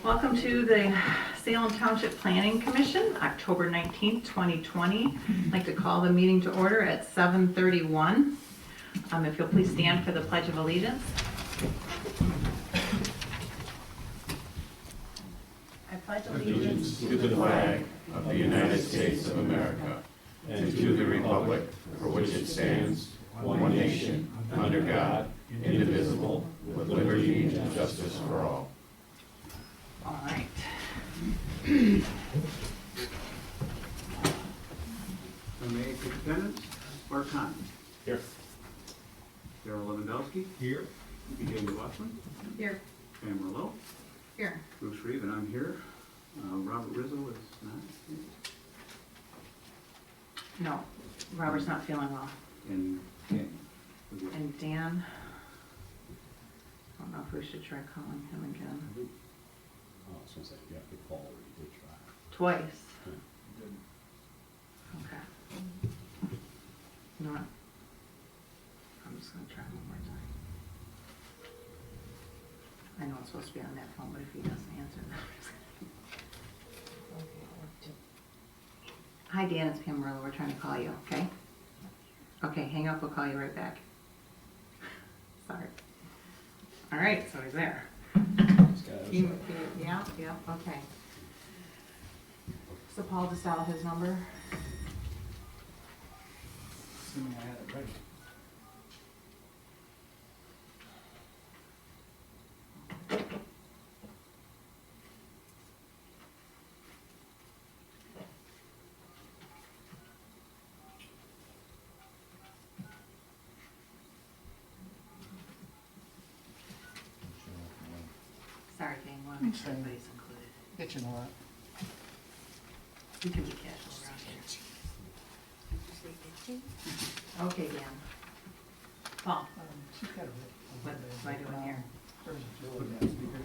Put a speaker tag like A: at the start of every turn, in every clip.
A: Welcome to the Salem Township Planning Commission, October 19th, 2020. I'd like to call the meeting to order at 7:31. If you'll please stand for the Pledge of Allegiance. I pledge
B: Allegiance to the flag of the United States of America and to the republic for which it stands, one nation, under God, indivisible, with liberty and justice for all.
A: All right.
C: May take attendance. Bart Conn.
B: Here.
C: Darrell Lewandowski.
D: Here.
C: B.J. McLaughlin.
A: Here.
C: Pam Merlot.
A: Here.
C: Bruce Reeve, and I'm here. Robert Rizzo is not here.
A: No, Robert's not feeling well.
C: And Dan.
A: And Dan, I don't know if we should try calling him again.
D: Oh, I was gonna say, you have to call or you did try.
A: Twice. Okay. You know what? I'm just gonna try one more time. I know it's supposed to be on that phone, but if he doesn't answer, then I'm just gonna... Hi Dan, it's Pam Merlo. We're trying to call you, okay? Okay, hang up, we'll call you right back. Sorry. All right, so he's there. Yeah, okay. So Paul just dialed his number.
D: Assuming I had it ready.
A: Sorry, Dan, want to make sure everybody's included.
E: Get you know what?
A: We can be casual around here. Okay, Dan. Paul,
E: She's got it.
A: what am I doing here?
E: Where's the speaker?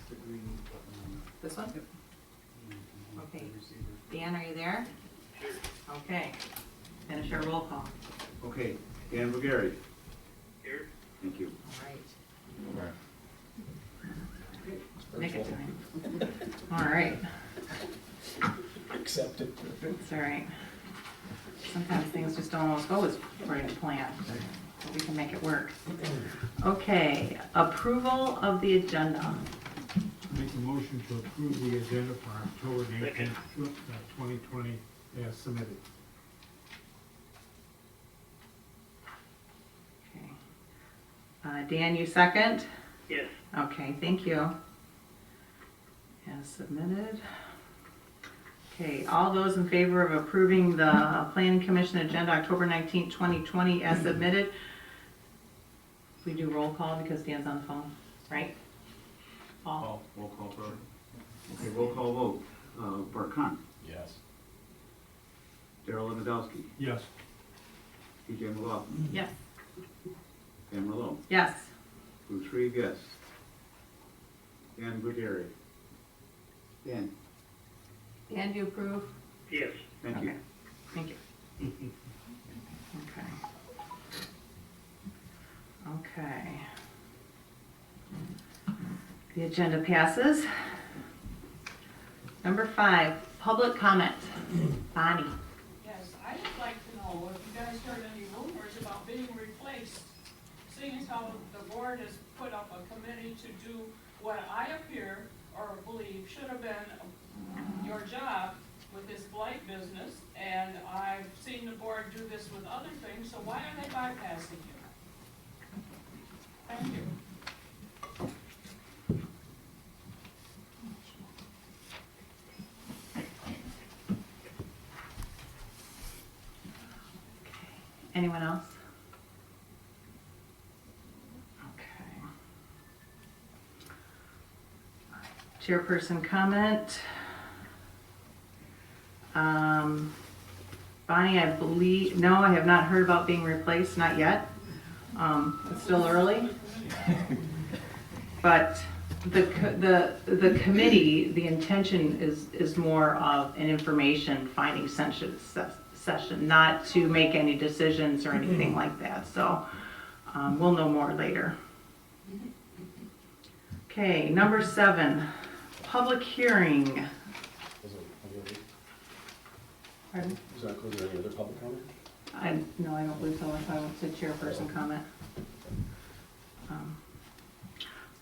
C: The green button.
A: This one?
C: Yep.
A: Okay. Dan, are you there? Okay. Finish our roll call.
C: Okay, Dan Bugari. Here. Thank you.
A: All right. Nick of time. All right.
D: Accept it.
A: It's all right. Sometimes things just don't always go as according to plan, but we can make it work. Okay, approval of the agenda.
F: Make a motion to approve the agenda for October 19th, 2020 as submitted.
A: Okay. Dan, you second?
G: Yes.
A: Okay, thank you. As submitted. Okay, all those in favor of approving the Planning Commission agenda October 19th, 2020 as submitted? We do roll call because Dan's on the phone, right? Paul?
C: Roll call vote. Okay, roll call vote. Bart Conn.
D: Yes.
C: Darrell Lewandowski.
F: Yes.
C: B.J. McLaughlin.
A: Yes.
C: Pam Merlot.
A: Yes.
C: Bruce Reeve, yes. Dan Bugari. Dan.
A: Dan, do you approve?
G: Yes.
C: Thank you.
A: Okay. Thank you. Okay. Okay. The agenda passes. Number 5, public comment. Bonnie.
H: Yes, I would like to know if you guys heard any rumors about being replaced, seeing as how the board has put up a committee to do what I appear or believe should have been your job with this blight business, and I've seen the board do this with other things, so why are they bypassing you? Thank you.
A: Anyone else? Okay. Chairperson comment. Bonnie, I believe, no, I have not heard about being replaced, not yet. It's still early. But the committee, the intention is more of an information finding session, not to make any decisions or anything like that. So we'll know more later. Okay, number 7, public hearing.
D: Is that including any other public comment?
A: No, I don't believe so, if I went to chairperson comment.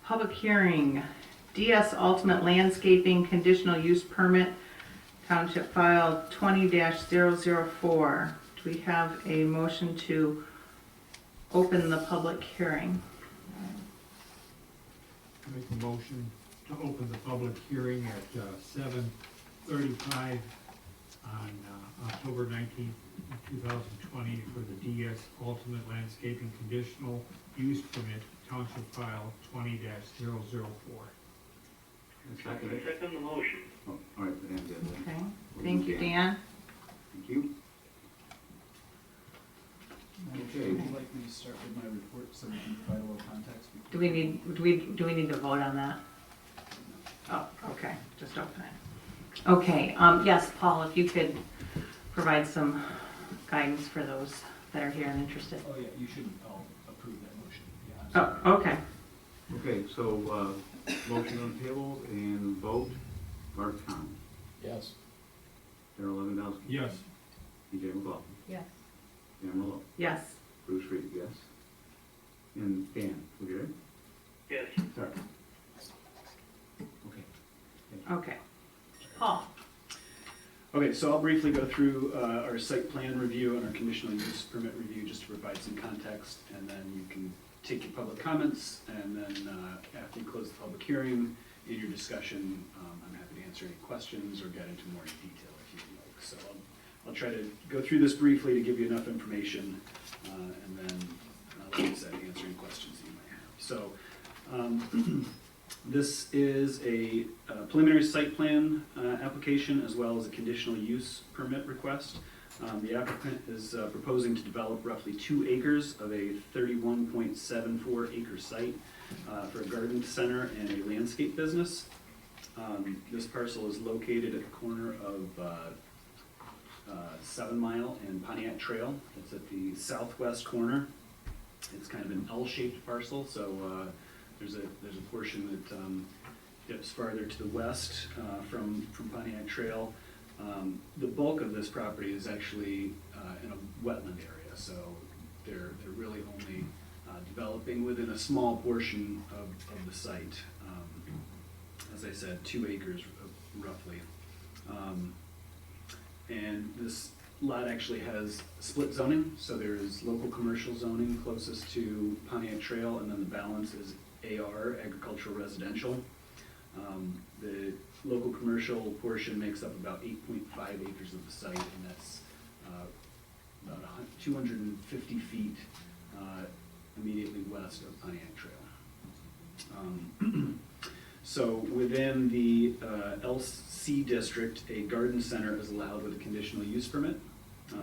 A: Public hearing, DS Ultimate Landscaping Conditional Use Permit, Township File 20-004. Do we have a motion to open the public hearing?
F: Make a motion to open the public hearing at 7:35 on October 19th, 2020 for the DS Ultimate Landscaping Conditional Use Permit, Township File 20-004.
C: Second.
G: Second the motion.
C: Oh, all right, Dan did that.
A: Okay, thank you, Dan.
C: Thank you.
E: Okay, would you like me to start with my report so we can provide a little context?
A: Do we need to vote on that? Oh, okay, just open it. Okay, yes, Paul, if you could provide some guidance for those that are here and interested.
E: Oh, yeah, you should all approve that motion. Yeah,
A: Oh, okay.
C: Okay, so, motion on the table and vote. Mark Tom,
D: Yes.
C: Darrell Lewandowski.
F: Yes.
C: TJ McLaughlin.
A: Yes.
C: Dan Malone.
A: Yes.
C: Bruce Reed, yes. And Dan, okay?
G: Yes.
C: Sorry. Okay. Thank you.
A: Okay. Paul?
I: Okay, so I'll briefly go through our site plan review and our conditional use permit review just to provide some context, and then you can take your public comments, and then after you close the public hearing, in your discussion, I'm happy to answer any questions or get into more detail if you'd like. So I'll try to go through this briefly to give you enough information, and then, like I said, answer any questions that you might have. So this is a preliminary site plan application as well as a conditional use permit request. The applicant is proposing to develop roughly 2 acres of a 31.74 acre site for a garden center and a landscape business. This parcel is located at the corner of 7 Mile and Pontiac Trail. It's at the southwest corner. It's kind of an L-shaped parcel, so there's a portion that dips farther to the west from Pontiac Trail. The bulk of this property is actually in a wetland area, so they're really only developing within a small portion of the site. As I said, 2 acres roughly. And this lot actually has split zoning, so there is local commercial zoning closest to Pontiac Trail, and then the balance is AR, agricultural residential. The local commercial portion makes up about 8.5 acres of the site, and that's about 250 feet immediately west of Pontiac Trail. So within the LC district, a garden center is allowed with a conditional use permit.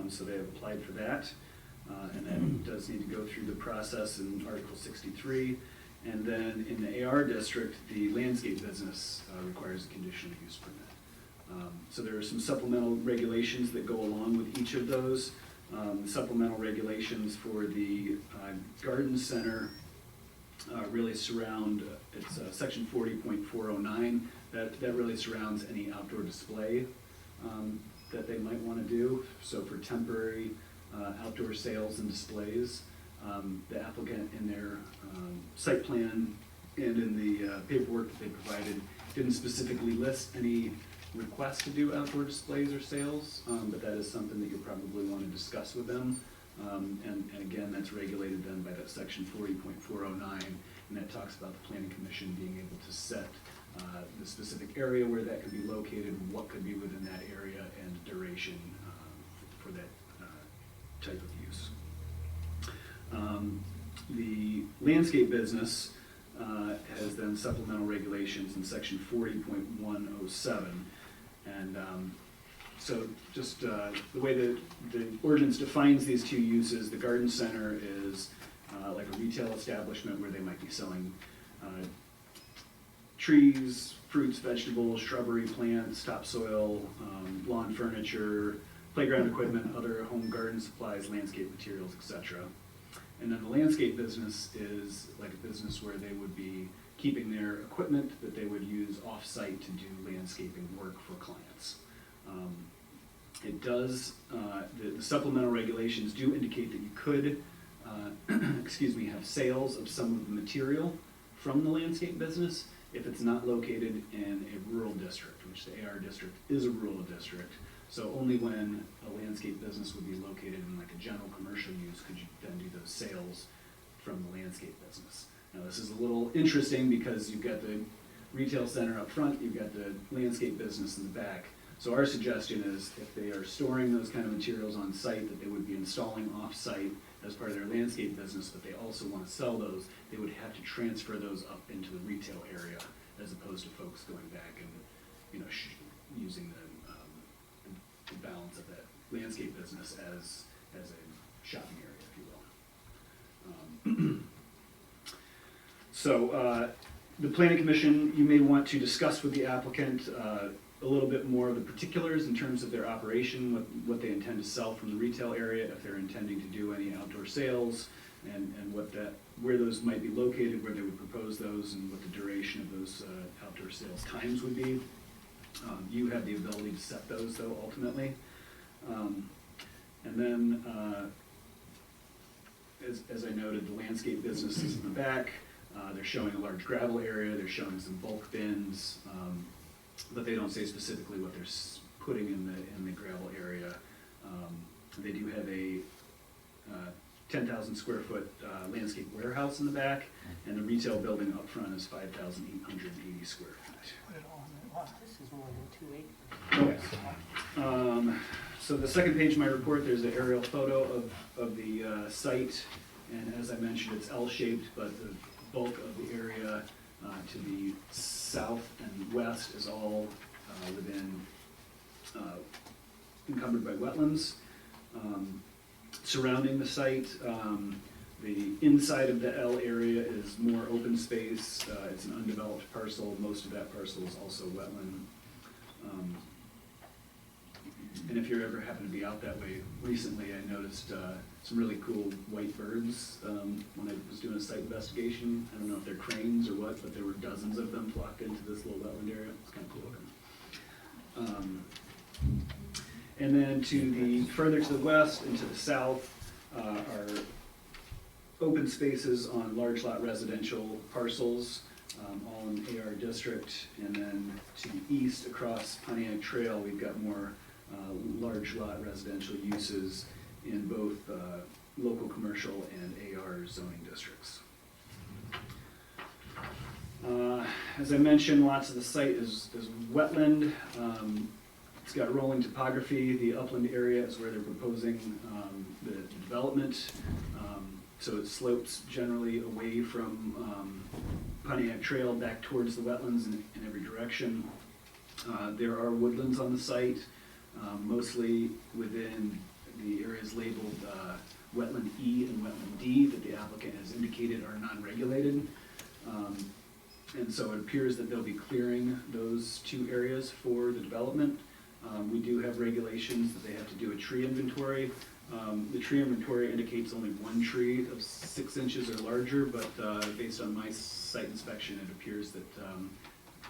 I: So they have applied for that, and that does need to go through the process in Article 63. And then in the AR district, the landscape business requires a conditional use permit. So there are some supplemental regulations that go along with each of those. Supplemental regulations for the garden center really surround, it's section 40.409, that really surrounds any outdoor display that they might want to do. So for temporary outdoor sales and displays, the applicant in their site plan and in the paperwork that they provided didn't specifically list any requests to do outdoor displays or sales, but that is something that you'll probably want to discuss with them. And again, that's regulated then by that section 40.409, and that talks about the planning commission being able to set the specific area where that could be located, what could be within that area, and duration for that type of use. The landscape business has then supplemental regulations in section 40.107. And so just the way the ordinance defines these 2 uses, the garden center is like a retail establishment where they might be selling trees, fruits, vegetables, shrubbery, plants, topsoil, lawn furniture, playground equipment, other home garden supplies, landscape materials, etc. And then the landscape business is like a business where they would be keeping their equipment that they would use off-site to do landscaping work for clients. It does, the supplemental regulations do indicate that you could, have sales of some of the material from the landscape business if it's not located in a rural district, which the AR district is a rural district. So only when a landscape business would be located in like a general commercial use could you then do those sales from the landscape business. Now this is a little interesting because you've got the retail center up front, you've got the landscape business in the back. So our suggestion is if they are storing those kind of materials on site, that they would be installing off-site as part of their landscape business, but they also want to sell those, they would have to transfer those up into the retail area as opposed to folks going back and, using the balance of that landscape business as a shopping area, if you will. So the planning commission, you may want to discuss with the applicant a little bit more of the particulars in terms of their operation, what they intend to sell from the retail area, if they're intending to do any outdoor sales, and where those might be located, where they would propose those, and what the duration of those outdoor sales times would be. You have the ability to set those, though, ultimately. And then, as I noted, the landscape business is in the back. They're showing a large gravel area, they're showing some bulk bins, but they don't say specifically what they're putting in the gravel area. They do have a 10,000 square foot landscape warehouse in the back, and the retail building up front is 5,880 square feet.
A: This is more than 2 acres.
I: Okay. So the second page of my report, there's an aerial photo of the site, and as I mentioned, it's L-shaped, but the bulk of the area to the south and west is all within, encumbered by wetlands. Surrounding the site, the inside of the L area is more open space. It's an undeveloped parcel. Most of that parcel is also wetland. And if you ever happen to be out that way recently, I noticed some really cool white birds when I was doing a site investigation. I don't know if they're cranes or what, but there were dozens of them flocked into this little wetland area. It's kind of cool looking. And then further to the west and to the south are open spaces on large lot residential parcels, all in the AR district. And then to the east across Pontiac Trail, we've got more large lot residential uses in both local commercial and AR zoning districts. As I mentioned, lots of the site is wetland. It's got rolling topography. The upland area is where they're proposing the development. So it slopes generally away from Pontiac Trail back towards the wetlands in every direction. There are woodlands on the site, mostly within the areas labeled Wetland E and Wetland D that the applicant has indicated are non-regulated. And so it appears that they'll be clearing those two areas for the development. We do have regulations that they have to do a tree inventory. The tree inventory indicates only one tree of 6 inches or larger, but based on my site inspection, it appears that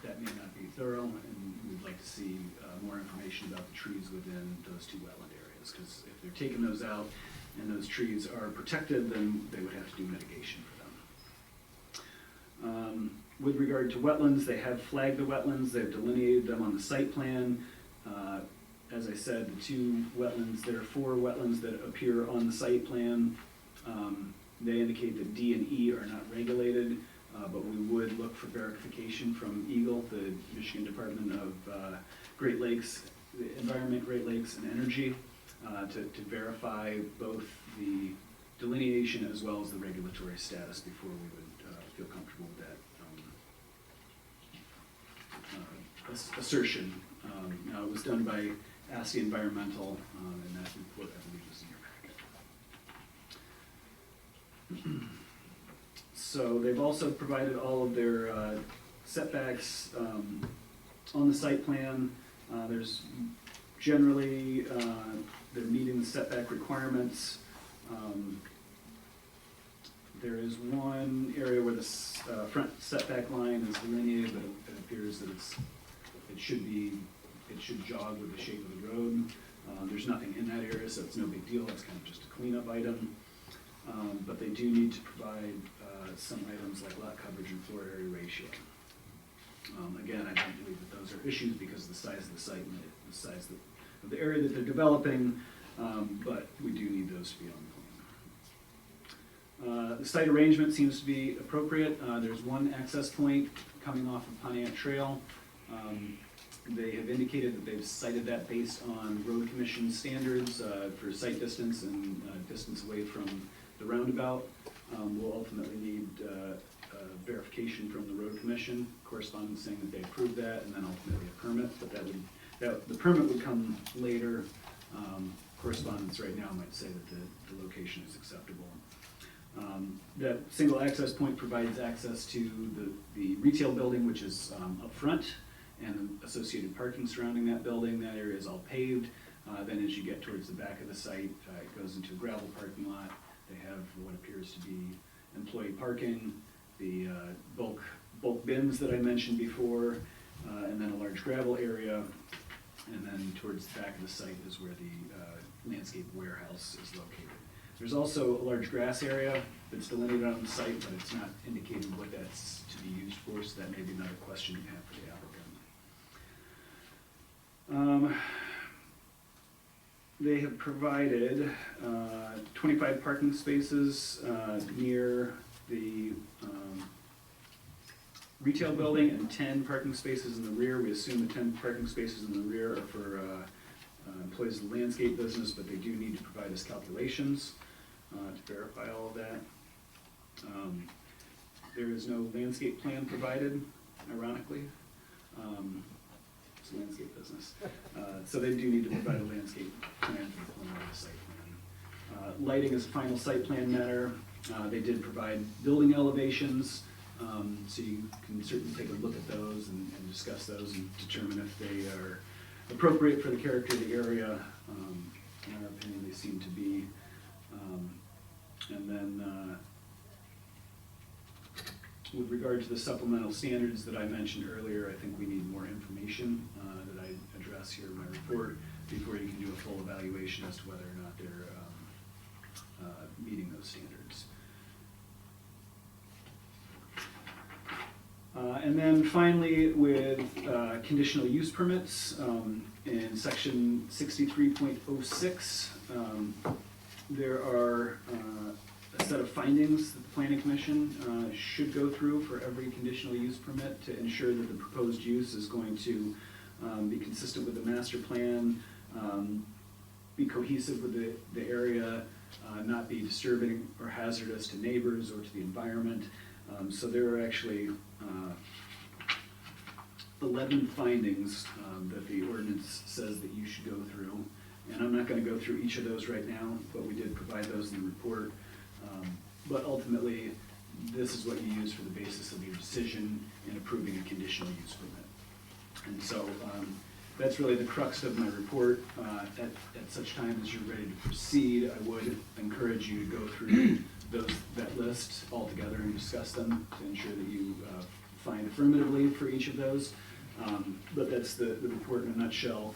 I: that may not be thorough, and we'd like to see more information about the trees within those two wetland areas, because if they're taking those out and those trees are protected, then they would have to do mitigation for them. With regard to wetlands, they have flagged the wetlands, they've delineated them on the site plan. As I said, the two wetlands, there are 4 wetlands that appear on the site plan. They indicate that D and E are not regulated, but we would look for verification from EGLE, the Michigan Department of Great Lakes, the Environment, Great Lakes, and Energy, to verify both the delineation as well as the regulatory status before we would feel comfortable with that assertion. Now, it was done by ASCII Environmental, and that report, I believe, is in your packet. So they've also provided all of their setbacks on the site plan. There's generally, they're meeting the setback requirements. There is one area where the front setback line is delineated, but it appears that it should jog with the shape of the road. There's nothing in that area, so it's no big deal, it's kind of just a cleanup item. But they do need to provide some items like lot coverage and floor area ratio. Again, I don't believe that those are issues because of the size of the site and the size of the area that they're developing, but we do need those to be on the plan. The site arrangement seems to be appropriate. There's one access point coming off of Pontiac Trail. They have indicated that they've cited that based on road commission standards for site distance and distance away from the roundabout. We'll ultimately need verification from the road commission, correspondence saying that they approved that, and then ultimately a permit. But the permit would come later. Correspondence right now might say that the location is acceptable. That single access point provides access to the retail building, which is up front, and associated parking surrounding that building. That area is all paved. Then as you get towards the back of the site, it goes into a gravel parking lot. They have what appears to be employee parking, the bulk bins that I mentioned before, and then a large gravel area. And then towards the back of the site is where the landscape warehouse is located. There's also a large grass area that's delineated on the site, but it's not indicated what that's to be used for, so that may be another question you have for the applicant. They have provided 25 parking spaces near the retail building and 10 parking spaces in the rear. We assume the 10 parking spaces in the rear are for employees of the landscape business, but they do need to provide us calculations to verify all of that. There is no landscape plan provided, ironically. It's a landscape business. So they do need to provide a landscape plan for the preliminary site plan. Lighting is a final site plan matter. They did provide building elevations, so you can certainly take a look at those and discuss those and determine if they are appropriate for the character of the area. In our opinion, they seem to be. And then with regard to the supplemental standards that I mentioned earlier, I think we need more information that I address here in my report before you can do a full evaluation as to whether or not they're meeting those standards. And then finally, with conditional use permits, in section 63.06, there are a set of findings that the Planning Commission should go through for every conditional use permit to ensure that the proposed use is going to be consistent with the master plan, be cohesive with the area, not be disturbing or hazardous to neighbors or to the environment. So there are actually 11 findings that the ordinance says that you should go through. And I'm not going to go through each of those right now, but we did provide those in the report. But ultimately, this is what you use for the basis of your decision in approving a conditional use permit. And so that's really the crux of my report. At such time as you're ready to proceed, I would encourage you to go through that list altogether and discuss them to ensure that you find affirmatively for each of those. But that's the report in a nutshell.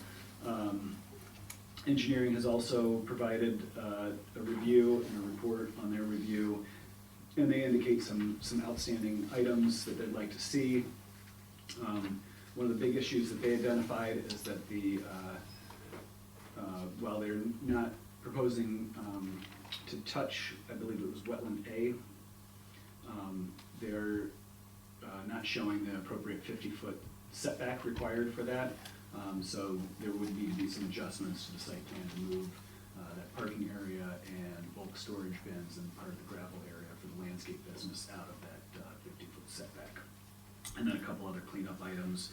I: Engineering has also provided a review and a report on their review, and they indicate some outstanding items that they'd like to see. One of the big issues that they identified is that while they're not proposing to touch, I believe it was wetland A, they're not showing the appropriate 50-foot setback required for that. So there would need to be some adjustments to the site plan to move that parking area and bulk storage bins and part of the gravel area for the landscape business out of that 50-foot setback. And then a couple other cleanup items.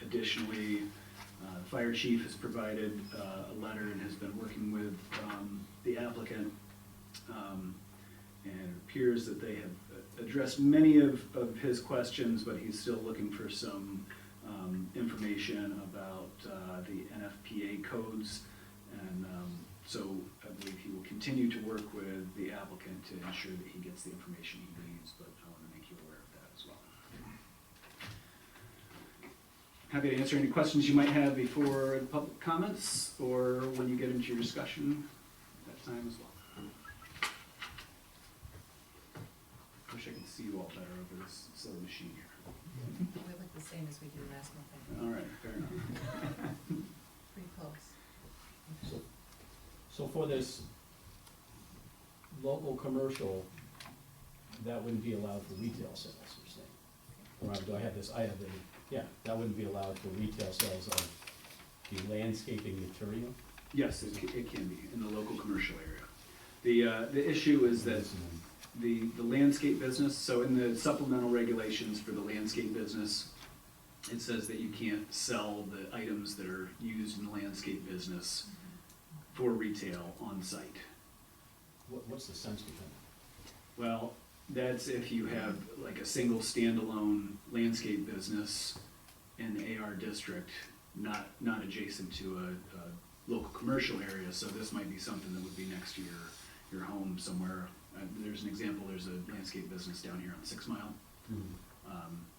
I: Additionally, the fire chief has provided a letter and has been working with the applicant, and it appears that they have addressed many of his questions, but he's still looking for some information about the NFPA codes and So I believe he will continue to work with the applicant to ensure that he gets the information he needs, but I want to make you aware of that as well. Happy to answer any questions you might have before the public comments or when you get into your discussion at that time as well. Wish I could see you all better over this silly machine here.
G: We look the same as we did last month, I think.
I: All right, fair enough.
G: Pretty close.
D: So for this local commercial, that wouldn't be allowed for retail sales, you're saying? Or do I have this, I have the, yeah, that wouldn't be allowed for retail sales of the landscaping material?
I: Yes, it can be in the local commercial area. The issue is that the landscape business, so in the supplemental regulations for the landscape business, it says that you can't sell the items that are used in the landscape business for retail on site.
D: What's the sense behind it?
I: Well, that's if you have like a single standalone landscape business in the AR district, not adjacent to a local commercial area, so this might be something that would be next to your home somewhere. There's an example, there's a landscape business down here on 6 Mile.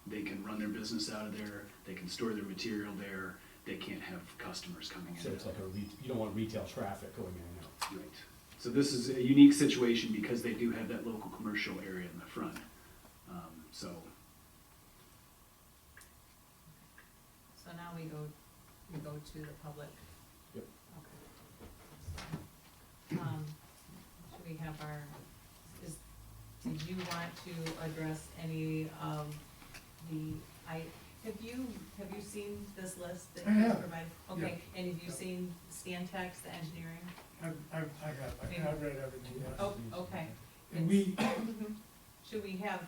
I: They can run their business out of there, they can store their material there, they can't have customers coming in.
D: So it's like you don't want retail traffic going in and out.
I: Right. So this is a unique situation because they do have that local commercial area in the front. So,
G: So now we go to the public.
D: Yep.
G: Okay. Should we have did you want to address any of have you seen this list that
J: I
G: you
J: have.
G: provided? Okay, and have you seen Stantec's, the engineering?
J: I've read everything, yes.
G: Oh, okay.
J: And we,
G: Should we have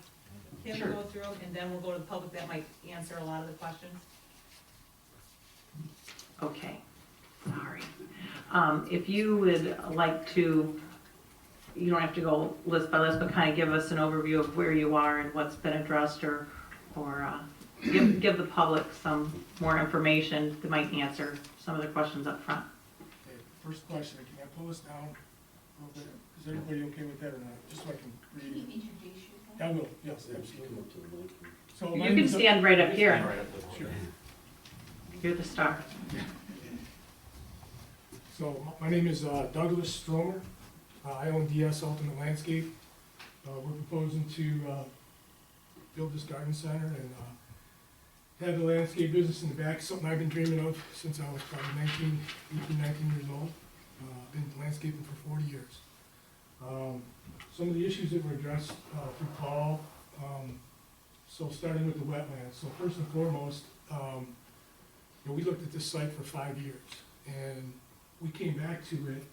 G: him
I: Sure.
G: go through them, and then we'll go to the public that might answer a lot of the questions?
A: Okay, sorry. If you would like to, you don't have to go list by list, but kind of give us an overview of where you are and what's been addressed, or give the public some more information that might answer some of the questions up front.
J: okay, first question, can I pull this down a little bit? Is everybody okay with that or not? Just so I can read it.
G: introduce yourself?
J: I will, yes,
D: Come
J: absolutely.
D: up to the mic.
J: So
A: You
J: my
A: can
J: name is-
A: stand right up here,
J: Sure.
A: you're the star.
J: So my name is Douglas Stromer. I own DS Ultimate Landscape. We're proposing to build this garden center and have the landscape business in the back, something I've been dreaming of since I was probably 19 years old. I've been landscaping for 40 years. Some of the issues that were addressed through Paul, so starting with the wetlands. So first and foremost, we looked at this site for 5 years, and we came back to it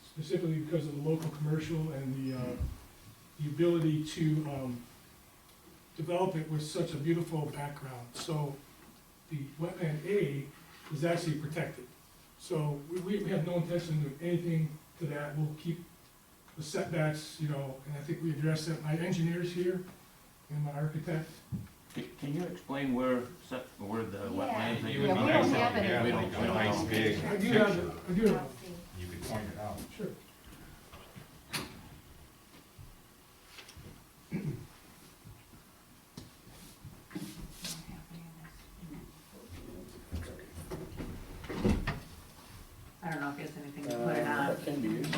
J: specifically because of the local commercial and the ability to develop it with such a beautiful background. So the wetland A is actually protected. So we have no intention of doing anything to that. We'll keep the setbacks, and I think we addressed that. My engineer's here and my architect.
B: Can you explain where the wetlands are?
G: Yeah, we don't have it.
B: Yeah, we don't have
F: Nice
B: it.
F: big
J: I do have,
F: You could point it out.
J: sure.
A: I don't know if he has anything to put it on.
D: That can be used.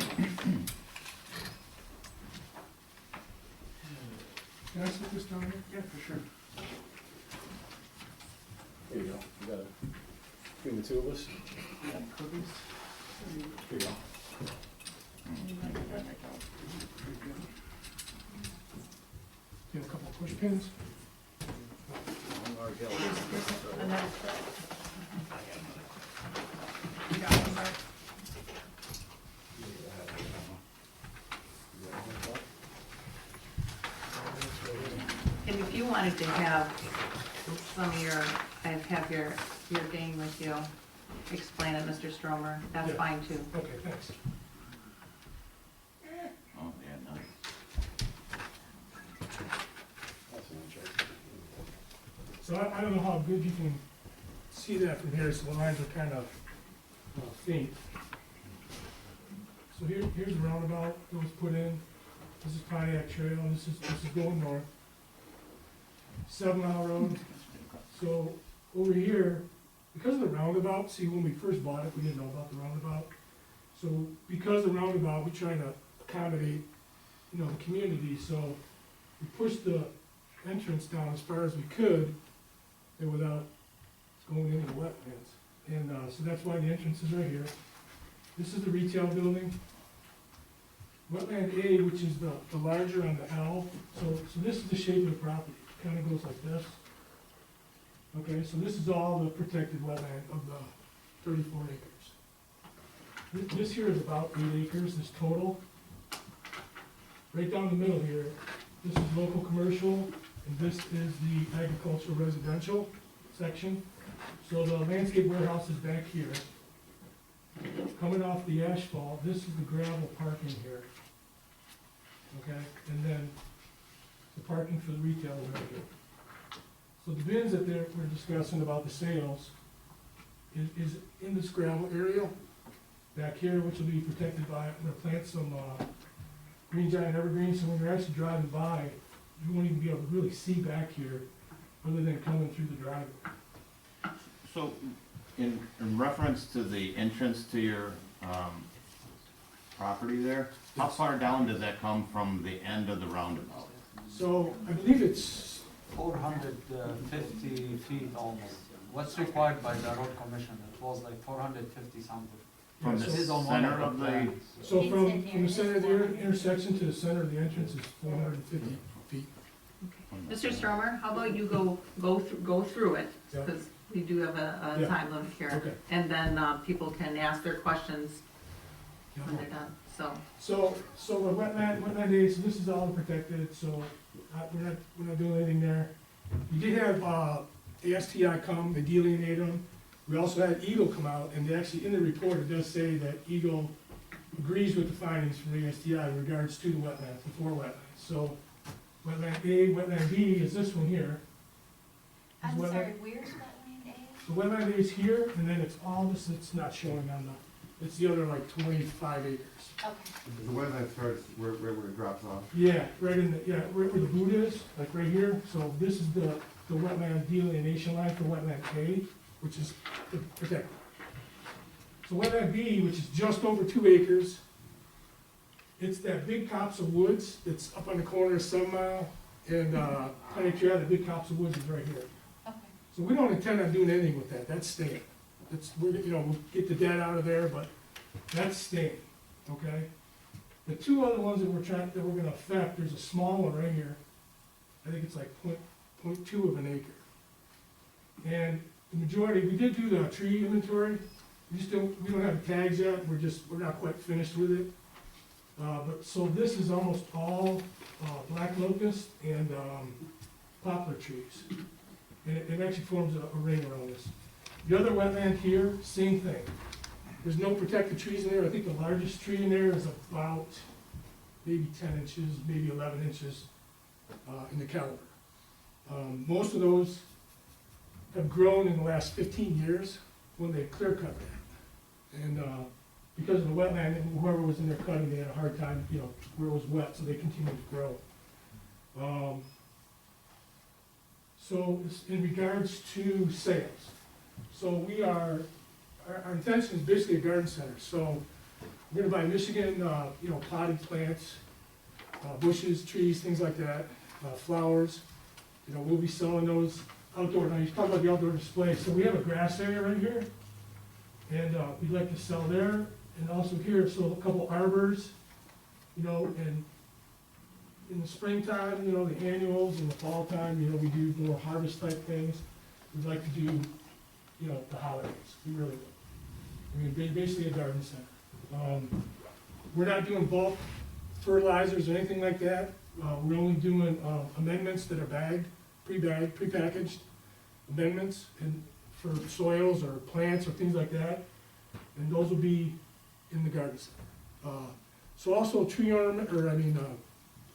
J: Can I sit this down here?
A: Yeah, for sure.
D: There you go. You got it. Between the two of us. Here you go.
J: You have a couple of push pins.
G: Another.
A: And if you wanted to have some of have your gang with you, explain it, Mr. Stromer, that's
J: Yeah.
A: fine too.
J: Okay, thanks.
B: Oh, yeah, nice.
D: That's an interest.
J: So I don't know how good you can see that from here, so the lines are kind of faint. So here's the roundabout that was put in. This is Pontiac Trail, and this is going north. 7 Mile Road. So over here, because of the roundabout, see, when we first bought it, we didn't know about the roundabout. So because of the roundabout, we try to accommodate, you know, the community, so we pushed the entrance down as far as we could, and without going into the wetlands. And, so that's why the entrance is right here. This is the retail building. Wetland A, which is the larger on the L, so this is the shape of the property, it kinda goes like this. Okay, so this is all the protected wetland of the 34 acres. This here is about 8 acres, this total. Right down the middle here, this is local commercial, and this is the agricultural residential section. So the landscape warehouse is back here. Coming off the asphalt, this is the gravel parking here. Okay, and then the parking for the retail is right here. So the bins that we're discussing about the sales is in this gravel area back here, which will be protected by, I'm gonna plant some green giant evergreens, so when you're actually driving by, you won't even be able to really see back here other than coming through the driveway.
B: So, in reference to the entrance to your, property there, how far down does that come from the end of the roundabout?
J: So I believe it's,
E: 450 feet almost. What's required by the road commission? It was like 450 something.
B: From
J: Yeah,
B: the
J: so-
E: This is on one
B: center of the,
E: plans.
J: so
G: It
J: from
G: said here
J: the center of the
G: it's
J: intersection to the center of the entrance is 450 feet.
A: Mr. Stromer, how about you go through it,
J: Yeah.
A: because we do have a
J: Yeah.
A: time limit here.
J: Okay.
A: And then, people can ask their questions
J: Yeah.
A: when they're done, so.
J: So the wetland is, so this is all protected, so we're not doing anything there. We did have, ASTI come, they delineate them. We also had Eagle come out, and they actually, in the report, it does say that Eagle agrees with the findings from ASTI in regards to the wetlands, the 4 wetlands. So wetland A, wetland B is this one here. This
G: I'm
J: wetland-
G: sorry, where's wetland A?
J: The wetland A is here, and then it's all this, it's not showing on the, it's the other like 25 acres.
G: Okay.
K: The wetland starts where it drops off.
J: Yeah, right in the, yeah, right where the boot is, like right here, so this is the wetland delineation line for wetland A, which is protected. So wetland B, which is just over 2 acres, it's that big copse of woods that's up on the corner of 7 Mile and, Pontiac Trail, the big copse of woods is right here.
G: Okay.
J: So we don't intend on doing anything with that, that's staying. We'll get the dead out of there, but that's staying, okay? The 2 other ones that we're gonna affect, there's a small one right here. I think it's like 0.2 of an acre. And the majority, we did do the tree inventory, we don't have the tags yet, we're not quite finished with it. But, so this is almost all, black locust and, poplar trees. And it actually forms a ring around this. The other wetland here, same thing. There's no protected trees in there. I think the largest tree in there is about maybe 10 inches, maybe 11 inches in the caliber. Most of those have grown in the last 15 years when they clear cut that. And because of the wetland, and whoever was in there cutting, they had a hard time, where it was wet, so they continued to grow. So in regards to sales, so our intention is basically a garden center. So we're gonna buy Michigan, potted plants, bushes, trees, things like that, flowers. We'll be selling those outdoor. Now, you talk about the outdoor display. So we have a grass area right here, and we'd like to sell there, and also here, so a couple arbors, and in the springtime, the annuals, in the fall time, we do more harvest type things. We'd like to do, the holidays, we really would. Basically a garden center. We're not doing bulk fertilizers or anything like that. We're only doing amendments that are bagged, pre-bagged, pre-packaged amendments, and for soils or plants or things like that. And those will be in the garden center. So also tree ornament,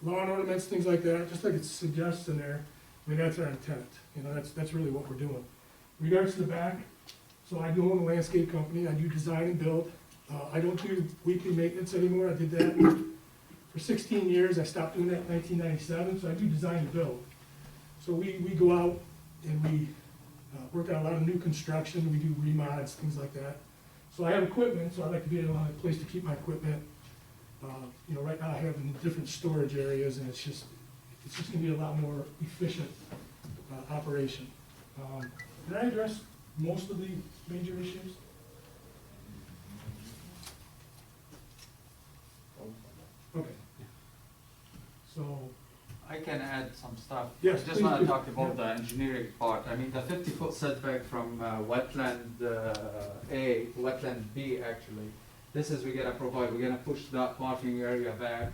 J: lawn ornaments, things like that, just like it suggests in there. That's our intent. That's really what we're doing. In regards to the back, so I do own a landscape company. I do design and build. I don't do weekly maintenance anymore, I did that for 16 years, I stopped doing that in 1997, so I do design and build. So we go out and we work on a lot of new construction, we do remods, things like that. So I have equipment, so I like to be in a place to keep my equipment. You know, right now I have in different storage areas, and it's just gonna be a lot more efficient operation. Did I address most of the major issues? Okay. So,
L: I can add some stuff.
J: Yes,
L: I just
J: please
L: want
J: do.
L: to talk about
J: Yeah.
L: the engineering part. I mean, the 50-foot setback from wetland A, wetland B actually. This is we're gonna provide, we're gonna push that parking area back.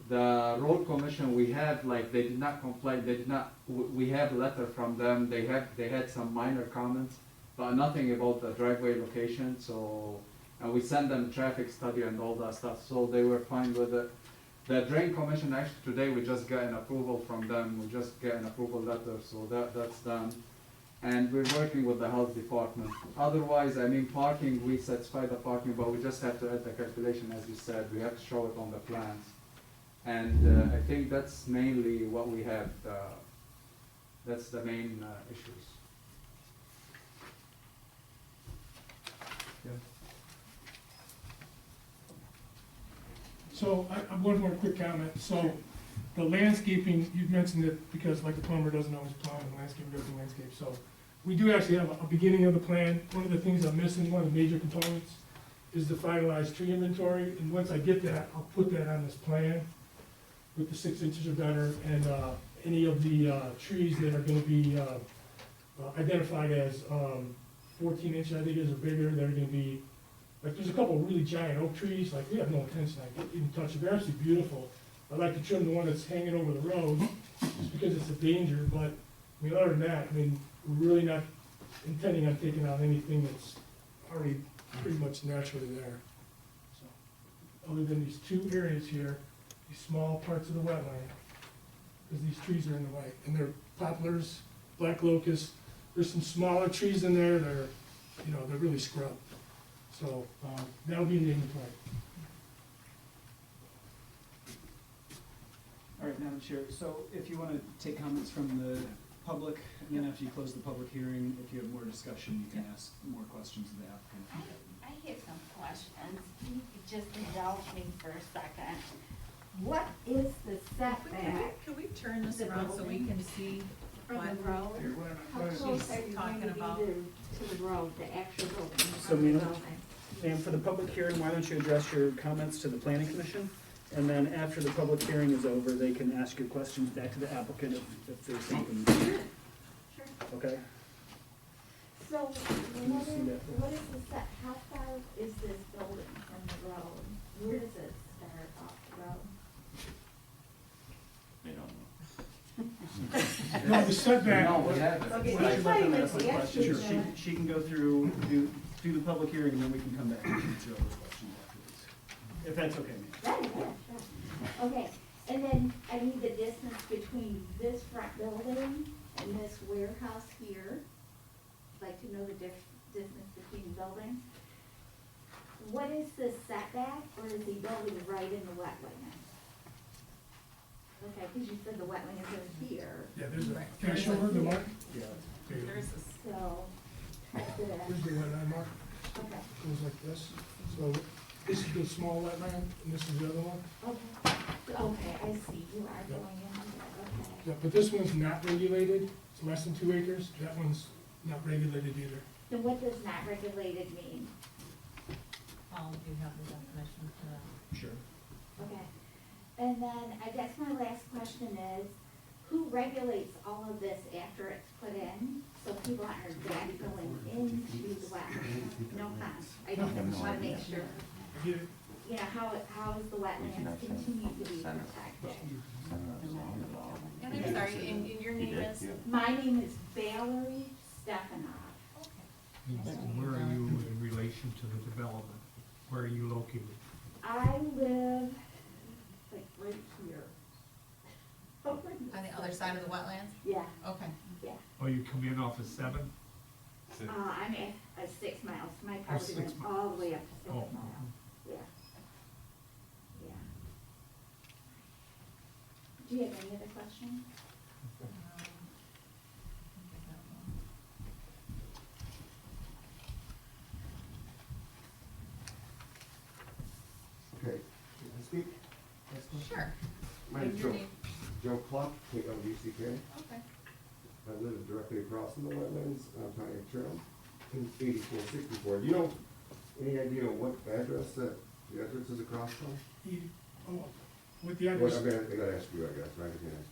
L: The road commission, we have, like, they did not comply, they did not, we have a letter from them, they had some minor comments, but nothing about the driveway location, so, and we sent them traffic study and all that stuff, so they were fine with it. The drain commission, actually today, we just got an approval from them, we just got an approval letter, so that's done. And we're working with the health department. Otherwise, I mean, parking, we satisfy the parking, but we just have to add the calculation, as you said, we have to show it on the plans. And I think that's mainly what we have, that's the main issues.
J: so one more quick comment. So the landscaping, you mentioned it because like the plumber doesn't always plumb and the landscaper doesn't landscape. So we do actually have a beginning of the plan. One of the things I'm missing, one of the major components, is the finalized tree inventory. And once I get that, I'll put that on this plan with the 6 inches or better, and any of the trees that are gonna be identified as 14 inches, I think is or bigger, that are gonna be, like, there's a couple of really giant oak trees, like, we have no intention of even touching, they're actually beautiful. I'd like to trim the one that's hanging over the road, just because it's a danger, but, I mean, other than that, I mean, we're really not intending on taking out anything that's already pretty much naturally there. So, other than these 2 areas here, these small parts of the wetland, because these trees are in the way, and they're poplars, black locust, there's some smaller trees in there that are, you know, they're really scrubbed. So, that'll be in the inventory.
E: All right, Madam Chair, so if you want to take comments from the public, and then after you close the public hearing, if you have more discussion, you can ask more questions of the applicant.
M: I have some questions. You could just indulge me for a second. What is the setback
G: Can we turn this around so we can see
M: from
G: what
M: the road? How close are you going to
G: talking
M: be
G: about?
M: to the road, the actual building?
I: So, ma'am, for the public hearing, why don't you address your comments to the planning commission? And then after the public hearing is over, they can ask your questions back to the applicant if there's something.
M: Sure.
I: Okay?
M: So, what
I: see that?
M: is the how far is this building from the road? Where does it start off the road?
B: They don't know.
J: No, the setback,
L: No, we haven't.
M: Okay,
E: Why don't you let them
M: explain
E: ask
M: it,
E: the
M: yes,
E: question?
M: please.
E: She can go through, do the public hearing, and then we can come back and answer all those questions afterwards. If that's okay, ma'am.
M: Right, yeah, sure. Okay, and then I need the distance between this front building and this warehouse here. I'd like to know the distance between the buildings. What is the setback, or is he building right in the wetland? Okay, because you said the wetland is here,
J: yeah, there's a, can I show her the mark?
E: Yeah.
J: There you go.
G: There's this,
M: so, that's it.
J: Here's the wetland mark,
M: Okay,
J: goes like this. So this is the small wetland, and this is the other one.
M: okay, I see, you are going in there, okay.
J: Yeah, but this one's not regulated, it's less than 2 acres, that one's not regulated either.
M: Then what does not regulated mean?
G: you have the definition for that.
E: Sure.
M: Okay, and then I guess my last question is, who regulates all of this after it's put in? So people aren't then going into the wetlands, no offense, I just wanna make sure.
J: Get it?
M: You know, how is the wetlands continue to be protected?
G: And I'm sorry, and your name is?
M: My name is Valerie Stefanoff.
F: And where are you in relation to the development? Where are you located?
M: I live like right here.
G: On the other side of the wetlands?
M: Yeah,
G: Okay.
M: yeah.
F: Oh, you come in off of 7?
M: I'm at 6 miles. My property
J: 6
M: runs all the way up to 6
J: Oh.
M: miles. Yeah. Yeah. Do you have any other questions?
K: Okay, can I speak?
G: Sure.
K: My name's
G: Your
K: Joe,
G: name?
K: Joe Cluck, K-O-D-C-K.
G: Okay.
K: I live directly across from the wetlands on Pontiac Trail, in 8464. Do you know, any idea what address that, the address is across from?
J: Oh, with the
K: Well,
J: address,
K: I gotta ask you, I guess, right, again.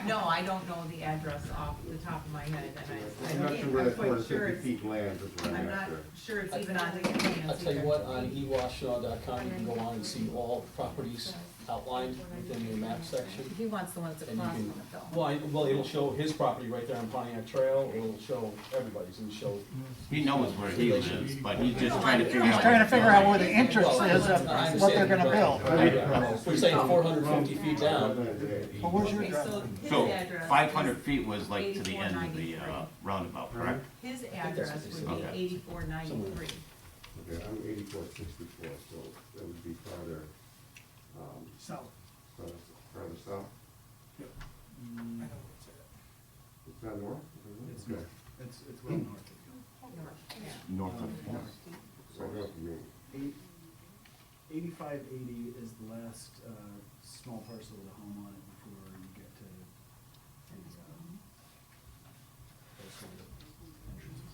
G: No, I don't know the address off the top of my head, and
K: I'm not sure where that
G: quite sure
K: 450
G: it's-
K: feet lands, is what I'm
G: I'm not
K: after.
G: sure it's even on the plans.
D: I'll tell you
G: either.
D: what, on ewashnaw.com, you can go on and see all properties outlined within the map section.
G: He wants the one that's
D: And you
G: across
D: can,
G: from the film.
D: well, it'll show his property right there on Pontiac Trail, it'll show everybody's, and show.
B: He knows where he lives, but he's just trying to figure out.
G: He's trying to
N: figure out where the entrance
D: Well,
N: is of
D: I
N: what they're
D: understand,
N: gonna build.
D: but we're saying 450 feet down.
N: Well, where's your
G: Okay,
N: driveway?
G: so his
B: So,
G: address
B: 500
G: is
B: feet was like to the end of the
G: 8493.
B: roundabout, correct?
G: His
D: that's
G: address
D: what they
G: would
D: said.
G: be
B: Okay.
G: 8493.
K: Okay, I'm 8464, so that would be farther,
J: south.
K: farther south.
J: I know where it's at.
K: It's not north?
E: It's
K: Okay.
E: north. It's well north of you.
G: North, yeah.
B: North of,
K: So north of me.
E: 8580 is the last small parcel with a home on it before you get to the those sort of entrances.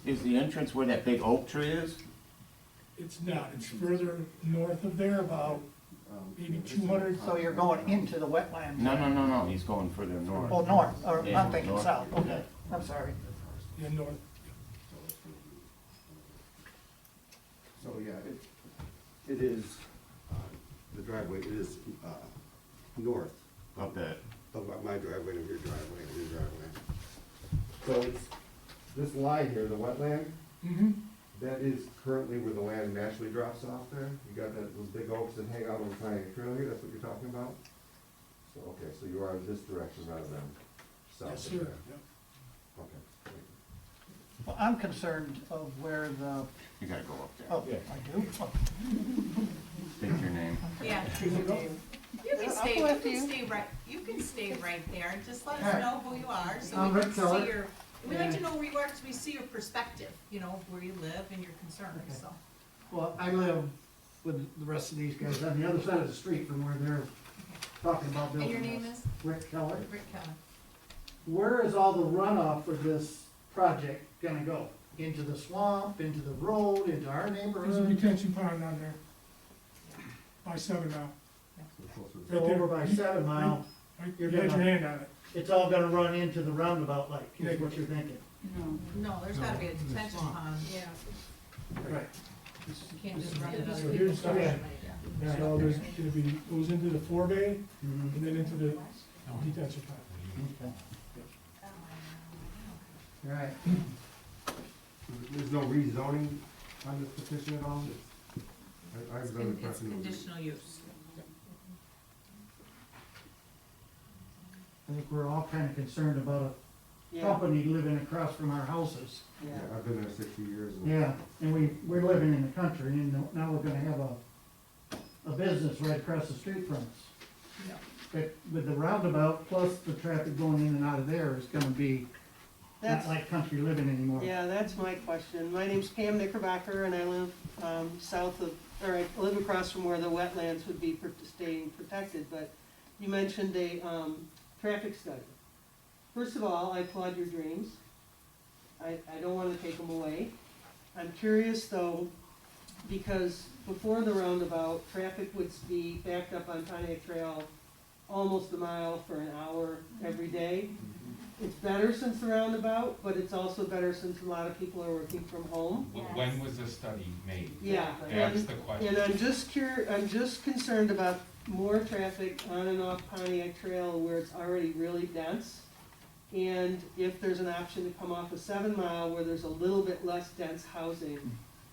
B: is the entrance where that big oak tree is?
J: It's not, it's further north of there, about maybe
K: This is-
J: 200.
N: So you're going into the wetlands?
B: No, he's going further north.
N: Oh, north, or
B: Yeah,
N: I'm thinking
B: north.
N: south, okay, I'm sorry.
J: Yeah, north.
K: So, yeah, it is, the driveway is, north
B: Of that,
K: of my driveway, of your driveway, of your driveway. So it's, this line here, the wetland,
J: Mm-hmm.
K: that is currently where the land naturally drops off there. You got that, those big oaks that hang out on the Pontiac Trail here, that's what you're talking about? So, okay, so you are in this direction rather than south
J: Yes,
K: of
J: sir.
K: there.
J: Yeah.
K: Okay. Thank you.
N: Well, I'm concerned of where the,
B: you gotta go up there.
N: oh,
D: Yeah.
N: I do?
B: State your name.
G: Yeah. You can
N: I'll
G: stay,
N: go
G: you
N: after
G: can
N: you.
G: stay right, you can stay right there, just let us
N: Alright.
G: know who you are, so
N: I'm
G: we
N: Rick
G: can
N: Keller.
G: see your, we like to know where you are, because we see your perspective, you know, where you live and your concerns,
N: Okay.
G: so.
N: Well, I live with the rest of these guys on the other side of the street from where they're talking about
G: And
N: building.
G: your name
N: this.
G: is?
N: Rick Keller.
G: Rick Keller.
N: Where is all the runoff for this project gonna go? Into the swamp, into the road, into our
J: There's a
N: neighborhood?
J: retention pond on there. By 7 now.
N: So over by 7 Mile,
J: Right,
N: You're
J: you had your
N: gonna-
J: hand on it.
N: it's all gonna run into the roundabout like, is what you're thinking?
G: No, there's gotta be a detention pond, yeah,
N: Right.
G: you can't just run it
J: So
G: other
J: here's,
G: people's
J: okay.
G: property, yeah.
J: So there's gonna be, goes into the 4-bay
N: Mhm.
J: and then into the detention pond.
N: Okay. Right.
K: There's no rezoning on this petition at all? I was under the
G: It's
K: impression it was-
G: conditional use.
N: I think we're all kinda concerned about a Yeah. company living across from our houses.
K: Yeah, I've been there 60 years. and-
N: Yeah, and we're living in the country, and now we're gonna have a business right across the street from us.
G: Yeah.
N: But with the roundabout, plus the traffic going in and out of there is gonna be not
O: That's,
N: like country living anymore.
O: yeah, that's my question. My name's Pam Knickerbocker, and I live south of, or I live across from where the wetlands would be staying protected, but you mentioned a traffic study. First of all, I applaud your dreams. I don't wanna take them away. I'm curious though, because before the roundabout, traffic would be backed up on Pontiac Trail almost a mile for an hour every day. It's better since the roundabout, but it's also better since a lot of people are working from home.
P: When was the study made?
O: Yeah,
P: That's the question.
O: and I'm just concerned about more traffic on and off Pontiac Trail where it's already really dense. And if there's an option to come off of 7 Mile where there's a little bit less dense housing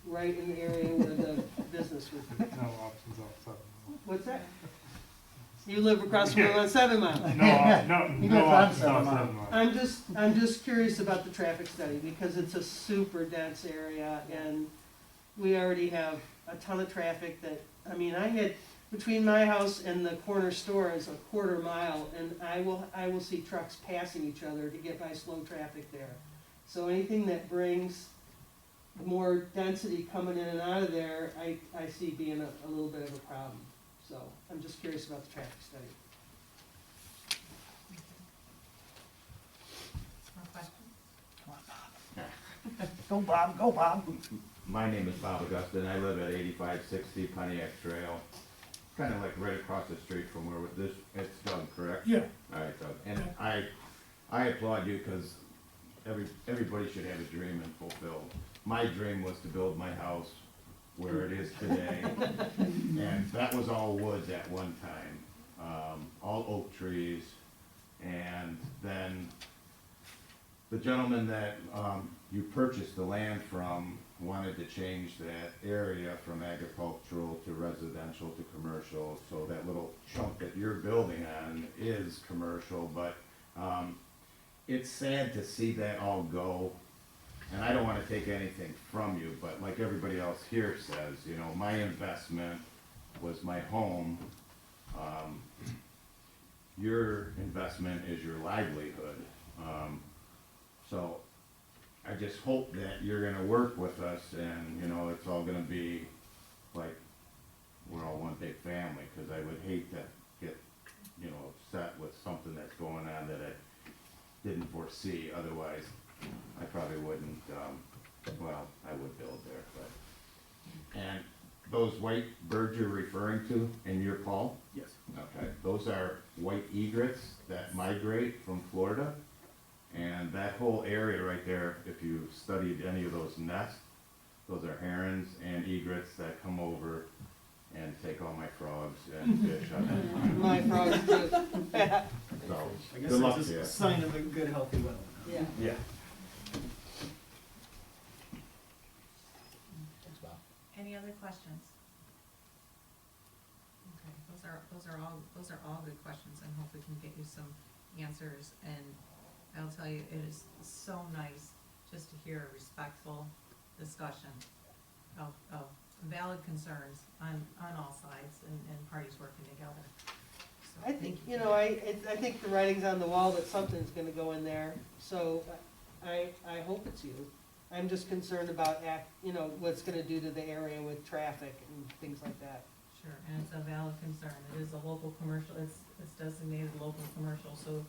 O: right in the area where the business would be.
F: No options outside.
O: What's that? You live across from on 7 Mile.
F: No, on 7 Mile.
O: I'm just curious about the traffic study, because it's a super dense area, and we already have a ton of traffic that, I mean, I had, between my house and the corner store is a 1/4 mile, and I will see trucks passing each other to get by slow traffic there. So anything that brings more density coming in and out of there, I see being a little bit of a problem. So I'm just curious about the traffic study.
G: More questions?
N: Go Bob, go Bob.
B: My name is Bob Augusta, and I live at 8560 Pontiac Trail, kind of like right across the street from where this, it's Doug, correct?
J: Yeah.
B: All right, Doug, and I applaud you, because everybody should have a dream and fulfill. My dream was to build my house where it is today, and that was all woods at one time, all oak trees, and then the gentleman that you purchased the land from wanted to change that area from agricultural to residential to commercial, so that little chunk that you're building on is commercial, but it's sad to see that all go. And I don't want to take anything from you, but like everybody else here says, you know, my investment was my home. Your investment is your livelihood. So I just hope that you're gonna work with us, and, you know, it's all gonna be like we're all one big family, because I would hate to get, you know, upset with something that's going on that I didn't foresee. Otherwise, I probably wouldn't, well, I would build there, but. And those white birds you're referring to in your call?
I: Yes.
B: Okay, those are white egrets that migrate from Florida. And that whole area right there, if you studied any of those nests, those are herons and egrets that come over and take all my frogs and fish.
O: My frogs too.
B: So,
E: I guess
B: good luck
E: it's
B: to you.
E: a sign of a good, healthy well.
O: Yeah.
B: Yeah.
D: Thanks, Bob.
G: Any other questions? Okay, those are all good questions, and hope we can get you some answers. And I'll tell you, it is so nice just to hear a respectful discussion of valid concerns on all sides, and parties working together. So,
O: I think, you know, I think the writing's on the wall that something's gonna go in there, so I hope it's you. I'm just concerned about you know, what's gonna do to the area with traffic and things like that.
G: Sure, and it's a valid concern. It is a local commercial, it's designated local commercial, so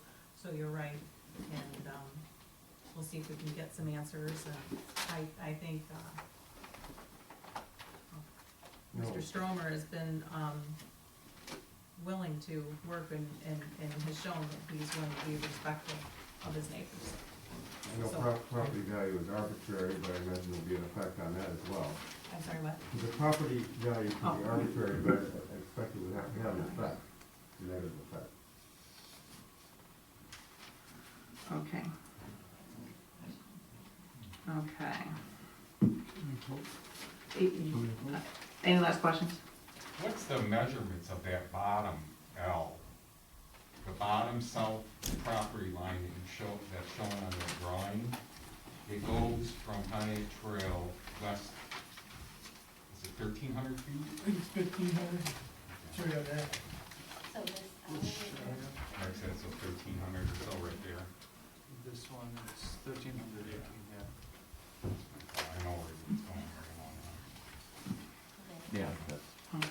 G: you're right. And, we'll see if we can get some answers, and I think, Mr. Stromer has been, willing to work and has shown that he's willing to be respectful of his neighbors.
K: I know
G: So-
K: property value is arbitrary, but I imagine there'll be an effect on that as well.
G: I'm sorry, what?
K: The property value can be
G: Oh.
K: arbitrary, but I expect it would have to have an effect, a negative effect.
A: Okay. Okay. Any last questions?
P: What's the measurements of that bottom L? The bottom south property line that you show, that's shown on the drawing? It goes from Pontiac Trail west, is it 1,300 feet?
J: I think it's 1,500. Show you that.
M: So this,
P: Like I said, so 1,300 or so right there.
E: This one is 1,318, yeah.
P: I know where it's going,
B: Yeah.
A: Okay.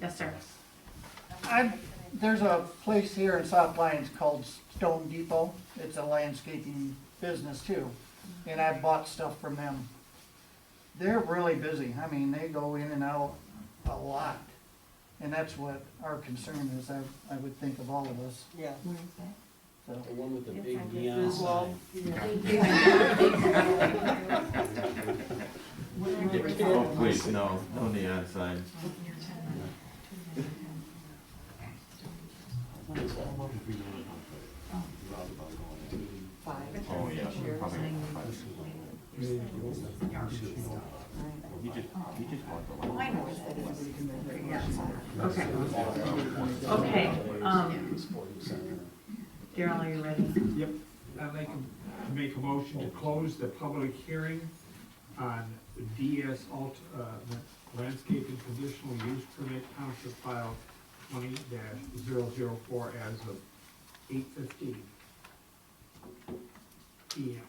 A: Yes, sir.
N: There's a place here in South Lyons called Stone Depot. It's a landscaping business too, and I bought stuff from them. They're really busy. I mean, they go in and out a lot. And that's what our concern is, I would think of all of us.
O: Yeah.
N: So,
D: The one with the
M: It's
D: big
M: on
D: neon
O: this wall.
D: sign.
B: Oh, please, no neon sign. Oh, yeah. Probably.
C: He just wants the
A: Oh, I know.
E: Anybody can make that
A: Yeah.
E: motion.
A: Okay. Okay,
D: Center.
A: Daryl, are you ready?
F: Yep, I'd like to make a motion to close the public hearing on DS landscaping conditional use permit township file 20-004 as of 8:15 PM.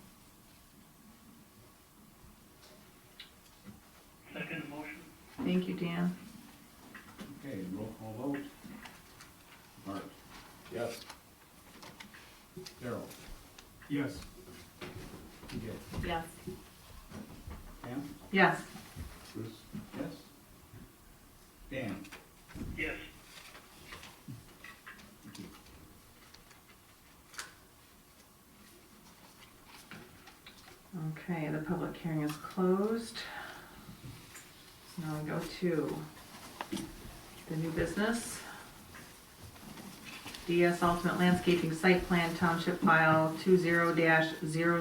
C: Second motion.
A: Thank you, Dan.
C: Okay, roll call vote. Mark?
D: Yes.
C: Daryl?
F: Yes.
C: TJ?
A: Yes.
C: Pam?
A: Yes.
C: Bruce? Yes. Dan?
H: Yes.
C: Thank you.
A: Okay, the public hearing is closed. So now we go to the new business. DS Ultimate Landscaping Site Plan Township File 20-005.
E: Madam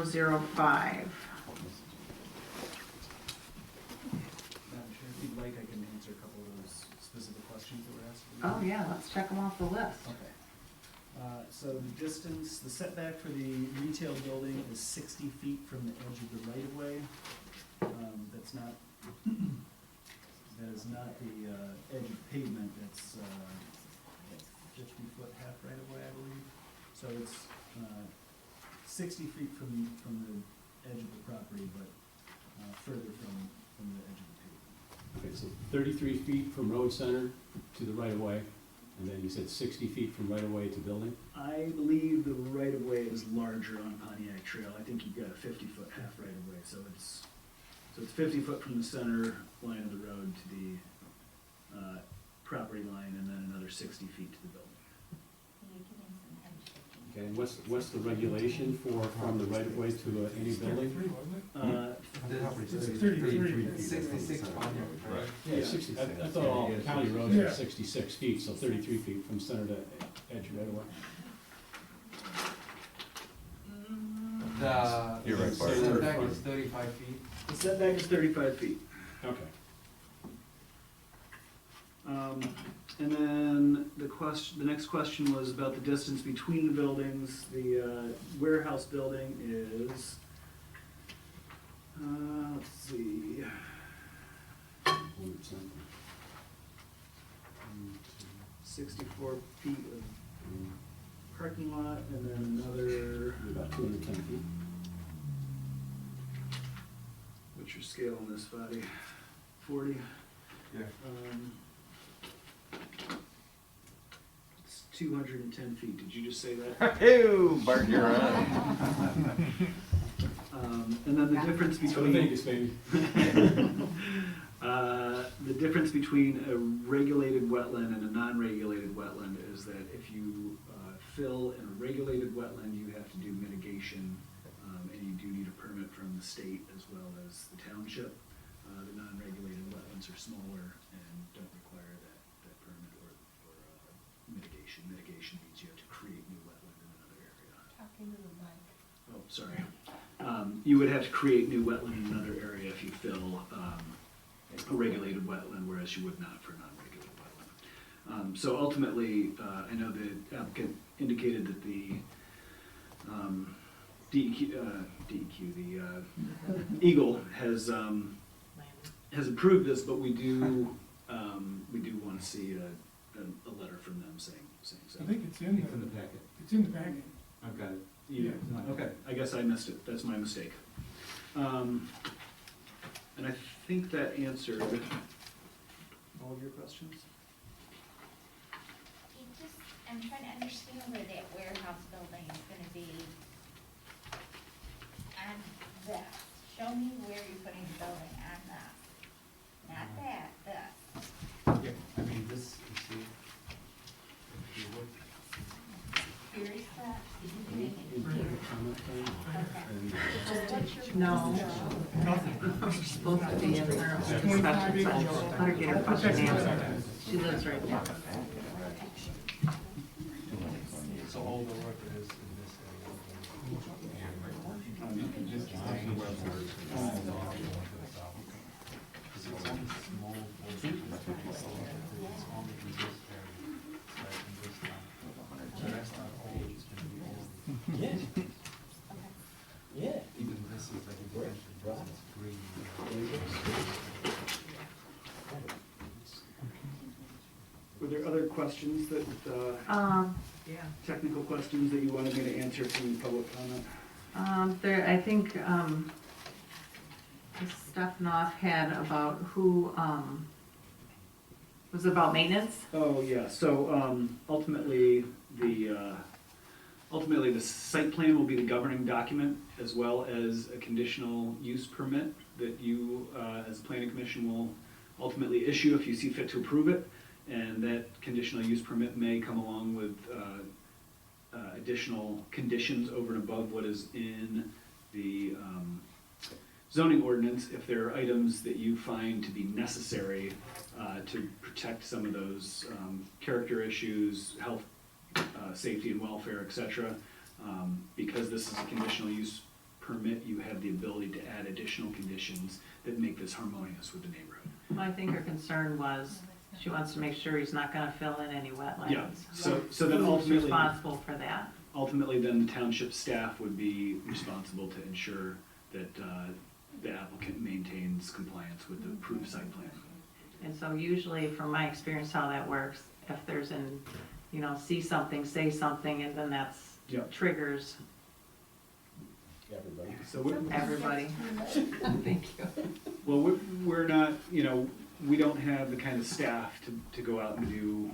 E: Chair, if you'd like, I can answer a couple of those specific questions that were asked.
A: Oh, yeah, let's check them off the list.
E: Okay. So the distance, the setback for the retail building is 60 feet from the edge of the right-of-way. That's not, that is not the edge of pavement, that's 50-foot half right-of-way, I believe. So it's 60 feet from the edge of the property, but further from the edge of the pavement.
D: Okay, so 33 feet from road center to the right of way, and then you said 60 feet from right of way to building?
E: I believe the right-of-way is larger on Pontiac Trail. I think you've got a 50-foot half right-of-way, so it's 50 foot from the center line of the road to the property line, and then another 60 feet to the building.
D: Okay, and what's the regulation for from the right of way to any building?
J: It's 33.
B: 66
C: Right.
D: Yeah, 60, I thought all county roads were 66 feet, so 33 feet from center to edge right away.
B: You're right, Bart.
L: Setback is 35 feet.
E: The setback is 35 feet.
D: Okay.
E: And then the next question was about the distance between the buildings. The warehouse building is, let's see, 64 feet of parking lot, and then another,
D: About 210 feet.
E: what's your scale on this, Fatty? 40?
B: Yeah.
E: It's 210 feet, did you just say that?
B: Ew, Bart, you're on.
E: And then the difference
D: Go to
E: between,
D: Vegas, baby.
E: the difference between a regulated wetland and a non-regulated wetland is that if you fill in a regulated wetland, you have to do mitigation, and you do need a permit from the state as well as the township. The non-regulated wetlands are smaller and don't require that permit or mitigation. Mitigation means you have to create new wetland in another area.
G: Talking to the mic.
E: Oh, sorry. You would have to create new wetland in another area if you fill a regulated wetland, whereas you would not for a non-regulated wetland. So ultimately, I know the applicant indicated that the the Eagle has approved this, but we do want to see a letter from them saying so.
J: I think it's in
C: In the
J: the,
C: packet.
J: it's in the packet.
C: I've got it.
E: Yeah, okay, I guess I missed it, that's my mistake. And I think that answered all of your questions?
M: I'm trying to understand where that warehouse building is gonna be on this. Show me where you're putting the building on this. Not that, this.
B: Yeah, I mean, this, you see, if you look,
M: Here's that.
D: Any input or comment from?
A: No. We're supposed to be in her discussion, so let her get her question answered. She lives right there.
B: so all the work is in this area. This is the web version. This is
P: small portion that we can see that it's only in this area, like in this town. The rest are all, it's gonna be all.
D: Yeah. Yeah.
P: Even this is like a different, because it's green.
I: Were there other questions that,
A: Yeah.
I: technical questions that you wanted me to answer from public comment?
A: I think, Stefanoff had about who, was it about maintenance?
I: Oh, yeah, so, ultimately, the site plan will be the governing document, as well as a conditional use permit that you, as a planning commission, will ultimately issue if you see fit to approve it. And that conditional use permit may come along with, additional conditions over and above what is in the, zoning ordinance, if there are items that you find to be necessary, to protect some of those, character issues, health, safety and welfare, et cetera. Because this is a conditional use permit, you have the ability to add additional conditions that make this harmonious with the neighborhood.
A: Well, I think her concern was, she wants to make sure he's not gonna fill in any wetlands.
I: Yeah, so then
A: Who's
I: ultimately,
A: responsible for that?
I: ultimately then the township staff would be responsible to ensure that, the applicant maintains compliance with the approved site plan.
A: And so usually, from my experience, how that works, if there's an, see something, say something, and then that's
I: Yep.
A: triggers
D: Everybody.
I: So we
A: everybody. Thank you.
I: well, we're not, we don't have the kind of staff to go out and do,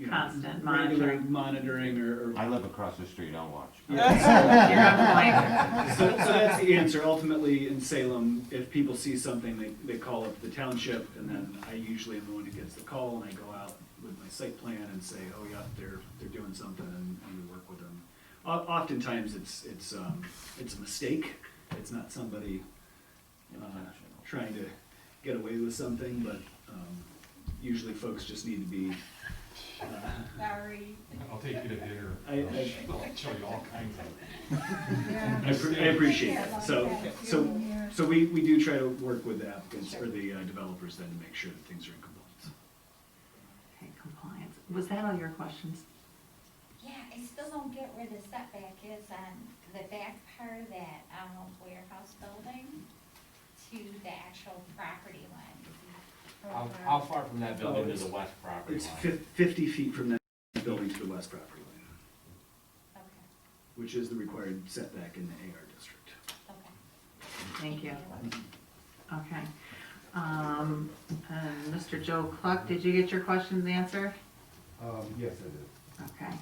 A: Constant
I: regular monitoring or.
B: I live across the street, I'll watch.
A: You're on point.
I: So that's the answer. Ultimately, in Salem, if people see something, they call up the township, and then I usually am the one who gets the call, and I go out with my site plan and say, oh yeah, they're doing something, and we work with them. Oftentimes, it's a mistake. It's not somebody trying to get away with something, but usually folks just need to be.
H: Sorry.
P: I'll take you to dinner.
I: I-
P: I'll show you all kinds of.
I: I appreciate that. So we do try to work with the applicants or the developers then to make sure that things are in compliance.
A: Okay, compliance. Was that all your questions?
M: Yeah, I still don't get where the setback is on the back part of that, warehouse building to the actual property line.
Q: How far from that building to the west property
I: It's
Q: line?
I: 50 feet from that building to the west property line,
M: Okay,
I: which is the required setback in the AR district.
M: okay.
A: Thank you. Okay. And Mr. Joe Cluck, did you get your questions answered?
K: Yes, I did.
A: Okay.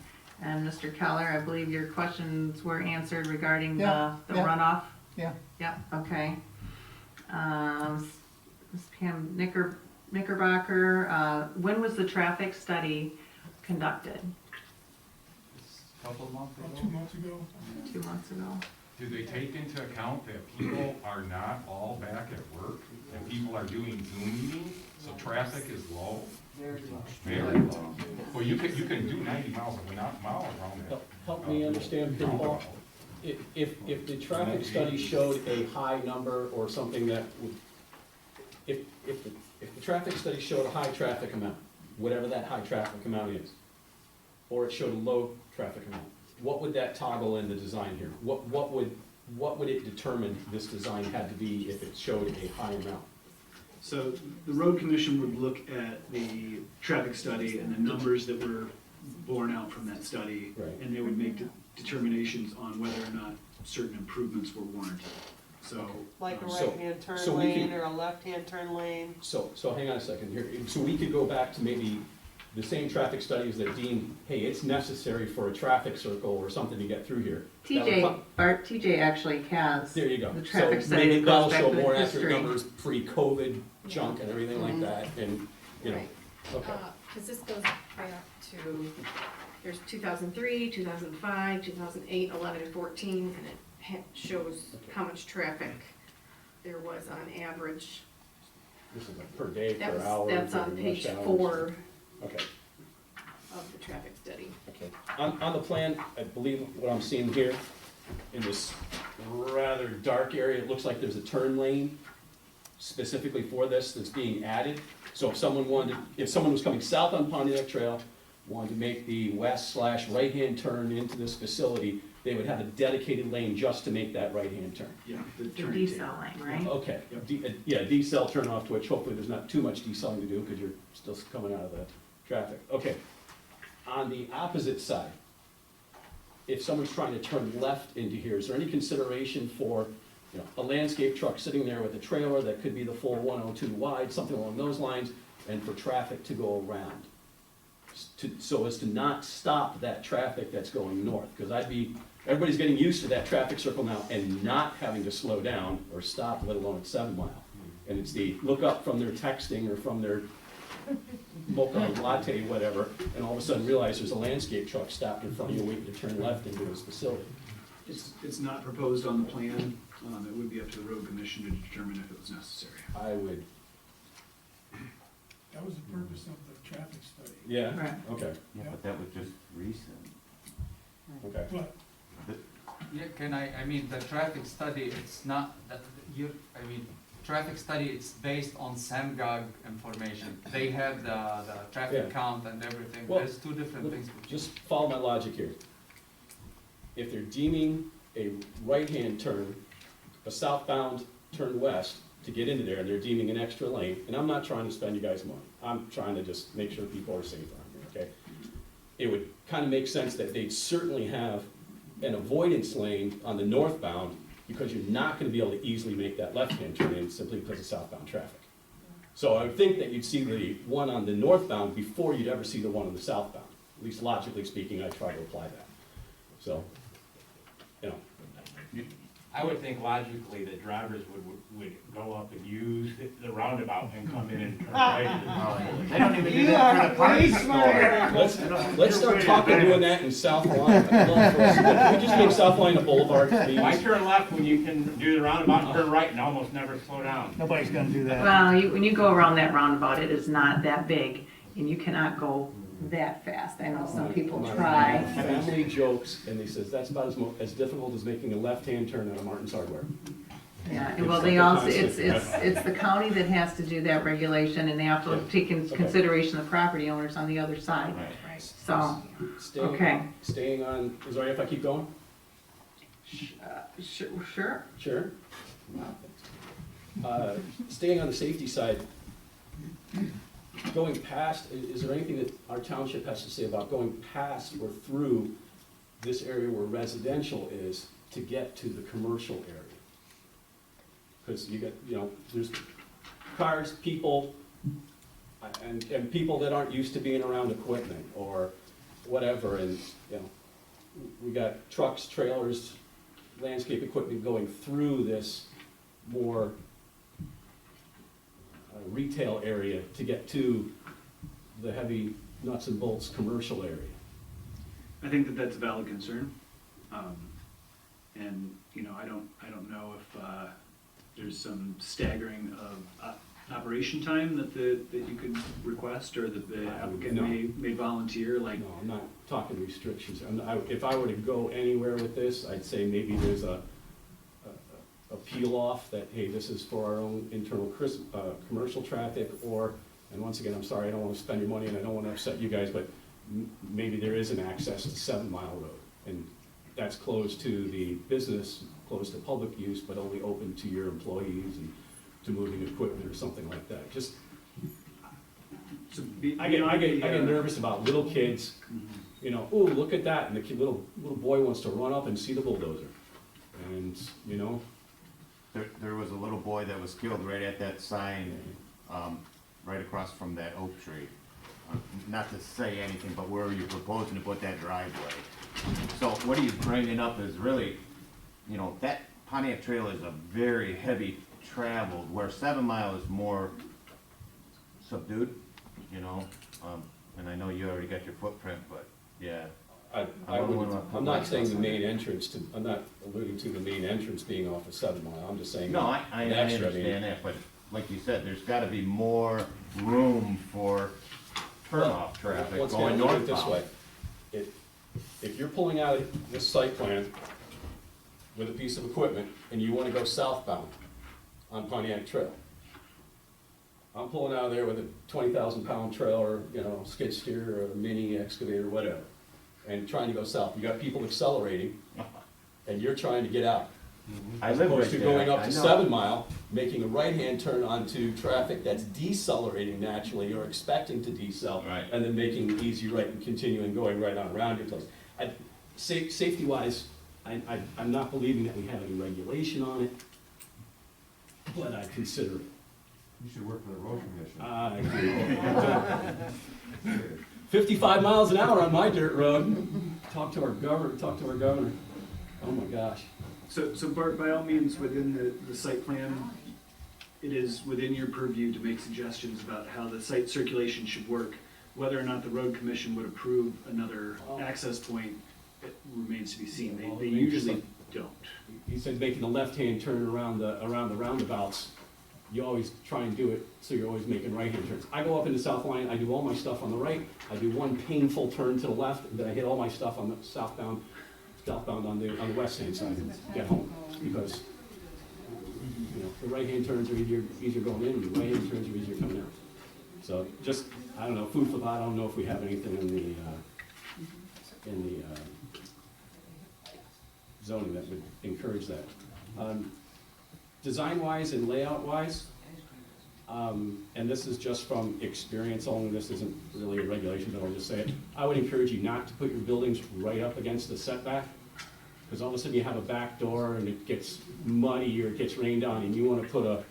A: And Mr. Keller, I believe your questions were answered regarding
N: Yeah,
A: the
N: yeah.
A: runoff?
N: Yeah.
A: Yep, okay. Ms. Pam Knickerbocker, when was the traffic study conducted?
P: A couple of months
J: About
P: ago.
J: 2 months ago.
A: 2 months ago?
P: Do they take into account that people are not all back at work and people are doing Zoom meetings, so traffic is low? Very low. Well, you can do 90 miles around that.
D: Help me understand, Paul. If the traffic study showed a high number or something that would, if the traffic study showed a high traffic amount, whatever that high traffic amount is, or it showed a low traffic amount, what would that toggle in the design here? What would it determine this design had to be if it showed a high amount?
I: So the road commission would look at the traffic study and the numbers that were borne out from that study.
D: Right.
I: And they would make determinations on whether or not certain improvements were warranted. So.
O: Like a
D: So-
O: right-hand turn
D: so we
O: lane
D: can-
O: or a left-hand turn lane.
D: So hang on a second here. So we could go back to maybe the same traffic studies that deem, hey, it's necessary for a traffic circle or something to get through here. That would pro-
A: TJ actually has.
D: There you go.
A: The traffic
D: So
A: study
D: maybe
A: that
D: that'll
A: goes back
D: show
A: to the
D: more accurate
A: history.
D: numbers pre-COVID junk and everything like that, and,
R: Right.
D: okay.
R: Because this goes back to, there's 2003, 2005, 2008, 11, and 14, and it shows how much traffic there was on average.
D: This is like per day,
R: That
D: per
R: was-
D: hour.
R: That's
D: per
R: on
D: rush
R: page
D: hours.
R: 4
D: Okay,
R: of the traffic study.
D: okay. On the plan, I believe what I'm seeing here, in this rather dark area, it looks like there's a turn lane. specifically for this that's being added. So if someone was coming south on Pontiac Trail, wanted to make the west/right-hand turn into this facility, they would have a dedicated lane just to make that right-hand turn.
E: Yeah, the
A: The
E: turning
A: decel
E: table.
A: lane, right?
D: Okay,
E: Yep.
D: yeah, decel turn off twitch, hopefully there's not too much decelling to do, because you're still coming out of the traffic. Okay, on the opposite side, if someone's trying to turn left into here, is there any consideration for, you know, a landscape truck sitting there with a trailer that could be the full 102 wide, something along those lines, and for traffic to go around? So as to not stop that traffic that's going north, because everybody's getting used to that traffic circle now and not having to slow down or stop, let alone at 7 Mile. And it's the look up from their texting or from their mocha latte, whatever, and all of a sudden realize there's a landscape truck stopped in front of you waiting to turn left into this facility.
E: It's not proposed on the plan. It would be up to the road commission to determine if it was necessary.
D: I would,
J: That was the purpose of the traffic study.
D: yeah,
A: Right.
D: okay,
B: Yeah, but that was just recent.
D: okay.
J: But
L: Yeah, I mean, the traffic study, it's not, traffic study, it's based on SAMGAG information. They have the traffic
D: Yeah.
L: count and everything.
D: Well,
L: There's two different things.
D: Just follow my logic here. If they're deeming a right-hand turn, a southbound turn west to get into there, and they're deeming an extra lane, and I'm not trying to spend you guys money, I'm trying to just make sure people are safe around here, okay? It would kind of make sense that they'd certainly have an avoidance lane on the northbound, because you're not gonna be able to easily make that left-hand turn in simply because of southbound traffic. So I would think that you'd see the one on the northbound before you'd ever see the one on the southbound. At least logically speaking, I try to apply that. So, you know,
Q: I would think logically that drivers would go up and use the roundabout and come in and turn right.
B: They don't even do
O: You
B: that for
O: are
B: the parking
O: way
B: store.
O: smarter.
D: let's start talking doing that in South Line. I'd love for us to- Can we just make South Line a boulevard, please?
Q: Why turn left when you can do the roundabout and turn right and almost never slow down?
N: Nobody's gonna do that.
A: Well, when you go around that roundabout, it is not that big, and you cannot go that fast. I know some people
D: My
A: try.
D: family jokes, and they says, that's about as difficult as making a left-hand turn at a Martin's Hardware.
A: Yeah,
D: It's
A: well,
D: like
A: they
D: a
A: also,
D: constant.
A: it's the county that has to do that regulation, and they have to
D: Yeah.
A: take into
D: Okay.
A: consideration the property owners on the other side.
Q: Right.
A: So, okay.
D: Staying on, is it all right if I keep going?
A: Sure.
D: Sure. Staying on the safety side, going past, is there anything that our township has to say about going past or through this area where residential is to get to the commercial area? Because you get, you know, there's cars, people, and people that aren't used to being around equipment or whatever, and, you know, we got trucks, trailers, landscape equipment going through this more retail area to get to the heavy nuts and bolts commercial area.
E: I think that that's a valid concern. And, you know, I don't know if, there's some staggering of operation time that you could request, or that the applicant
D: No.
E: may volunteer, like.
D: No, I'm not talking restrictions. If I were to go anywhere with this, I'd say maybe there's a peel off that, hey, this is for our own internal commercial traffic, or, and once again, I'm sorry, I don't want to spend your money and I don't want to upset you guys, but maybe there is an access to 7 Mile Road, and that's closed to the business, closed to public use, but only open to your employees and to moving equipment or something like that. Just, I get nervous about little kids, you know, ooh, look at that, and the little boy wants to run up and see the bulldozer, and, you know.
B: There was a little boy that was killed right at that sign, right across from that oak tree. Not to say anything, but where you're proposing to put that driveway. So what he's bringing up is really, you know, that Pontiac Trail is a very heavy traveled, where 7 Mile is more subdued, you know. And I know you already got your footprint, but yeah.
D: I'm not saying the main entrance I'm not alluding to the main entrance being off of 7 Mile, I'm just saying.
B: No, I understand that, but like you said, there's gotta be more room for turn-off traffic
D: Once
B: going
D: again, look at it
B: northbound.
D: this way. If you're pulling out of this site plan with a piece of equipment and you wanna go southbound on Pontiac Trail, I'm pulling out of there with a 20,000-pound trailer, you know, skid steer or a mini excavator, whatever, and trying to go south. You got people accelerating, and you're trying to get out.
Q: I
D: As
Q: live
D: opposed
Q: right
D: to
Q: there.
D: going up
Q: I
D: to
Q: know.
D: 7 Mile, making a right-hand turn onto traffic that's decelerating naturally or expecting to decel,
Q: Right.
D: and then making an easy right and continuing going right on around your place. Safety-wise, I'm not believing that we have any regulation on it, but I consider it.
K: You should work for the road commission.
D: I agree. 55 miles an hour on my dirt road. Talk to our governor. Oh my gosh.
E: So Bart, by all means, within the site plan, it is within your purview to make suggestions about how the site circulation should work. Whether or not the road commission would approve another access point, it remains to be seen. They usually don't.
D: He said making a left-hand turn around the roundabouts. You always try and do it, so you're always making right-hand turns. I go up into South Line, I do all my stuff on the right, I do one painful turn to the left, and then I hit all my stuff on the southbound on the west-hand side and get home. Because, you know, the right-hand turns are easier going in, the right-hand turns are easier coming out. So just, I don't know, food for thought. I don't know if we have anything in the zoning that would encourage that. Design-wise and layout-wise, and this is just from experience only, this isn't really a regulation, but I'll just say it. I would encourage you not to put your buildings right up against the setback, because all of a sudden you have a back door and it gets muddy or it gets rained on, and you want to put a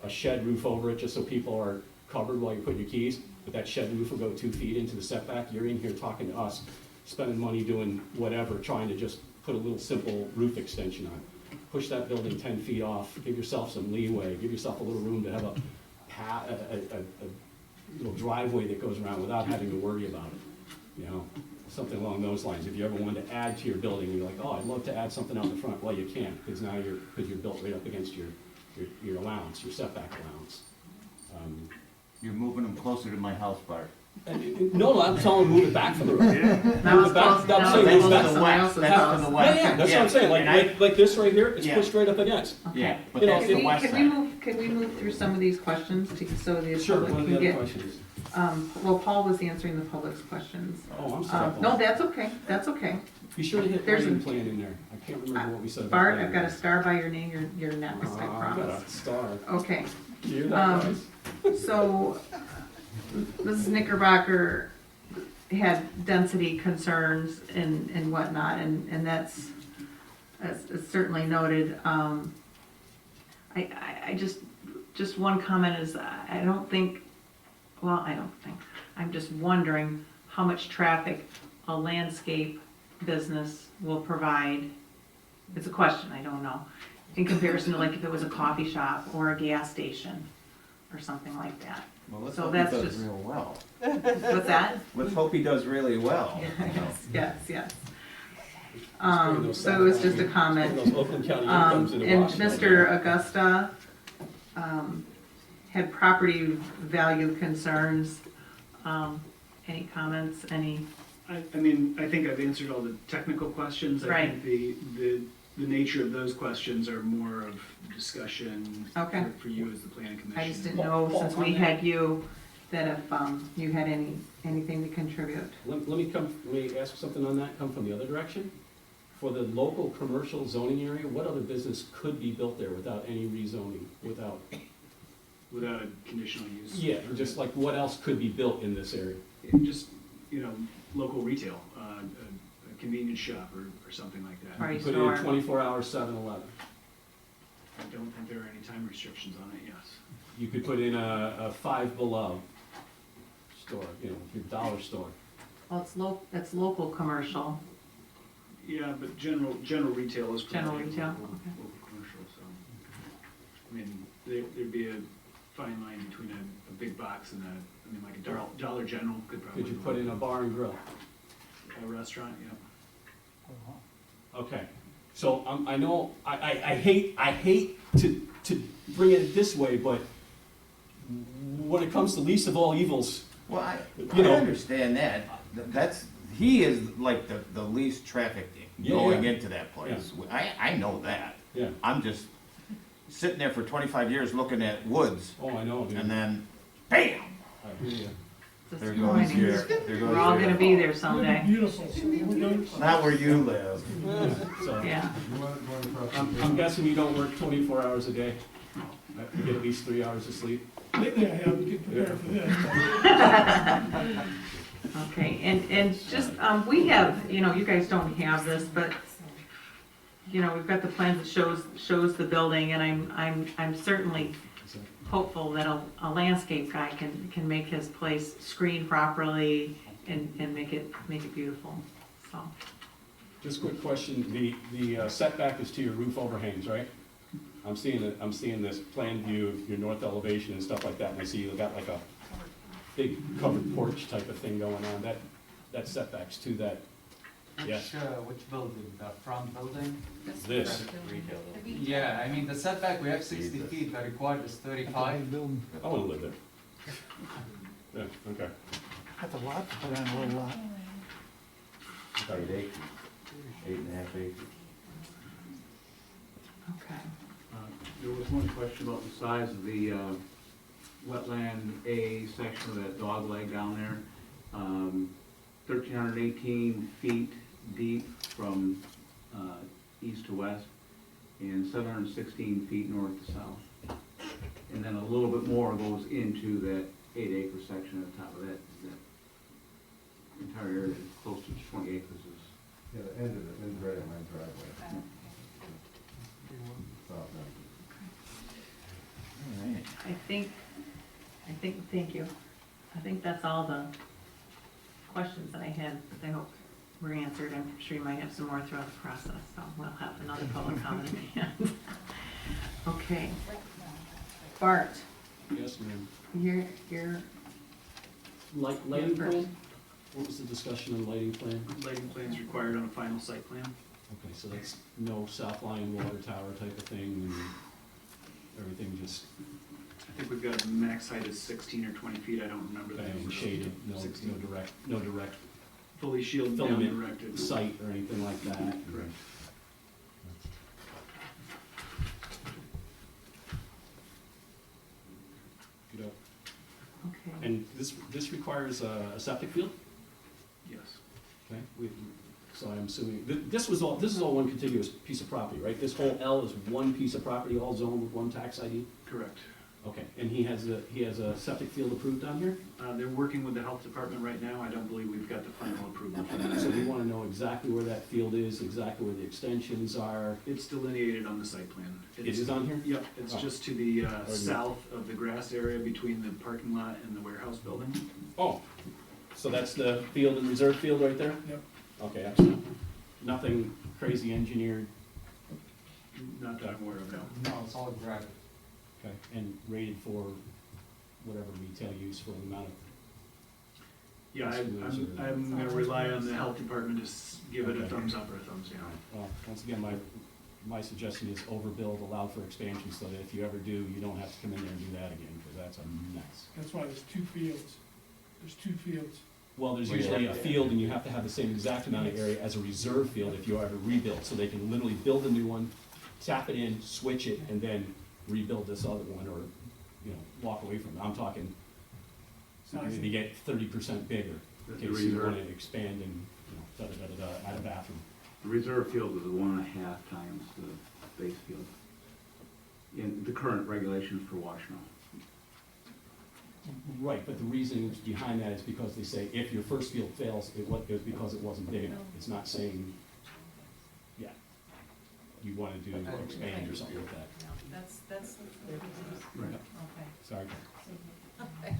D: shed roof over it just so people are covered while you're putting your keys, but that shed roof will go 2 feet into the setback. You're in here talking to us, spending money doing whatever, trying to just put a little simple roof extension on. Push that building 10 feet off, give yourself some leeway, give yourself a little room to have a little driveway that goes around without having to worry about it, you know, something along those lines. If you ever wanted to add to your building, you're like, oh, I'd love to add something out the front. Well, you can't, because now you're built right up against your allowance, your setback allowance.
Q: You're moving them closer to my house, Bart.
D: No, I'm telling them move it back from the road.
A: Now
D: Move
A: it's
D: it back,
A: close,
D: I'm
A: now
D: saying
A: it's
D: move
A: close
D: it back.
A: to somebody else's
Q: That's
A: house.
Q: to the west.
D: Yeah, that's what I'm saying,
Q: And
D: like this right here, it's
Q: Yeah.
D: pushed right up against.
Q: Yeah, but
D: You know,
Q: that's the west side.
A: Can we move through some of these questions so the
D: Sure,
A: public
D: what are
A: can
D: the other
A: get?
D: questions?
A: Well, Paul was answering the public's questions.
D: Oh, I'm sorry.
A: No, that's okay, that's okay.
D: Be sure to hit
A: There's
D: lighting
A: a-
D: plan in there. I can't remember what we said about
A: Bart,
D: lighting.
A: I've got a star by your name, you're next, I
D: I've got
A: promise.
D: a star.
A: Okay,
D: You hear that, guys?
A: so Mrs. Knickerbocker had density concerns and whatnot, and that's certainly noted. I just one comment is, I'm just wondering how much traffic a landscape business will provide. It's a question, I don't know, in comparison to like if it was a coffee shop or a gas station or something like that.
Q: Well, let's
A: So
Q: hope
A: that's
Q: he does
A: just-
Q: real well.
A: What's that?
Q: Let's hope he does really well.
A: Yes. So it was just a comment.
D: Those Oakland County incomes in a
A: And
D: wash.
A: Mr. Augusta, had property value concerns. Any comments, any?
E: I mean, I think I've answered all the technical questions. I
A: Right.
E: think the nature of those questions are more of discussion
A: Okay.
E: for you as the planning commission.
A: I just didn't know, since we had you, that if, you had anything to contribute.
D: Let me ask something on that, come from the other direction. For the local commercial zoning area, what other business could be built there without any rezoning, without?
E: Without a conditional use.
D: Yeah, just like what else could be built in this area?
E: Just, local retail, a convenience shop or something like that.
A: Right.
D: Put in a 24-hour 7-Eleven.
E: I don't think there are any time restrictions on it, yes.
D: You could put in a Five Below store, your dollar store.
A: Well, it's local commercial.
E: Yeah, but general retail is.
A: General
E: probably
A: retail,
E: local
A: okay.
E: commercial, so. I mean, there'd be a fine line between a big box and like a Dollar General could probably.
D: Could you put in a bar and grill?
E: A restaurant, yeah.
D: Okay, so I know, I hate to bring it this way, but when it comes to least of all evils,
Q: Well, I
D: You know-
Q: understand that. He is like the least trafficked
D: Yeah,
Q: going
D: yeah.
Q: into that place. I know that.
D: yeah.
Q: I'm just sitting there for 25 years looking at woods,
D: Oh, I know, dude.
Q: and then
F: Bam!
D: I hear ya.
B: There goes your, there goes
A: We're all
B: your-
A: gonna be there someday.
J: Beautiful. We're done.
B: Not where you live.
D: So,
A: Yeah.
D: I'm guessing you don't work 24 hours a day? You get at least 3 hours of sleep?
J: Lately I have to get prepared for this.
A: Okay, and just, we have, you know, you guys don't have this, but, you know, we've got the plans that shows the building, and I'm certainly hopeful that a landscape guy can make his place screen properly and make it beautiful, so.
D: Just a quick question, the setback is to your roof overhangs, right? I'm seeing this plan view of your north elevation and stuff like that, and I see you've got like a big covered porch type of thing going on, that setbacks to that, yes?
L: Which building, the front building?
D: This.
L: Yeah, I mean, the setback, we have 60 feet, the required is 35.
D: I wanna live there. Yeah, okay.
N: That's a lot to put on a little lot.
B: 8 acres, 8.5 acres.
A: Okay.
C: There was one question about the size of the wetland A section of that dog leg down there. 1,318 feet deep from east to west and 716 feet north to south. And then a little bit more goes into that 8-acre section at the top of that entire area, close to 20 acres is.
K: Yeah, the end of it, ends right on my driveway. South end.
A: Thank you. I think that's all the questions that I had, that I hope were answered. I'm sure you might have some more throughout the process, so we'll have another public comment at the end. Okay. Bart,
D: Yes, ma'am.
A: you're
D: Lighting
A: first.
D: plan? What was the discussion on lighting plan?
E: Lighting plans required on a final site plan.
D: Okay, so that's no south line water tower type of thing, and everything just
E: I think we've got a max height of 16 or 20 feet, I don't remember that.
D: shaded, no
E: 16.
D: direct
E: Fully shielded,
D: filament
E: directed.
D: site or anything like that.
E: Correct.
D: You know,
A: Okay.
D: and this requires a septic field?
E: Yes.
D: Okay, so I'm assuming, this is all one contiguous piece of property, right? This whole L is one piece of property, all zoned with one tax ID?
E: Correct.
D: Okay, and he has a septic field approved on here?
E: They're working with the health department right now. I don't believe we've got the final approval for that.
D: So we wanna know exactly where that field is, exactly where the extensions are.
E: It's delineated on the site plan.
D: It is on here?
E: Yep, it's
D: Oh.
E: just to the south of the grass area between the parking lot and the warehouse building.
D: Oh, so that's the field and reserve field right there?
J: Yep.
D: Okay, excellent. Nothing crazy engineered,
E: Not that I'm aware of, no.
L: No, it's all gravity.
D: okay, and rated for whatever retail use for the amount of,
E: Yeah,
D: Schools or-
E: I'm gonna rely on the health department to give it a
D: Okay.
E: thumbs up or a thumbs down.
D: well, once again, my suggestion is overbuild, allow for expansion, so that if you ever do, you don't have to come in there and do that again, because that's a mess.
J: That's why there's 2 fields. There's 2 fields.
D: Well, there's
B: Well, yeah.
D: usually a field, and you have to have the same exact amount of area as a reserve field if you ever rebuild, so they can literally build a new one, tap it in, switch it, and then rebuild this other one, or, you know, walk away from it. I'm talking, they get 30% bigger, in
C: The
D: case you
C: reserve.
D: wanna expand and, you know, add a bathroom.
C: The reserve field is 1.5 times the base field in the current regulations for Washtenaw.
D: Right, but the reasoning behind that is because they say if your first field fails, it was because it wasn't big enough. It's not saying, yeah, you wanna do expand or something like that.
G: No, that's their business.
C: Right.
G: Okay.
D: Sorry.
G: Okay.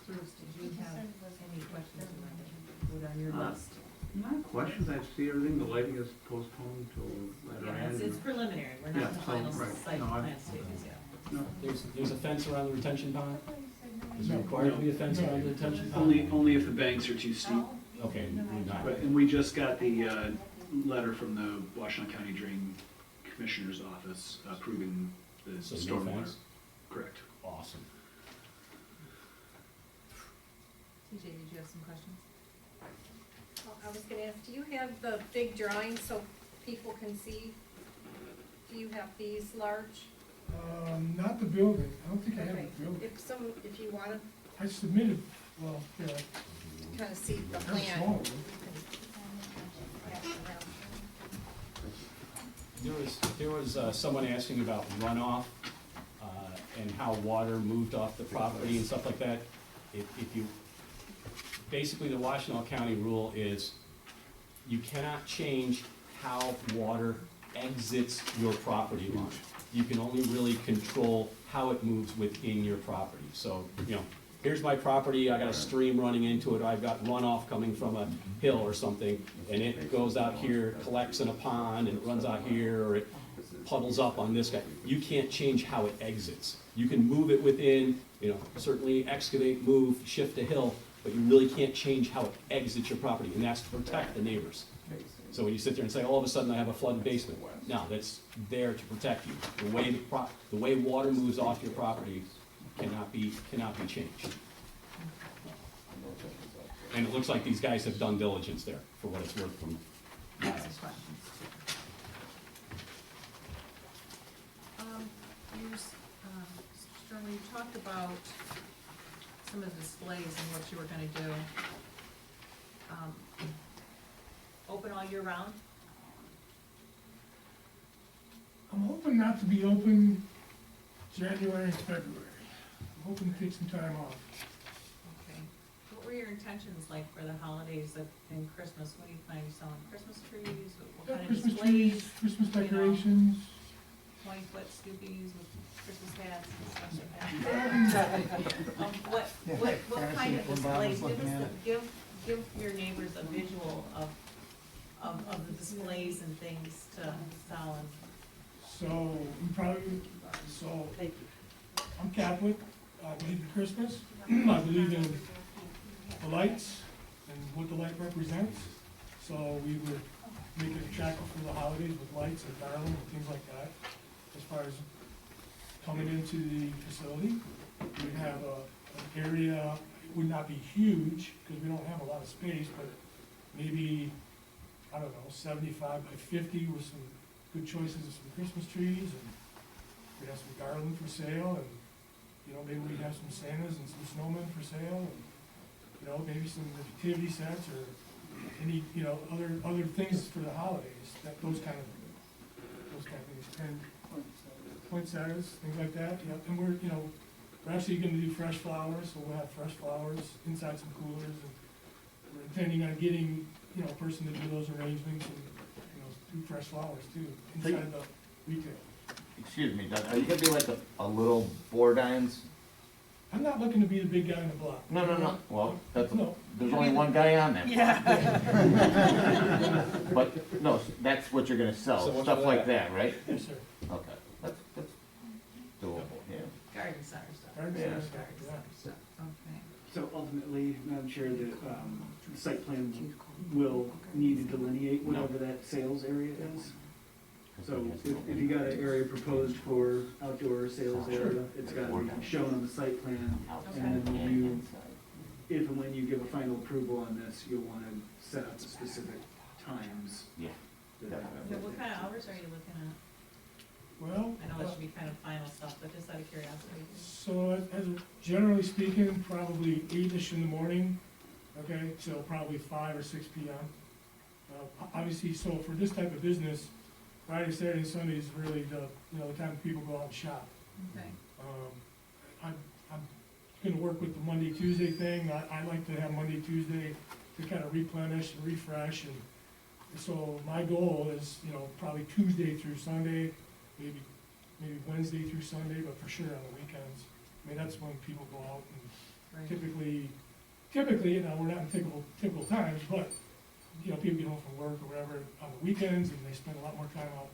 G: Bruce, did you have any questions or put on your list?
C: Not questions, I see everything, the lighting is postponed till later
G: Yeah,
C: on.
G: it's preliminary, we're not in the
C: Yeah, so,
G: final
C: right.
G: site
C: No, I-
G: plan stages yet.
C: No,
D: There's a fence around the retention pond? Is there required to be a fence around the retention pond?
E: Only if the banks are too steep.
D: Okay, not.
E: But, and we just got the letter from the Washtenaw County Drain Commissioner's Office approving the
D: So no
E: stormwater.
D: fence?
E: Correct.
D: Awesome.
G: TJ, did you have some questions?
R: I was gonna ask, do you have the big drawings so people can see? Do you have these large?
J: Not the building, I don't think I have
R: Okay.
J: the building.
R: If you wanna
J: I submitted, well, yeah,
R: kinda see the
J: I have a small
R: plan.
J: one.
D: There was someone asking about runoff, and how water moved off the property and stuff like that. If you, basically the Washtenaw County rule is you cannot change how water exits your property line. You can only really control how it moves within your property. So, here's my property, I got a stream running into it, I've got runoff coming from a hill or something, and it goes out here, collects in a pond, and it runs out here, or it puddles up on this guy. You can't change how it exits. You can move it within, certainly excavate, move, shift a hill, but you really can't change how it exits your property, and that's to protect the neighbors. So when you sit there and say, all of a sudden I have a flooded basement, no, that's there to protect you. The way water moves off your property cannot be changed. And it looks like these guys have done diligence there, for what it's worth from my eyes.
G: Sterling, you talked about some of the displays and what you were gonna do. Open all year round?
J: I'm hoping not to be open January and February. I'm hoping to take some time off.
G: Okay. What were your intentions like for the holidays and Christmas? What are you planning, selling Christmas trees? What kind of
J: Christmas
G: displays?
J: trees, Christmas decorations.
G: 20-foot Scoobies with Christmas hats and stuff like that. What kind of displays? Give your neighbors a visual of the displays and things to sell and.
J: So, I'm Catholic, I believe in Christmas, I believe in the lights and what the light represents. So we would make it attractive for the holidays with lights and garland and things like that. As far as coming into the facility, we'd have an area, it would not be huge, because we don't have a lot of space, but maybe, 75 by 50 with some good choices of some Christmas trees, and we'd have some garland for sale, and, maybe we'd have some Santas and some snowmen for sale, and, maybe some nativity sets, or any, other things for the holidays, those kind of things, and poinsettias, things like that, and we're actually gonna do fresh flowers, so we'll have fresh flowers inside some coolers, and we're intending on getting, a person to do those arrangements, and, do fresh flowers too, inside the retail.
Q: Excuse me, Doug, are you gonna be like a little Bordines?
J: I'm not looking to be the big guy in the block.
Q: No, well,
J: No.
Q: there's only one guy on that.
G: Yeah.
Q: But, no, that's what you're gonna
D: So
Q: sell,
D: what's
Q: stuff
D: for
Q: like
D: that?
Q: that, right?
J: Yes, sir.
Q: Okay, that's doable, yeah.
G: Garden center stuff.
J: Garden
Q: Yeah.
J: center,
G: Garden
J: yeah.
G: center stuff, okay.
I: So ultimately, Madam Chair, the site plan will need to delineate whatever that sales area is. So if you got an area proposed for outdoor sales area, it's gotta be shown on the site plan. And then when if and when you give a final approval on this, you'll wanna set up the specific times.
Q: Yeah.
G: So what kind of hours are you looking at?
J: Well,
G: I know that should be kind of final stuff, but just out of curiosity.
J: so as generally speaking, probably 8-ish in the morning, okay, till probably 5 or 6 p.m. Obviously, so for this type of business, Friday, Saturday, and Sunday is really the time people go out and shop.
G: Okay.
J: I'm gonna work with the Monday, Tuesday thing. I like to have Monday, Tuesday to kind of replenish and refresh, and so my goal is, probably Tuesday through Sunday, maybe Wednesday through Sunday, but for sure on the weekends. I mean, that's when people go out, and
G: Right.
J: typically, we're not in typical times, but, people get home from work or whatever on the weekends, and they spend a lot more time out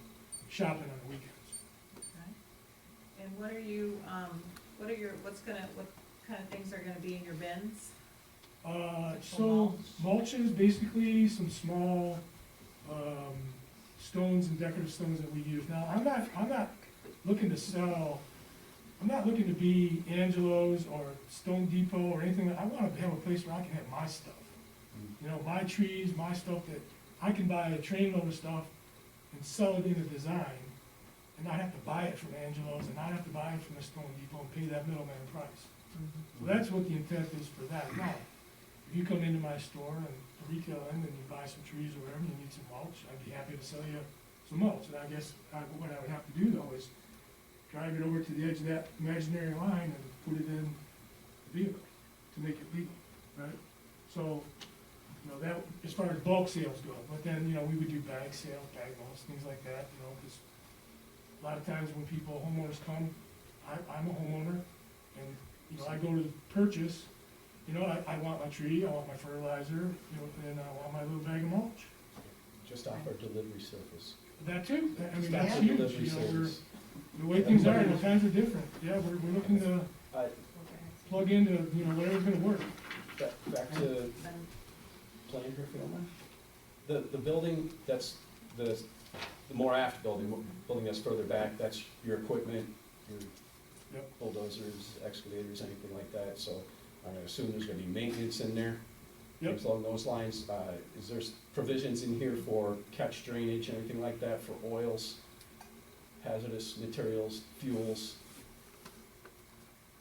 J: shopping on the weekends.
G: Okay. And what kind of things are gonna be in your bins?
J: So mulch is basically some small, stones and decorative stones that we use. Now, I'm not looking to sell, I'm not looking to be Angelo's or Stone Depot or anything. I wanna have a place where I can have my stuff. My trees, my stuff that I can buy a trainload of stuff and sell it in a design, and not have to buy it from Angelo's, and not have to buy it from the Stone Depot and pay that middleman price. So that's what the intent is for that. Now, if you come into my store and the retail end and you buy some trees or whatever, and you need some mulch, I'd be happy to sell you some mulch. And I guess what I would have to do though is drive it over to the edge of that imaginary line and put it in the vehicle to make it legal, right? So, you know, that, as far as bulk sales go, but then, you know, we would do bag sales, bag mulch, things like that, you know, because a lot of times when homeowners come, I'm a homeowner, and, you know, I go to purchase, you know, I want my tree, I want my fertilizer, you know, and I want my little bag of mulch.
D: Just offer delivery service.
J: That too, I mean,
D: Stop
J: that's
D: the
J: huge,
D: delivery
J: you know,
D: service.
J: the way things are, the times are different, yeah, we're looking to plug into, you know, whatever's gonna work.
D: Back to plan here, if you don't mind. The building that's, the more aft building that's further back, that's your equipment, your
J: Yep.
D: bulldozers, excavators, anything like that, so I'm gonna assume there's gonna be maintenance in there.
J: Yep.
D: Things along those lines, is there provisions in here for catch drainage, anything like that, for oils, hazardous materials, fuels?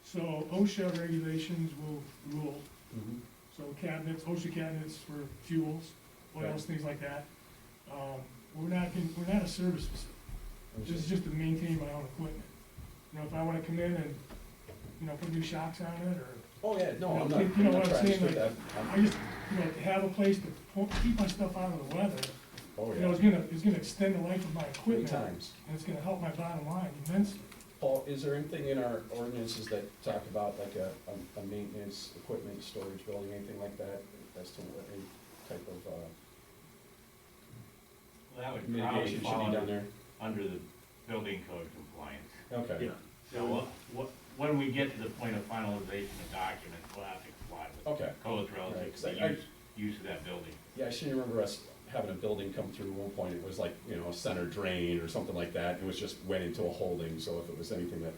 J: So OSHA regulations will rule,
D: Mm-hmm.
J: so cabinets, OSHA cabinets for fuels, oils,
D: Right.
J: things like that. We're not a service facility, this is just to maintain my own equipment. You know, if I wanna come in and, you know, put new shocks on it, or,
D: Oh, yeah, no, I'm
J: you
D: not,
J: know,
D: I'm not
J: what I'm
D: trying to
J: saying,
D: strip
J: like,
D: that.
J: I just, you know, to have a place to keep my stuff out of the weather,
D: Oh,
J: you know,
D: yeah,
J: it's gonna extend the life of my
D: three
J: equipment,
D: times.
J: and it's gonna help my bottom line immensely.
D: Paul, is there anything in our ordinances that talk about like a maintenance, equipment, storage building, anything like that, as to what any type of,
Q: That would probably
D: mitigation should
Q: fall
D: be done there?
Q: under the building code compliance.
D: Okay.
I: Yeah.
Q: So when we get to the point of finalization of documents, we'll have to comply with
D: Okay.
Q: codes
D: Right,
Q: relative
D: 'cause
Q: to
D: I-
Q: the use of that building.
D: Yeah, I should remember us having a building come through. At one point, it was like, you know, a center drain or something like that. It was just went into a holding, so if it was anything that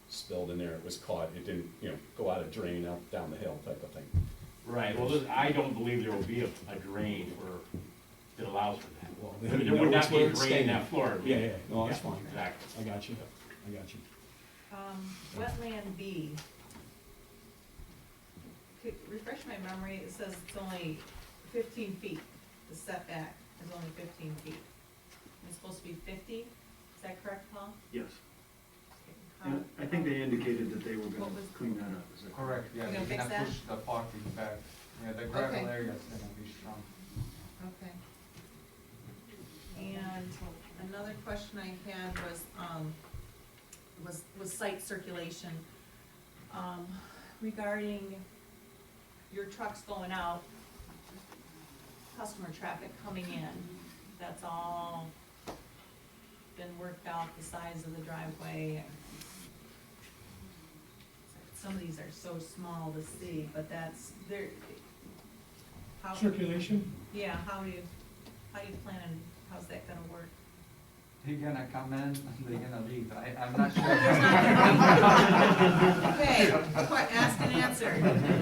D: spilled in there, it was caught. It didn't, you know, go out a drain out down the hill type of thing.
Q: Right, well, I don't believe there will be a drain that allows for that.
D: Well,
Q: There
D: you know
Q: would not
D: it's
Q: be
D: where
Q: a
D: it's
Q: drain in
D: staying.
Q: that floor.
D: Yeah, no, that's
Q: Yeah,
D: fine.
Q: Exactly.
D: I got you, I got you.
G: Wetland B. Could refresh my memory, it says it's only 15 feet, the setback is only 15 feet. It's supposed to be 50, is that correct, Paul?
I: Yes.
G: How-
I: And I think they indicated that they were
G: What
I: gonna
G: was-
I: clean that up, is that
L: Correct, yeah,
G: We're
L: they're
G: gonna fix
L: gonna
G: that?
L: push the parking back. Yeah, the gravel
G: Okay.
L: area is gonna be strong.
G: Okay. And another question I had was site circulation. Regarding your trucks going out, customer traffic coming in, that's all been worked out, the size of the driveway. Some of these are so small to see, but that's, they're, how?
J: Circulation,
G: Yeah, how do you plan, how's that gonna work?
L: They're gonna come in, they're gonna leave, I'm not sure.
G: Okay, ask and answer.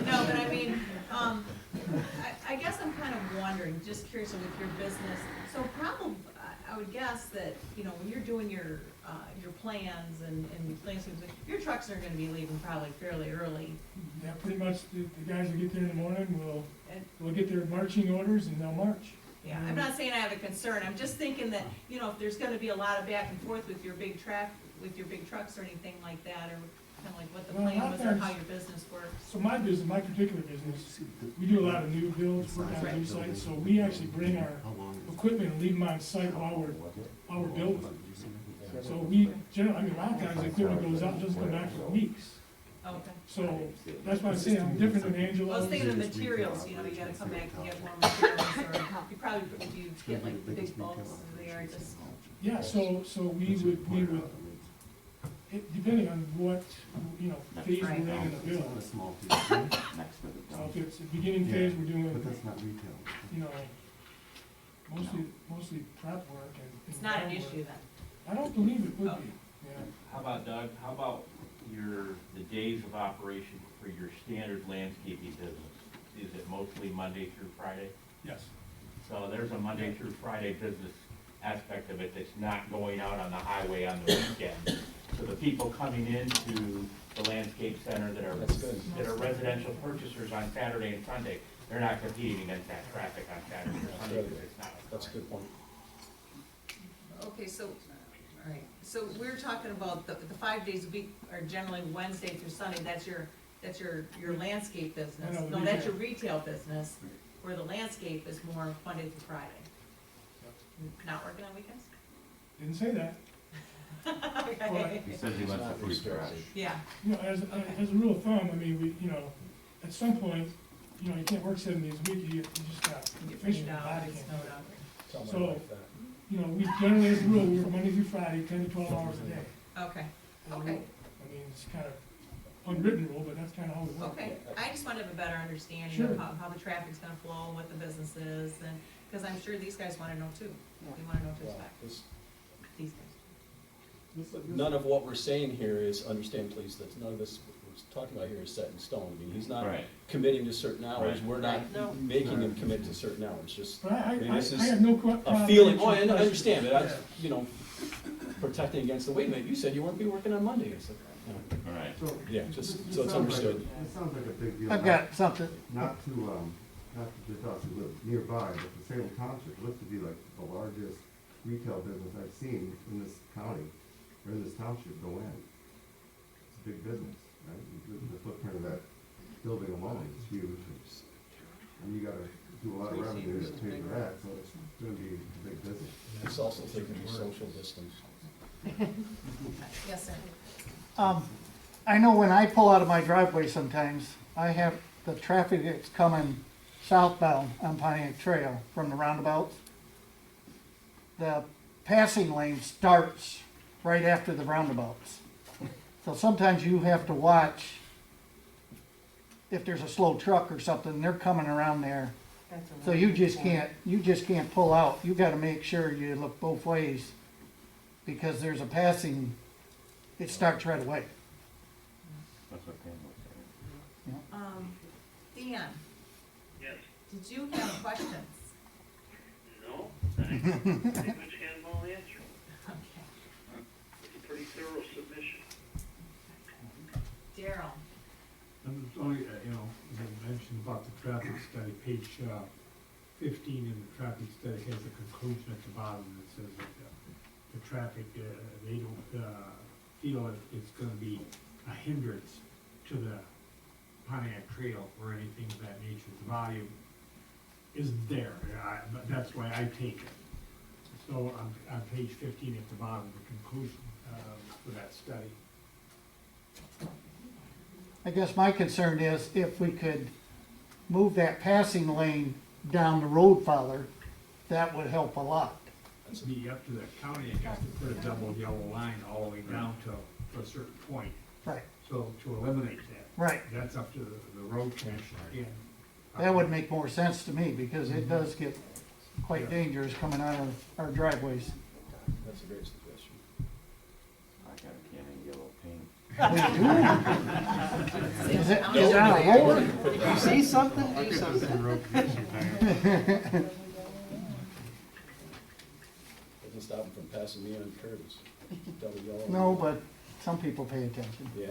G: No, but I mean, I guess I'm kind of wondering, just curious with your business, so probably, I would guess that, you know, when you're doing your plans and plans, your trucks are gonna be leaving probably fairly early.
J: yeah, pretty much, the guys will get there in the morning,
G: And,
J: will get their marching orders and they'll march.
G: yeah, I'm not saying I have a concern, I'm just thinking that, you know, if there's gonna be a lot of back and forth with your big trucks or anything like that, or kind of like what the
J: Well, a
G: plan
J: lot
G: was
J: of
G: or how
J: times-
G: your business works.
J: So my business, my particular business, we do a lot of new builds, work on new sites, so we actually bring our equipment and leave them on site while we're building. So we generally, I mean, a lot of times the equipment goes out and doesn't come back for weeks.
G: Okay.
J: So that's why I'm saying I'm different than Angelo.
G: Well, I was thinking of materials, you know, you gotta come back and get more materials, or you probably, if you get like the big bulks, they are just,
J: Yeah, so we would, depending on what, you know, phase we're in the build. So if it's the beginning phase, we're doing, you know, mostly prep work and.
G: it's not an
J: groundwork.
G: issue then.
J: I don't believe it would be, yeah.
Q: How about Doug, how about the days of operation for your standard landscaping business? Is it mostly Monday through Friday?
J: Yes.
Q: So there's a Monday through Friday business aspect of it that's not going out on the highway on the weekend. So the people coming into the landscape center that are,
D: That's good.
Q: that are residential purchasers on Saturday and Sunday, they're not competing against that traffic on Saturday or Sunday because it's not.
D: That's a good point.
G: Okay, so, all right, so we're talking about the 5 days a week are generally Wednesday through Sunday, that's your landscape business.
J: No,
G: No, that's
J: retail.
G: your retail business, where the landscape is more Monday through Friday. Not working on weekends?
J: Didn't say that.
G: Okay.
B: He says he wants the fruit trash.
G: Yeah,
J: You know, as a rule of thumb, I mean, we, you know, at some point, you know, you can't work 7 days a week, you just got
G: get
J: efficient,
G: paid
J: your
G: out,
J: body
G: it's
J: can't.
G: snowed out.
D: Tell my
J: So-
D: wife that.
J: You know, we generally, as a rule, we work Monday through Friday, 10 to 12 hours a day.
G: Okay,
J: As a
G: okay,
J: rule. I mean, it's kind of unwritten rule, but that's kind of how we work.
G: okay. I just wanted to have a better understanding
J: Sure.
G: of how the traffic's gonna flow, what the business is, and, because I'm sure these guys wanna know too. They wanna know what to
D: Well,
G: expect,
D: this-
G: these guys.
D: None of what we're saying here is, understand please, that none of this we're talking about here is set in stone. I mean, he's not
B: Right.
D: committing to certain hours,
B: Right.
D: we're not
O: No.
D: making him commit to certain hours, just,
J: But
D: I mean, this
J: I
D: is
J: have no
D: a
J: problem.
D: feeling, oh,
J: answering
D: I
J: questions.
D: understand it, I,
J: Yeah.
D: you know, protecting against the, wait a minute, you said you weren't be working on Monday, it's like, you know,
B: All right.
K: So,
D: yeah, just,
K: this
D: so it's
K: sounds like-
D: understood.
K: This sounds like a big deal.
N: I've got something,
K: Not to just us who live nearby, but the Salem Township looks to be like the largest retail business I've seen in this county, or in this township go in. It's a big business, right? The footprint of that building alone is huge. And you gotta do a lot of revenue to pay for that, so it's gonna be a big business.
D: It's also taking the social distance.
G: Yes, sir.
N: I know when I pull out of my driveway sometimes, I have the traffic that's coming southbound on Pontiac Trail from the roundabouts. The passing lane starts right after the roundabouts. So sometimes you have to watch if there's a slow truck or something, they're coming around there. So you just can't pull out. You gotta make sure you look both ways because there's a passing, it starts right away.
B: That's what Pam was saying.
G: Dan,
S: Yes,
G: did you have questions?
S: no, I pretty much had them all answered.
G: Okay.
S: It's a pretty thorough submission.
G: Daryl,
F: And it's only, you know, as I mentioned about the traffic study, page 15 in the traffic study has a conclusion at the bottom that says that the traffic, they don't feel it's gonna be a hindrance to the Pontiac Trail or anything of that nature. The volume is there, but that's why I take it. So on page 15 at the bottom, the conclusion for that study.
N: I guess my concern is if we could move that passing lane down the road farther, that would help a lot.
F: It's be up to the county, I guess, to put a double yellow line all the way down to a certain point.
N: Right.
F: So to eliminate that.
N: Right.
F: That's up to the road commissioner again.
N: That would make more sense to me because it does get quite dangerous coming out of our driveways.
D: That's a great suggestion.
B: I got a can of yellow paint.
N: Is that a roller?
O: If you see something, do something.
D: Doesn't stop them from passing me on curves. Double yellow.
N: No, but some people pay attention.
D: Yeah.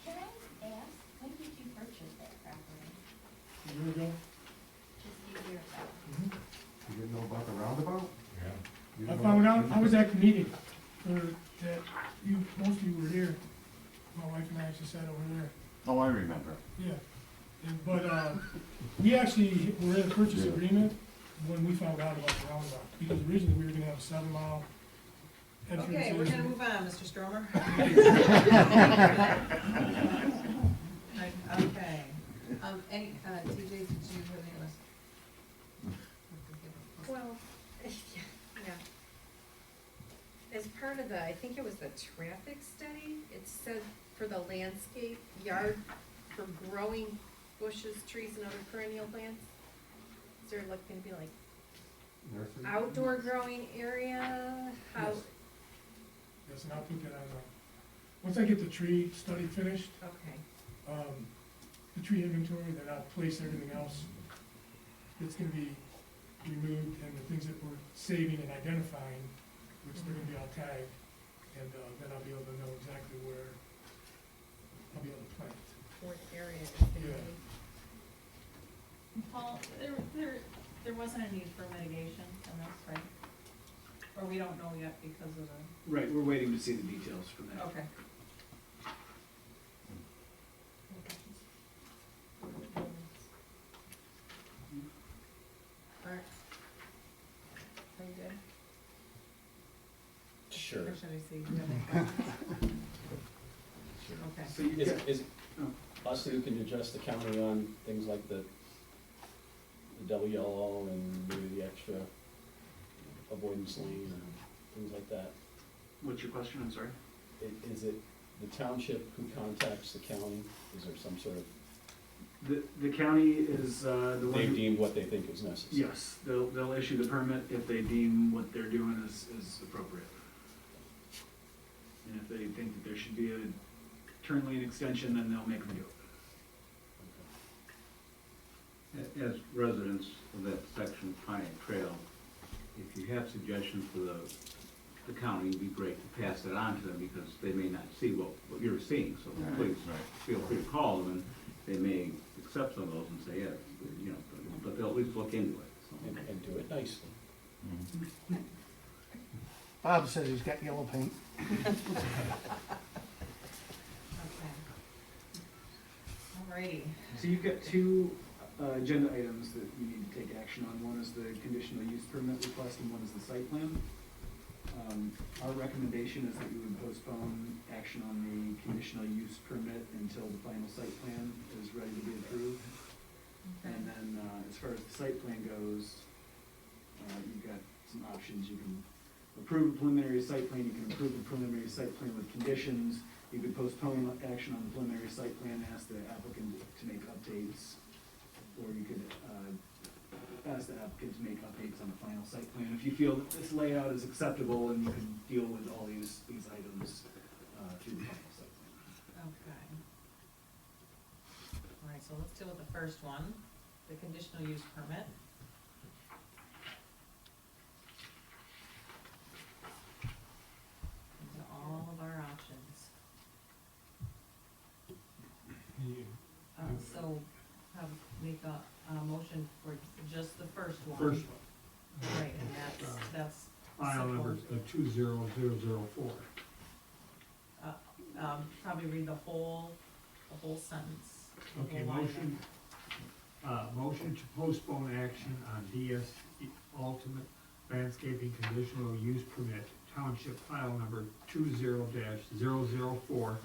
M: Can I ask, when did you purchase that property?
J: A year ago,
M: Just a year ago?
K: You didn't know about the roundabout?
P: Yeah.
K: You
J: I
K: didn't
J: found
K: know-
J: out, I was at the meeting, that most of you were there. My wife and I actually sat over there,
B: Oh, I remember.
J: yeah. But, we actually were in a purchase agreement when we found out about the roundabout, because originally we were gonna have a 7-mile entrance.
G: okay, we're
J: in.
G: gonna move on, Mr. Stromer. Okay, any, TJ, did you have any list?
R: Well, yeah. As part of the, I think it was the traffic study, it said for the landscape yard for growing bushes, trees, and other perennial plants. Is there like gonna be like
K: Nursery?
R: outdoor growing area? How,
J: Yes. Yes, and I'll put that on, once I get the tree study finished,
R: okay,
J: the tree inventory, then I'll place everything else. It's gonna be removed and the things that we're saving and identifying, which they're gonna be all tagged, and then I'll be able to know exactly where I'll be able to plant.
G: What area is
J: Yeah.
A: Paul, there wasn't a need for mitigation in this, right? Or we don't know yet because of the,
E: Right, we're waiting to see the details from that.
A: okay. Alright. Are you good?
D: Sure.
A: Or should I see? Do you have any questions? Okay.
E: So you
D: Is,
E: got,
D: is
E: oh.
D: us who can address the county on things like the WLO and maybe the extra avoidance lane or things like that?
E: What's your question, I'm sorry?
D: Is it the township who contacts the county? Is there some sort of,
E: The county is, the one.
D: they've
E: who-
D: deemed what they think is necessary?
E: Yes, they'll issue the permit if they deem what they're doing is appropriate. And if they think that there should be a turn lane extension, then they'll make them do it.
C: As residents of that section of Pontiac Trail, if you have suggestions for the county, it'd be great to pass that on to them, because they may not see what you're seeing, so please, feel free to call them, and they may accept some of those and say, yeah, you know, but they'll at least look into it, so.
D: And do it nicely.
N: Bob says he's got yellow paint.
A: Okay. Alrighty.
E: So you've got two agenda items that you need to take action on. One is the conditional use permit request and one is the site plan. Our recommendation is that we would postpone action on the conditional use permit until the final site plan is ready to be approved.
A: Okay.
E: And then, as far as the site plan goes, you've got some options. You can approve a preliminary site plan, you can approve a preliminary site plan with conditions. You could postpone action on the preliminary site plan, ask the applicant to make updates, or you could, ask the applicant to make updates on the final site plan. If you feel that this layout is acceptable, and you can deal with all these items, through the final site plan.
A: Okay. Alright, so let's deal with the first one, the conditional use permit. These are all of our options. So, make a motion for just the first one.
F: First one.
A: Right, and that's.
F: File number 20004.
A: Probably read the whole sentence. the
F: Okay,
A: whole line
F: motion, motion to postpone action on DS Ultimate Landscaping Conditional Use Permit, Township File Number 20-004,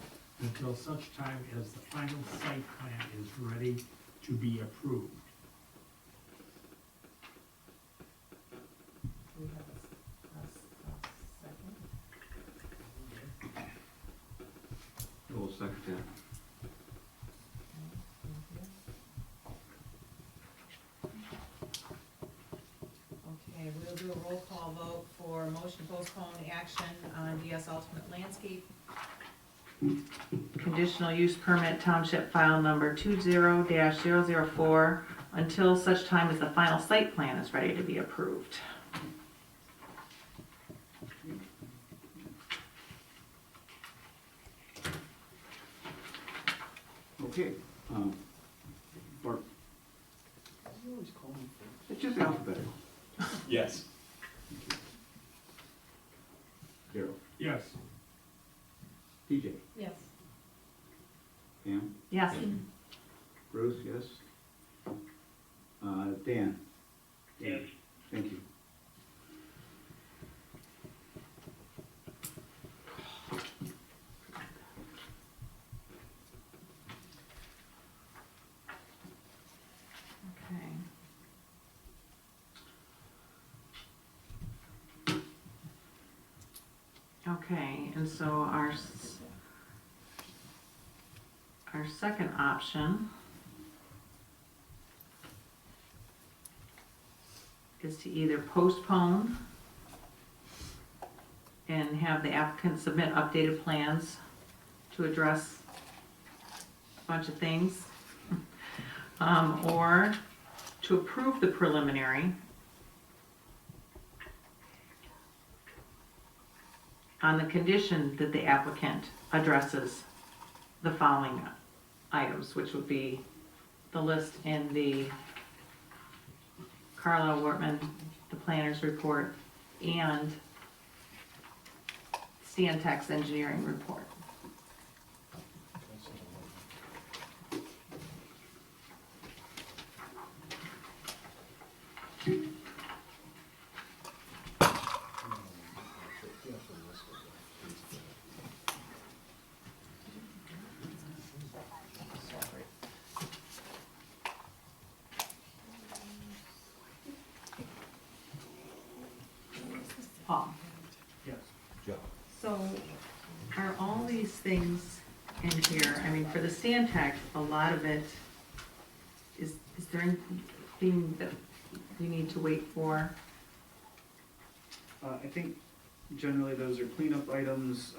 F: until such time as the final site plan is ready to be approved.
A: Do we have a second?
C: We'll second that.
A: Okay, we'll do a roll call vote for motion to postpone action on DS Ultimate Landscape. Conditional use permit township file number 20-004 until such time as the final site plan is ready to be approved.
C: Okay, Bart,
E: You always call me for.
C: it's just alphabetical.
D: Yes.
C: Darrell,
F: Yes.
C: TJ,
G: Yes.
C: Pam,
A: Yes.
C: Bruce, yes? Dan?
S: Yes.
C: Thank you.
A: Okay. Okay, and so our second option is to either postpone and have the applicant submit updated plans to address a bunch of things, or to approve the preliminary on the condition that the applicant addresses the following items, which would be the list in the Carlisle Wortman, the planner's report, and Stantec's engineering report. Paul,
I: Yes.
A: so are all these things in here, I mean, for the Stantec, a lot of it, is there anything that we need to wait for?
I: I think generally those are cleanup items,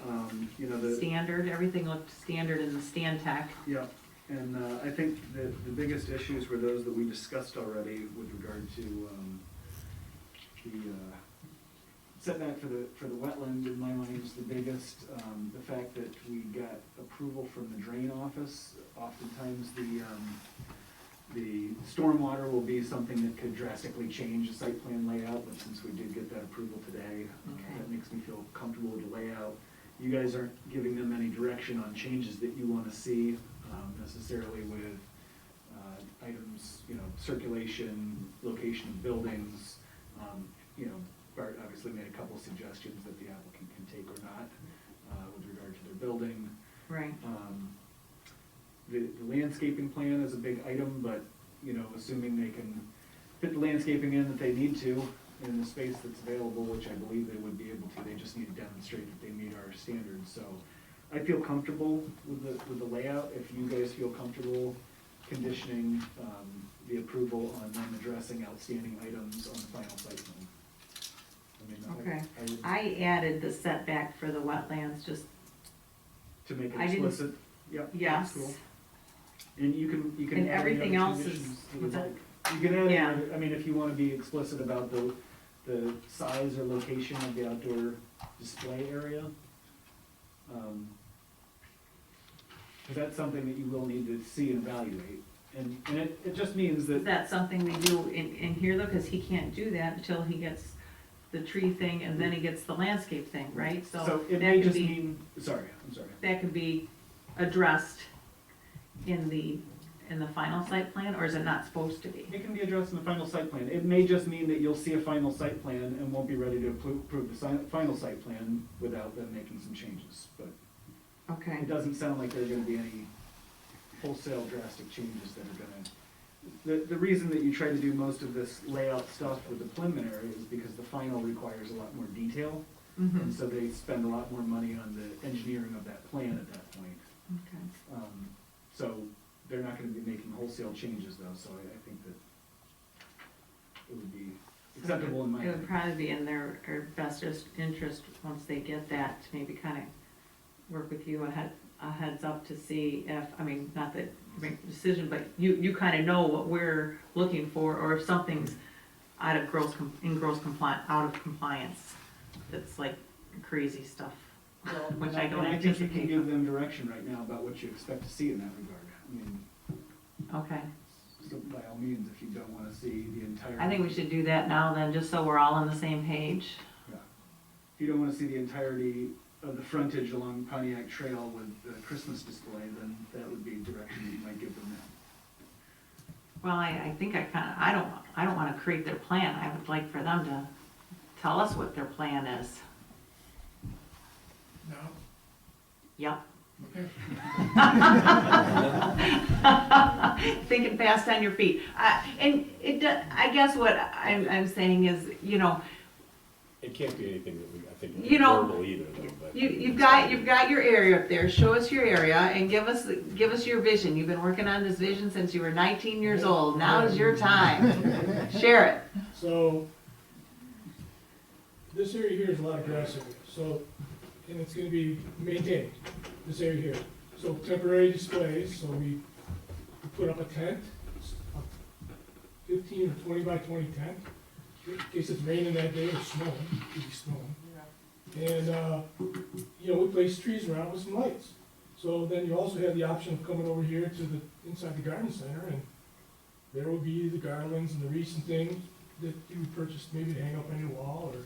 I: you know, the.
A: Standard, everything looked standard in the Stantec.
I: Yeah, and I think the biggest issues were those that we discussed already with regard to the setback for the wetland, in my mind, is the biggest. The fact that we got approval from the drain office, oftentimes the stormwater will be something that could drastically change the site plan layout, but since we did get that approval today, that makes me feel comfortable with the layout. You guys aren't giving them any direction on changes that you wanna see, necessarily with, items, you know, circulation, location of buildings. You know, Bart obviously made a couple suggestions that the applicant can take or not, with regard to their building.
A: Right.
I: The landscaping plan is a big item, but, you know, assuming they can fit the landscaping in that they need to in the space that's available, which I believe they would be able to, they just need to demonstrate that they meet our standards. So I feel comfortable with the layout. If you guys feel comfortable conditioning the approval on them addressing outstanding items on the final site plan.
A: Okay, I added the setback for the wetlands, just.
I: To make it
A: I didn't-
I: explicit, yep.
A: Yes.
I: That's cool. And you can
A: And
I: add any
A: everything
I: other
A: else is,
I: conditions that
A: what's
I: you'd
A: that?
I: like. You can add, any
A: Yeah.
I: other- I mean, if you wanna be explicit about the size or location of the outdoor display area. Cause that's something that you will need to see and evaluate. And it just means
A: Is
I: that,
A: that something we do in here though, cause he can't do that until he gets the tree thing and then he gets the landscape thing, right?
I: so it
A: that
I: may
A: could
I: just
A: be-
I: mean, sorry, I'm sorry.
A: That could be addressed in the final site plan, or is it not supposed to be?
I: It can be addressed in the final site plan. It may just mean that you'll see a final site plan and won't be ready to approve the final site plan without them making some changes, but.
A: Okay.
I: It doesn't sound like there are gonna be any wholesale drastic changes that are gonna, the reason that you try to do most of this layout stuff with the preliminary is because the final requires a lot more detail.
A: Mhm.
I: And so they spend a lot more money on the engineering of that plan at that point.
A: Okay.
I: So they're not gonna be making wholesale changes though, so I think that it would be acceptable in my
A: It would
I: opinion.
A: probably be in their best interest, once they get that, to maybe kind of work with you a heads up to see if, I mean, not that you make the decision, but you kind of know what we're looking for, or if something's out of out of compliance, that's like crazy stuff, which I don't
I: And I think you can
A: anticipate.
I: give them direction right now about what you expect to see in that regard. I mean,
A: Okay,
I: so by all means, if you don't wanna see the entire.
A: I think we should do that now then, just so we're all on the same page.
I: Yeah. If you don't wanna see the entirety of the frontage along Pontiac Trail with the Christmas display, then that would be direction that you might give them now.
A: Well, I think I don't wanna create their plan, I would like for them to tell us what their plan is.
J: No?
A: Yep.
J: Okay.
A: Thinking fast on your feet. And I guess what I'm saying is, you know,
D: It can't be anything that we, I think,
A: You know,
D: verbal either, though, but.
A: you've got your area up there, show us your area and give us your vision. You've been working on this vision since you were 19 years old, now is your time. Share it.
J: So, this area here is a lot of grass area, so, and it's gonna be maintained, this area here. So temporary displays, so we put up a tent, a 15 or 20 by 20 tent, in case it's raining that day or snowing, it could be snowing. And, you know, we place trees around with some lights. So then you also have the option of coming over here to the, inside the garden center, and there will be the garlands and the wreaths and things that you would purchase maybe to hang up on your wall, or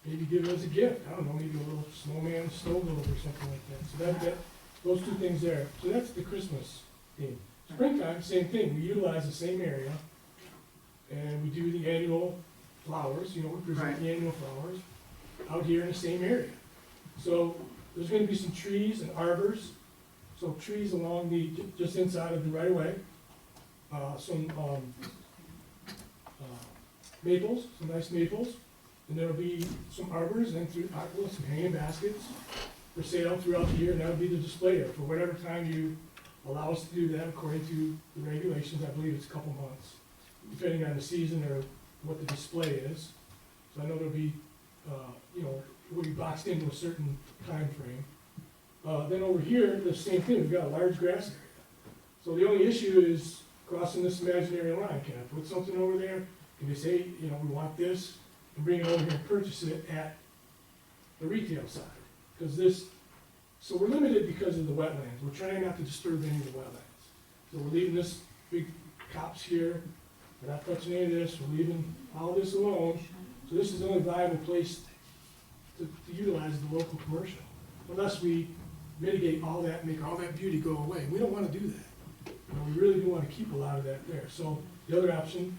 J: maybe give it as a gift. I don't know, maybe a little snowman snow globe or something like that. So that, those two things there. So that's the Christmas theme. Springtime, same thing. We utilize the same area, and we do the annual flowers, you know, we present the annual flowers out here in the same area. So there's gonna be some trees and arbors, so trees along the, just inside of the right of way. Some maples, some nice maples, and there'll be some arbors and well, some hanging baskets for sale throughout the year, and that'll be the display area for whatever time you allow us to do that according to the regulations. I believe it's a couple months, depending on the season or what the display is. So I know there'll be, you know, it will be boxed into a certain time frame. Then over here, the same thing, we've got a large grass area. So the only issue is crossing this imaginary line. Can I put something over there? Can they say, you know, we want this, and bring it over here and purchase it at the retail side? Because this, so we're limited because of the wetlands. We're trying not to disturb any of the wetlands. So we're leaving this big copse here. We're not touching any of this. We're leaving all this alone. So this is the only viable place to utilize the local commercial, unless we mitigate all that, make all that beauty go away. We don't want to do that. You know, we really do want to keep a lot of that there. So the other option,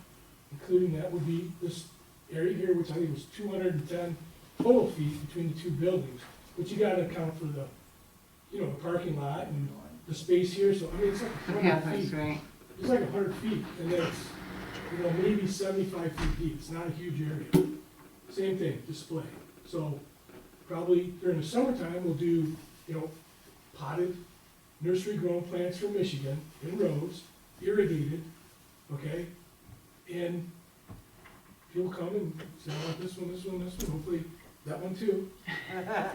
J: including that, would be this area here, which I think was 210 total feet between the two buildings. But you got to account for the, you know, the parking lot and the space here. So I mean, it's like 100 feet.
A: Right.
J: It's like 100 feet, and then it's, you know, maybe 75 feet deep. It's not a huge area. Same thing, display. So probably during the summertime, we'll do, you know, potted nursery grown plants from Michigan in rows, irrigated, okay? And people come and say, I want this one, this one, this one, hopefully that one too,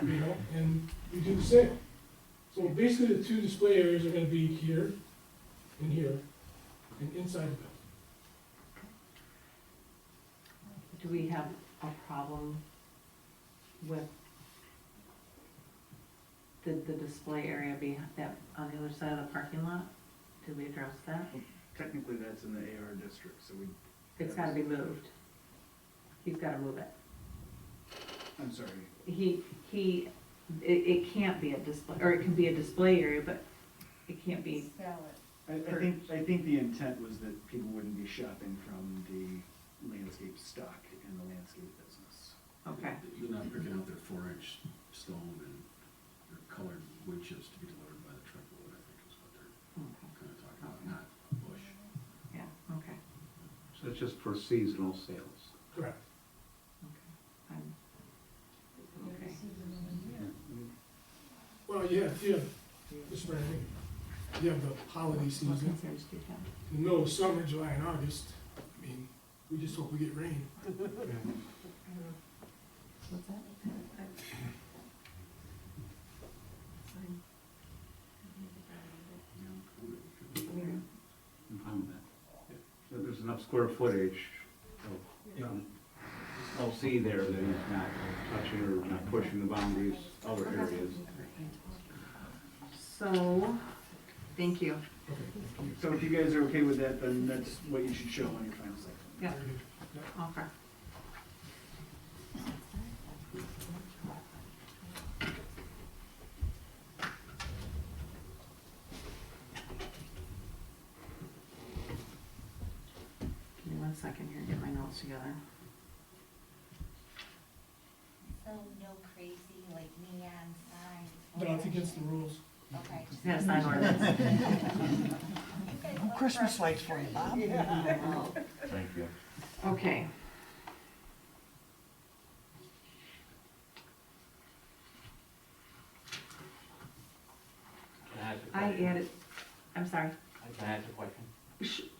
J: you know, and we do the sale. So basically the two display areas are gonna be here and here, and inside the building.
A: Do we have a problem with the display area being that on the other side of the parking lot? Did we address that?
I: Technically, that's in the AR district, so we.
A: It's gotta be moved. He's gotta move it.
I: I'm sorry.
A: It can't be a display, or it can be a display area, but it can't be.
I: I think the intent was that people wouldn't be shopping from the landscape stock in the landscape business.
A: Okay.
T: They're not picking out their 4-inch stone and their colored wood chips to be delivered by the truckload, I think is what they're kind of talking about, not a bush.
A: Yeah, okay.
C: So it's just for seasonal sales.
J: Correct.
A: Okay.
J: Well, you have the spring, you have the holiday season.
A: What concerns do you have?
J: In the middle of summer, July and August, I mean, we just hope we get rain.
A: What's that?
C: I'm fine with that. So there's enough square footage of LC there that he's not touching or not pushing the boundaries, other areas.
A: So, thank you.
I: So if you guys are okay with that, then that's what you should show on your final site.
A: Yeah, okay. Give me 1 second here, get my notes together.
M: So no crazy like neon signs?
J: No, it's against the rules.
M: Okay.
A: Yeah, sign ordinance.
N: Christmas lights for you, Bob.
Q: Thank you.
A: Okay.
Q: Can I ask a
A: I
Q: question?
A: added, I'm sorry.
Q: Can I ask a question?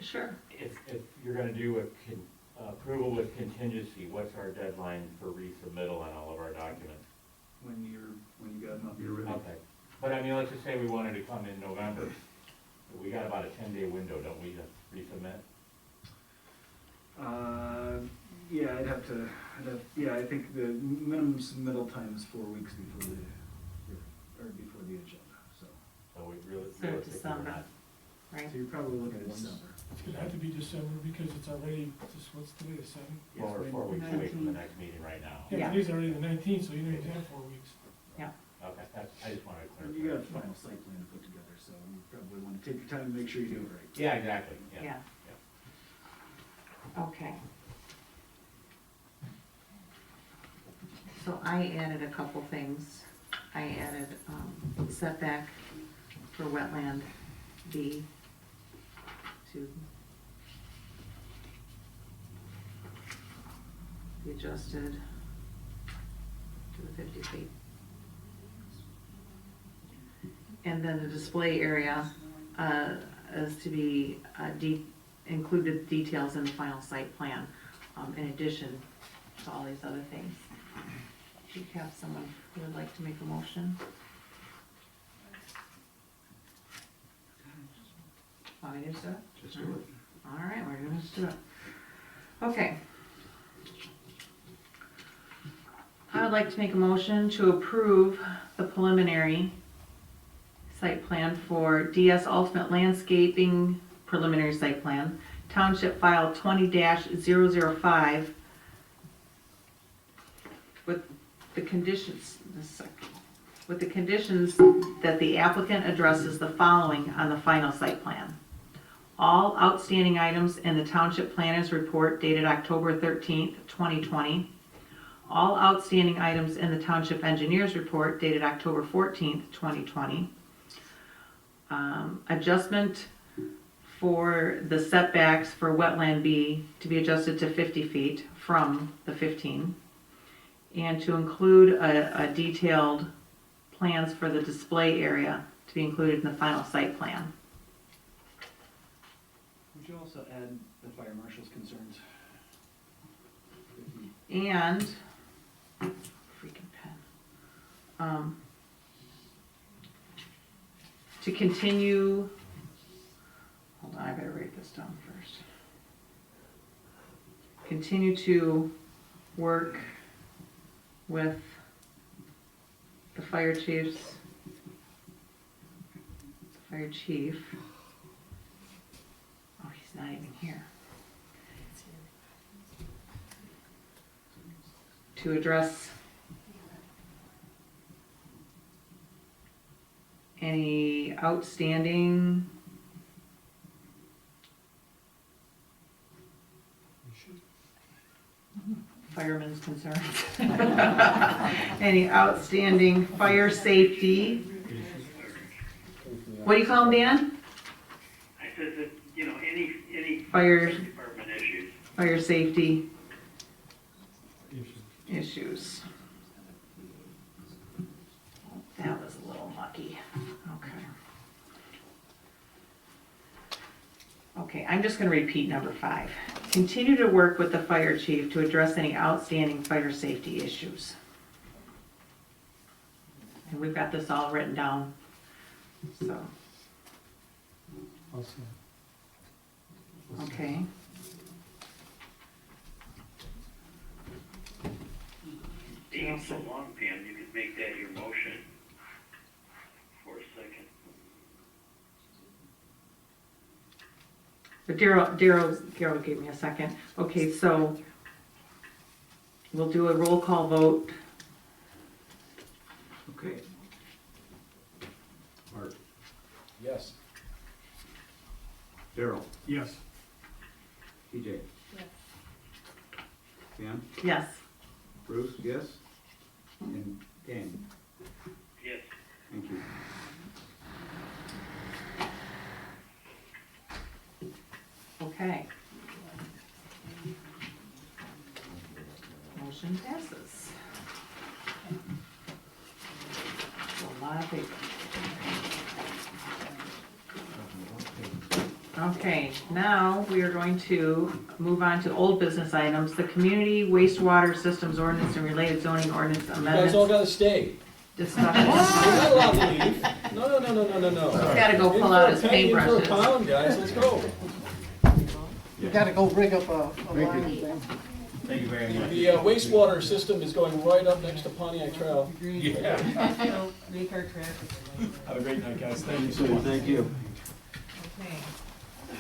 A: Sure.
Q: If you're gonna do approval with contingency, what's our deadline for resubmittal on all of our documents?
I: When you got enough, you're ready.
Q: Okay, but I mean, let's just say we wanted to come in November, we got about a 10-day window, don't we, to resubmit?
I: Yeah, I'd have to
E: Yeah, I think the minimum submittal time is 4 weeks before before the agenda, so.
Q: So we really,
A: So
Q: realistically, we're
A: December,
Q: not,
A: right?
E: So you're probably looking at December.
J: It's gonna have to be December because it's already, just, what's today, the 7th?
Q: well, we're 4 weeks away from the next meeting right now.
J: Yeah, today's already the 19th, so you don't even have 4 weeks.
Q: Okay, that's, I just wanted to clarify.
E: You got a final site plan to put together, so you probably want to take your time and make sure you do it right.
Q: Yeah, exactly, yeah.
A: Yeah. Okay. So I added a couple things. I added setback for wetland B to be adjusted to the 50 feet. And then the display area is to be included details in the final site plan, in addition to all these other things. Do you have someone who would like to make a motion? Want me to just do it?
T: Just do it.
A: All right, we're gonna just do it. Okay. I would like to make a motion to approve the preliminary site plan for DS Ultimate Landscaping Preliminary Site Plan, Township File 20-005, with the conditions, that the applicant addresses the following on the final site plan. All outstanding items in the Township Planners Report dated October 13th, 2020. All outstanding items in the Township Engineers Report dated October 14th, 2020. Adjustment for the setbacks for wetland B to be adjusted to 50 feet from the 15. And to include a detailed plans for the display area to be included in the final site plan.
E: Would you also add the fire marshal's concerns?
A: And, freaking pen. To continue, hold on, I better write this down first. Continue to work with the fire chief. Oh, he's not even here. To address any outstanding fireman's concerns. Any outstanding fire safety. What do you call them, Dan?
S: I said that, any
A: Fire
S: department issues.
A: Fire safety issues. That was a little mucky. Okay, I'm just gonna repeat number 5. Continue to work with the fire chief to address any outstanding fire safety issues. And we've got this all written down, so, okay.
S: Being so long, Pam, you could make that your motion for a second.
A: But Daryl gave me a second. Okay, so we'll do a roll call vote.
E: Okay.
T: Art,
D: Yes.
C: Daryl,
F: Yes.
C: TJ, Pam,
A: Yes.
C: Bruce, yes? And Dan,
S: Yes.
C: thank you.
A: Okay. Motion passes. A lot of paper. Okay, now we are going to move on to old business items, the Community Wastewater Systems Ordinance and related zoning ordinance
D: You guys all
A: amendments
D: gotta stay.
A: discussion.
D: You're not allowed to leave. No.
A: He's gotta go pull out his paintbrushes.
D: In for a pound, guys, let's go.
N: You gotta go rig up a line thing.
Q: Thank you very much.
D: The wastewater system is going right up next to Pontiac Trail.
Q: Yeah.
G: It'll make our traffic.
F: Have a great night, guys. Thank you so much.
C: Thank you.
G: Okay.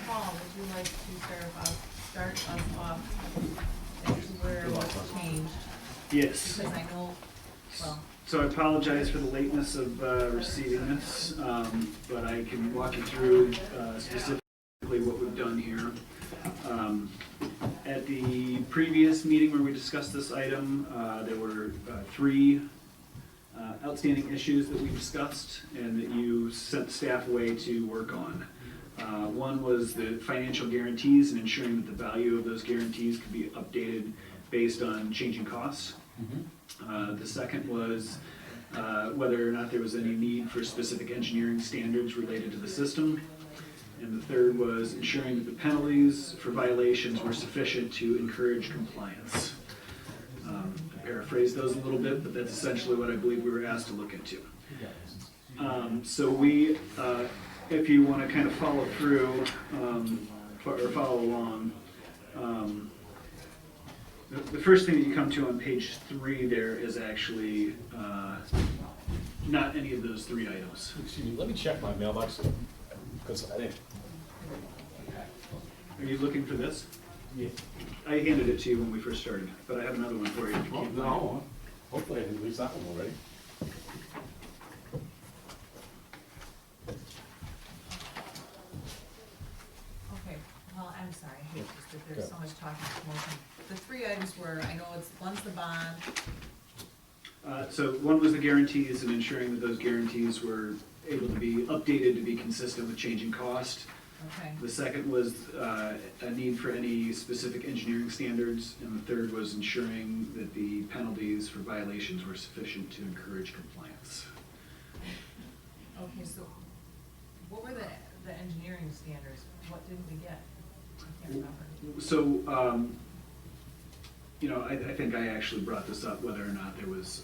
G: Paul, would you like to start us off as to where what's changed?
I: Yes.
G: Because I know, well,
I: So I apologize for the lateness of receiving this, but I can walk you through specifically what we've done here. At the previous meeting where we discussed this item, there were three outstanding issues that we discussed and that you sent staff away to work on. One was the financial guarantees and ensuring that the value of those guarantees could be updated based on changing costs. The second was whether or not there was any need for specific engineering standards related to the system. And the third was ensuring that the penalties for violations were sufficient to encourage compliance. I paraphrased those a little bit, but that's essentially what I believe we were asked to look into. So we, if you want to kind of follow through or follow along, the first thing that you come to on page 3 there is actually not any of those 3 items.
D: Excuse me, let me check my mailbox, because I didn't.
I: Are you looking for this?
D: Yeah.
I: I handed it to you when we first started, but I have another one for you. If you
D: Well,
I: can't find it.
D: no, hopefully I didn't lose that one already.
G: okay, well, I'm sorry, I hate this, but there's so much talking and promotion. The 3 items were, I know one's the bond,
I: So one was the guarantees and ensuring that those guarantees were able to be updated to be consistent with changing cost.
G: okay,
I: The second was a need for any specific engineering standards, and the third was ensuring that the penalties for violations were sufficient to encourage compliance.
G: okay, so what were the engineering standards? What didn't we get? I can't remember.
I: So, you know, I think I actually brought this up, whether or not there was,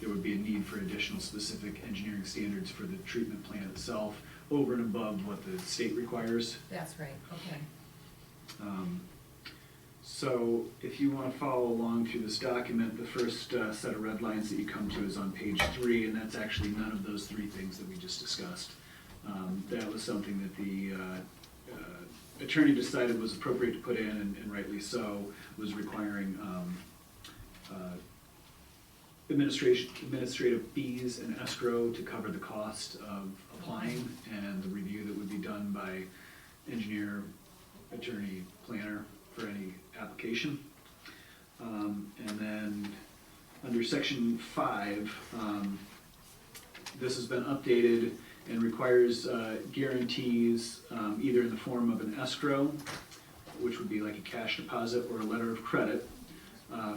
I: there would be a need for additional specific engineering standards for the treatment plant itself, over and above what the state requires.
G: That's right, okay.
I: So if you want to follow along through this document, the first set of red lines that you come to is on page 3, and that's actually none of those 3 things that we just discussed. That was something that the attorney decided was appropriate to put in, and rightly so, was requiring administrative fees and escrow to cover the cost of applying, and the review that would be done by engineer, attorney, planner for any application. And then under section 5, this has been updated and requires guarantees either in the form of an escrow, which would be like a cash deposit or a letter of credit,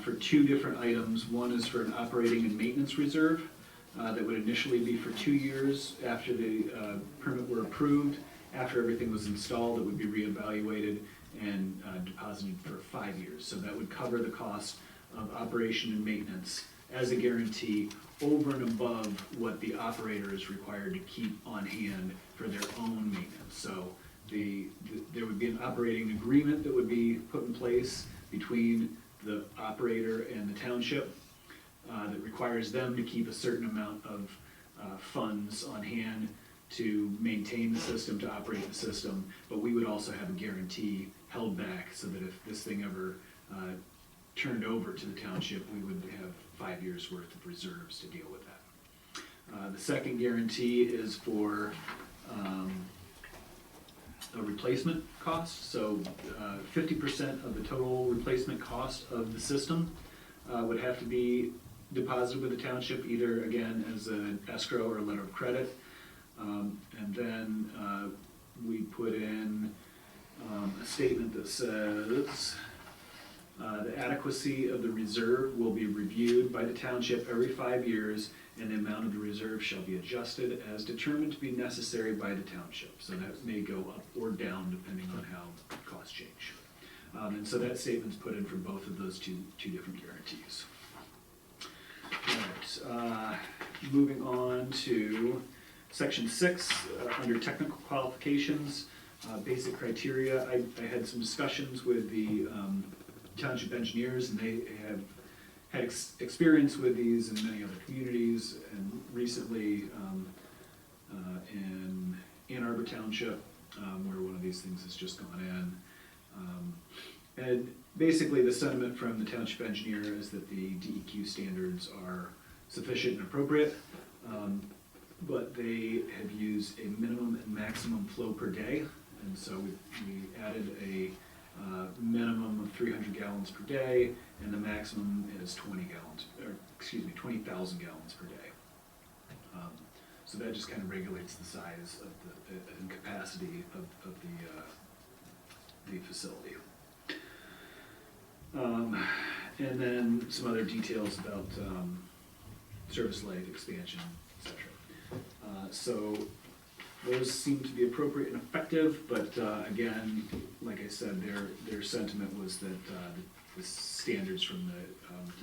I: for 2 different items. One is for an operating and maintenance reserve that would initially be for 2 years after the permit were approved. After everything was installed, it would be reevaluated and deposited for 5 years. So that would cover the cost of operation and maintenance as a guarantee over and above what the operator is required to keep on hand for their own maintenance. So there would be an operating agreement that would be put in place between the operator and the township that requires them to keep a certain amount of funds on hand to maintain the system, to operate the system, but we would also have a guarantee held back so that if this thing ever turned over to the township, we would have 5 years worth of reserves to deal with that. The second guarantee is for a replacement cost, so 50% of the total replacement cost of the system would have to be deposited with the township, either again as an escrow or a letter of credit. And then we put in a statement that says the adequacy of the reserve will be reviewed by the township every 5 years, and the amount of the reserve shall be adjusted as determined to be necessary by the township. So that may go up or down depending on how costs change. And so that statement's put in for both of those two different guarantees. All right, moving on to section 6, under technical qualifications, basic criteria. I had some discussions with the township engineers, and they have had experience with these in many other communities, and recently in Ann Arbor Township, where one of these things has just gone in. And basically, the sentiment from the township engineer is that the DEQ standards are sufficient and appropriate, but they have used a minimum and maximum flow per day, and so we added a minimum of 300 gallons per day, and the maximum is 20,000 gallons per day. So that just kind of regulates the size of the and capacity of the facility. And then some other details about service life expansion, etc. So those seem to be appropriate and effective, but again, like I said, their sentiment was that the standards from the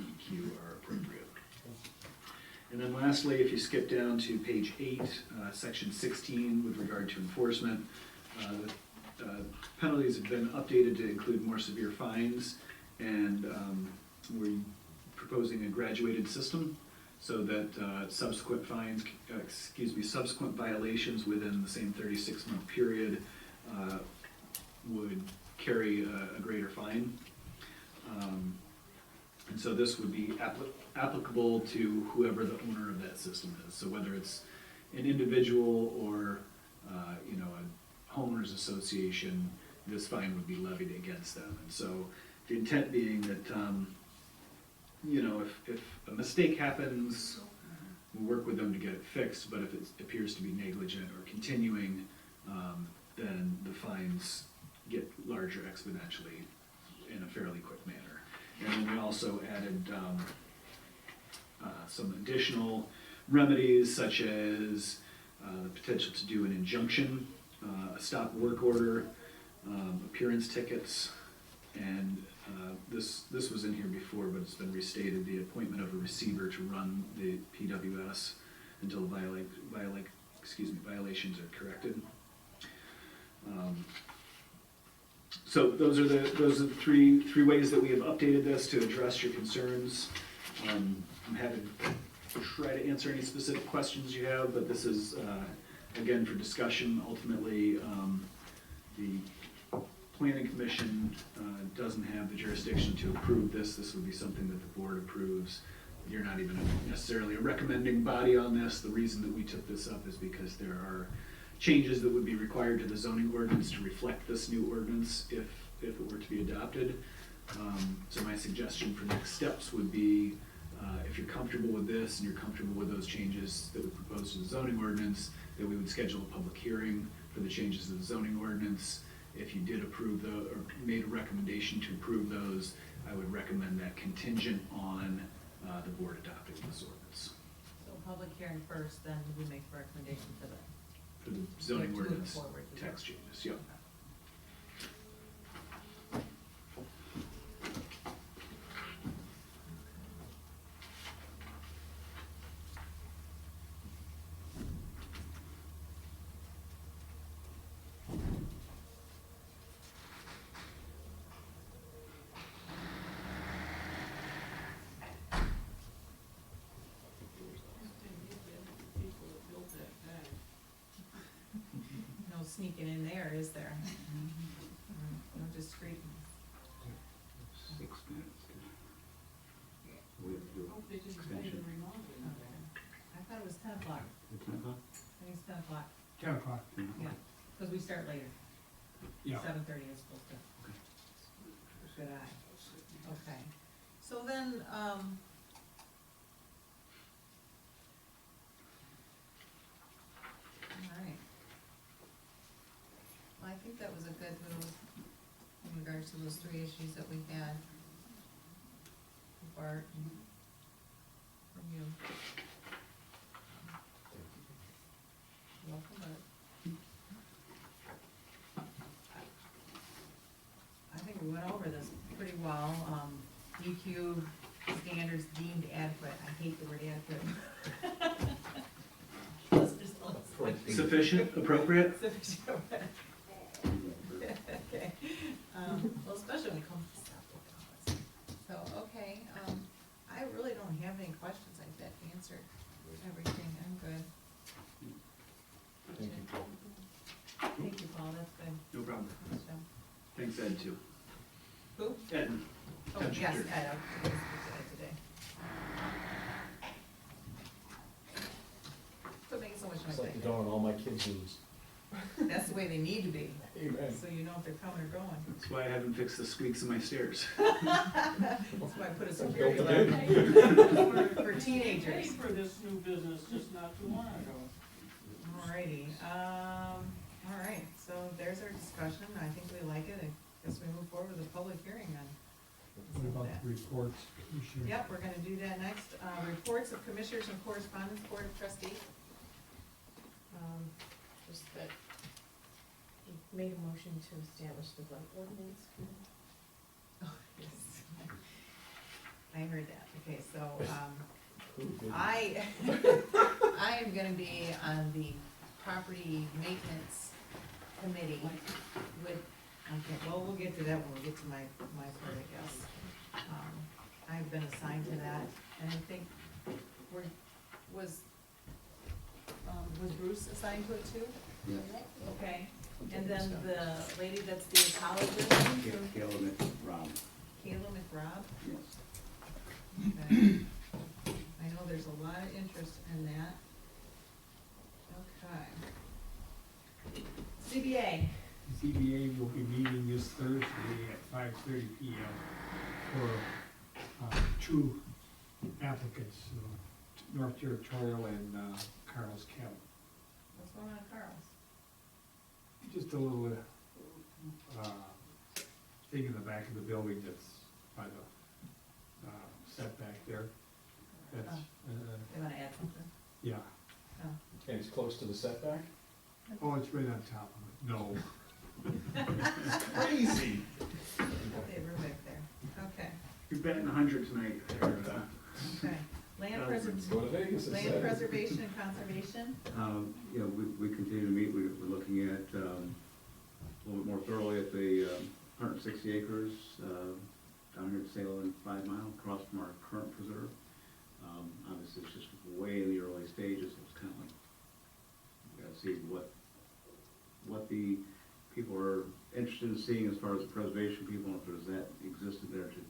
I: DEQ are appropriate. And then lastly, if you skip down to page 8, section 16, with regard to enforcement, penalties have been updated to include more severe fines, and we're proposing a graduated system so that subsequent violations within the same 36-month period would carry a greater fine. And so this would be applicable to whoever the owner of that system is. So whether it's an individual or a homeowners association, this fine would be levied against them. And so the intent being that if a mistake happens, we work with them to get it fixed, but if it appears to be negligent or continuing, then the fines get larger exponentially in a fairly quick manner. And then we also added some additional remedies, such as the potential to do an injunction, a stop work order, appearance tickets, and this was in here before, but it's been restated, the appointment of a receiver to run the PWS until violations are corrected. So those are the three ways that we have updated this to address your concerns. I'm happy to try to answer any specific questions you have, but this is again for discussion. Ultimately, the Planning Commission doesn't have the jurisdiction to approve this. This would be something that the board approves. You're not even necessarily a recommending body on this. The reason that we took this up is because there are changes that would be required to the zoning ordinance to reflect this new ordinance if it were to be adopted. So my suggestion for next steps would be, if you're comfortable with this and you're comfortable with those changes that we propose to the zoning ordinance, that we would schedule a public hearing for the changes to the zoning ordinance. If you did approve or made a recommendation to approve those, I would recommend that contingent on the board adopting this ordinance.
G: So public hearing first, then we make a recommendation for the
I: Zoning
G: to move
I: ordinance
G: forward.
I: text changes, yep.
G: No sneaking in there, is there? No discreet.
C: 6 minutes. We have to do
H: Hope they just pay
C: extension.
H: the remodeling.
G: Okay. I thought it was 10 o'clock.
C: It's 10 o'clock?
G: I think it's 10 o'clock.
F: 10 o'clock.
G: Yeah, because we start later.
F: Yeah.
G: 7:30 is supposed to. Good eye. Okay. So then, all right. Well, I think that was a good move in regards to those 3 issues that we had. Bart and from you. Welcome, Bart. I think we went over this pretty well. DQ standards deemed adequate. I hate the word adequate. Let's just,
I: Sufficient, appropriate?
G: Sufficient. Okay. Well, especially when it comes to stuff like
I: It's Ed too.
A: Who?
I: Ed.
A: Oh,
I: Township
A: yes,
I: Church.
A: Ed, I was today. Quit making so much
D: It's
A: noise
D: like
A: back
D: the
A: there.
D: door on all my kids' rooms.
A: That's the way they need to be,
D: Amen.
A: so you know if they're coming or going.
I: That's why I haven't fixed the squeaks in my stairs.
A: That's why I put a security
D: built
A: alarm
D: it
A: for
H: Paid
A: teenagers.
H: for this new business just not too long ago.
A: Alrighty, all right, so there's our discussion, I think we like it, I guess we move forward with a public hearing on
F: What about the reports? Commissioner?
A: Yep, we're gonna do that next. Reports of commissioners and correspondence, board of trustees.
R: Just that you made a motion to establish the blight ordinance.
A: Oh, yes. I heard that, okay, so,
D: Who didn't?
A: I am gonna be on the property maintenance committee with, okay, well, we'll get to that when we get to my part, I guess. I've been assigned to that, and I think was Bruce assigned to it too?
C: Yeah.
A: Okay, and then the lady that's the ecologist,
C: Kayla McRob.
A: Kayla McRob?
C: Yes.
A: Okay. I know there's a lot of interest in that. Okay. CBA,
F: ZBA will be meeting this Thursday at 5:30 PM for two applicants, North Territorial and Carl's Cabin.
A: what's going on at Carl's?
F: Just a little thing in the back of the building that's by the setback there. That's,
A: They wanna add something?
F: yeah.
A: Oh.
D: And it's close to the setback?
F: Oh, it's right on top of it. No.
I: Crazy.
A: They were back there, okay,
I: You're betting 100 tonight.
A: okay. Land
D: Go to Vegas
A: land
D: instead.
A: preservation and conservation,
C: You know, we continue to meet, we're looking at, a little bit more thoroughly at the 160 acres down here at Salem, 5 Mile, across from our current preserve. Obviously, it's just way in the early stages, so it's kind of like, we gotta see what the people are interested in seeing as far as the preservation people, and if there's that existed there to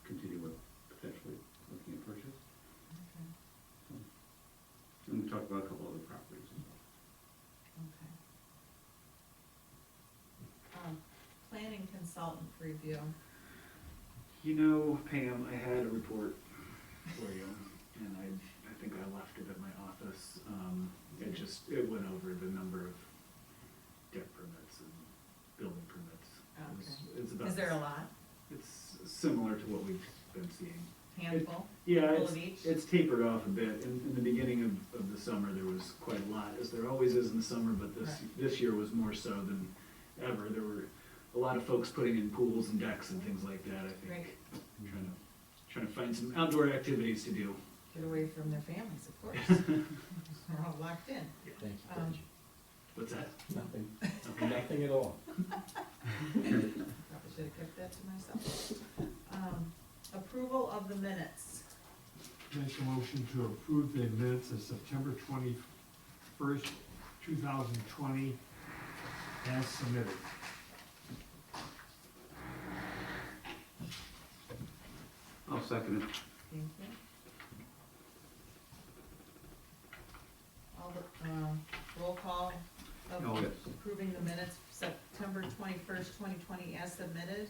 C: continue with potentially looking at purchase.
A: okay,
C: And we talked about a couple other properties as well.
A: okay. Planning consultant review,
I: You know, Pam, I had a report for you, and I think I left it at my office. It went over the number of deck permits and building permits. It's about.
A: is there a lot,
I: It's similar to what we've been seeing.
A: handful?
I: Yeah,
A: Full
I: it's,
A: of each?
I: it's tapered off a bit. In the beginning of the summer, there was quite a lot, as there always is in the summer, but this year was more so than ever. There were a lot of folks putting in pools and decks and things like that, I think.
A: Right.
I: Trying to find some outdoor activities to do.
A: Get away from their families, of course. We're all locked in.
D: Thank you,
A: Um,
D: Paige.
I: What's that?
D: Nothing, nothing at all.
A: Probably should have kept that to myself. Approval of the minutes.
F: Make a motion to approve the minutes of September 21st, 2020 as submitted.
C: I'll second it.
A: Thank you. All the, roll call of
C: Oh, yes.
A: approving the minutes, September 21st, 2020 as submitted.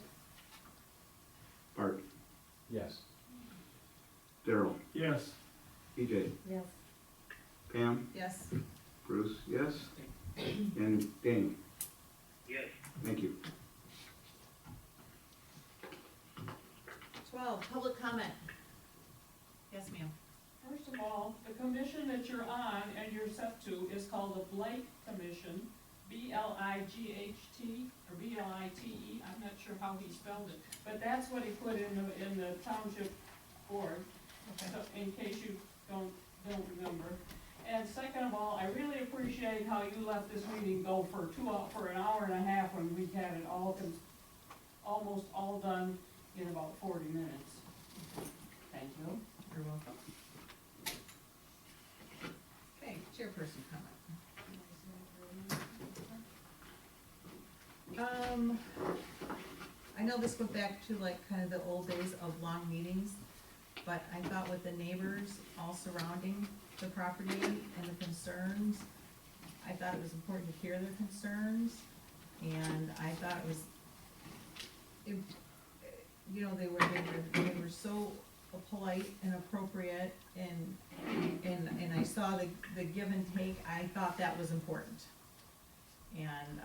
C: Bart,
D: Yes.
C: Daryl,
F: Yes.
C: EJ,
R: Yes.
C: Pam,
A: Yes.
C: Bruce, yes, and Danny.
S: Yes.
C: Thank you.
A: 12, public comment. Yes, ma'am.
H: First of all, the commission that you're on and you're set to is called the Blight Commission, B-L-I-G-H-T, or B-L-I-T-E, I'm not sure how he spelled it, but that's what he put in the township board, so in case you don't remember. And second of all, I really appreciate how you let this meeting go for an hour and a half when we had it almost all done in about 40 minutes. Thank you.
A: You're welcome. Okay, chairperson comment.
G: know this went back to like kind of the old days of long meetings, but I thought with the neighbors all surrounding the property and the concerns, I thought it was important to hear their concerns, and I thought it was, you know, they were so polite and appropriate, and I saw the give and take. I thought that was important. And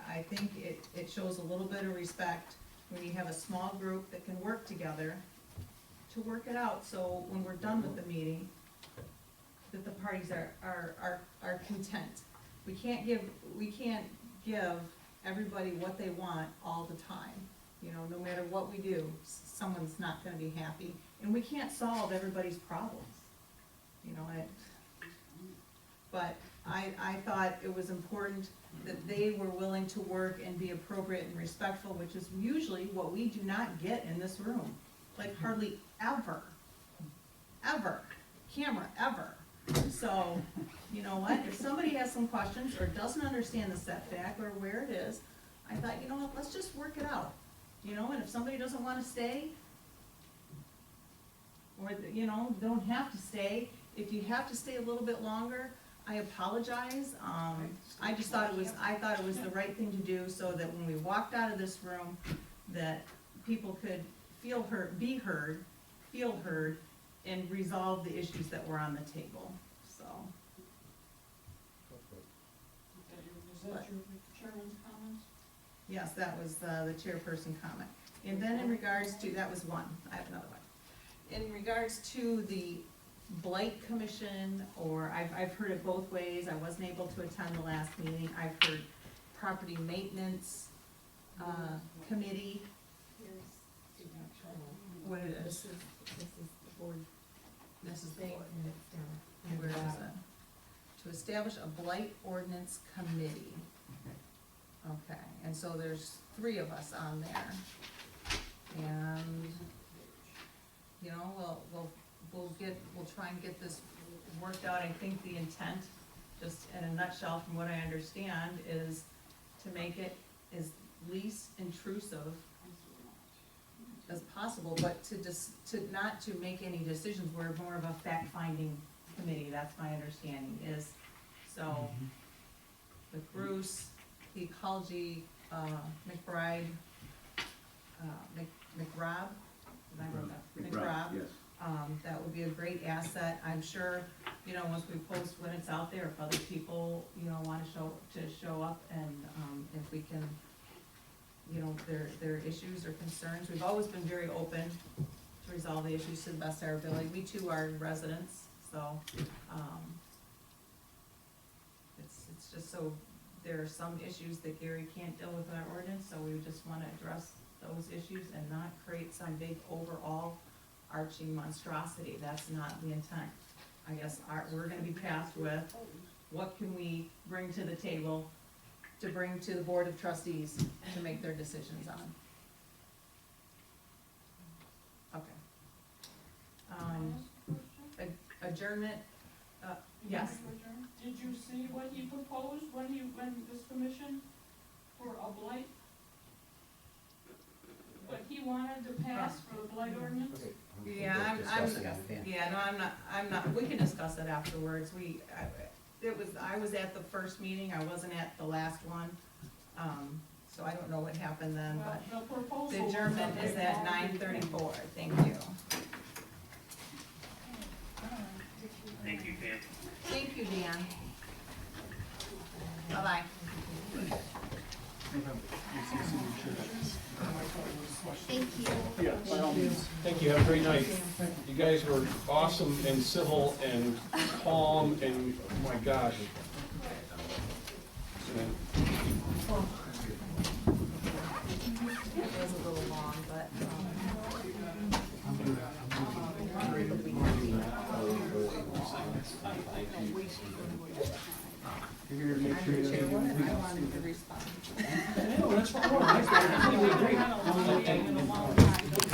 G: I think it shows a little bit of respect when you have a small group that can work together to work it out, so when we're done with the meeting, that the parties are content. We can't give everybody what they want all the time. You know, no matter what we do, someone's not gonna be happy, and we can't solve everybody's problems, you know, but I thought it was important that they were willing to work and be appropriate and respectful, which is usually what we do not get in this room, like hardly ever, camera, ever. So, you know what, if somebody has some questions or doesn't understand the setback or where it is, I thought, you know what, let's just work it out. You know, and if somebody doesn't wanna stay, or, you know, don't have to stay, if you have to stay a little bit longer, I apologize. I just thought I thought it was the right thing to do, so that when we walked out of this room, that people could feel heard, be heard, feel heard, and resolve the issues that were on the table, so.
H: Is that your chairman's comments?
G: Yes, that was the chairperson comment. And then in regards to, that was one, I have another one. In regards to the Blight Commission, or I've heard it both ways, I wasn't able to attend the last meeting, I've heard Property Maintenance Committee. What it is?
R: This is the board.
G: This is the
R: Thing,
G: board.
R: and it's down.
G: And where is it? To establish a Blight Ordinance Committee. Okay, and so there's 3 of us on there. And, you know, we'll try and get this worked out. I think the intent, just in a nutshell from what I understand, is to make it as least intrusive as possible, but to not to make any decisions. We're more of a fact-finding committee, that's my understanding is. So, with Bruce, the ecology, McBride, McRob, and I wrote that, McRob.
C: Yes.
G: That would be a great asset. I'm sure, you know, once we post when it's out there, if other people, you know, wanna show up, and, if we can, you know, their issues or concerns. We've always been very open to resolve the issues to the best of our ability. We too are residents, so, it's just so, there are some issues that Gary can't deal with in our ordinance, so we just wanna address those issues and not create some big overall arching monstrosity. That's not the intent. I guess we're gonna be tasked with, what can we bring to the table to bring to the Board of Trustees to make their decisions on? Okay. Adjournment, yes.
H: Did you see what he proposed when this commission for a blight? What he wanted to pass for the blight ordinance?
G: Yeah, I'm not, we can discuss it afterwards. I was at the first meeting, I wasn't at the last one, so I don't know what happened then,
H: Well,
G: but
H: the proposal.
G: the adjournment is at 9:34, thank you.
S: Thank you, Pam.
G: Thank you, Dan. Bye-bye.
M: Thank you.
E: Yeah, by all means.
D: Thank you, have a great night. You guys were awesome and civil and calm and, oh my gosh. And
G: It was a little long, but,
E: You're here to make
G: I'm
E: sure
G: the
E: that
G: chairwoman, I wanted to respond.
E: No, that's fine. No, I completely agree.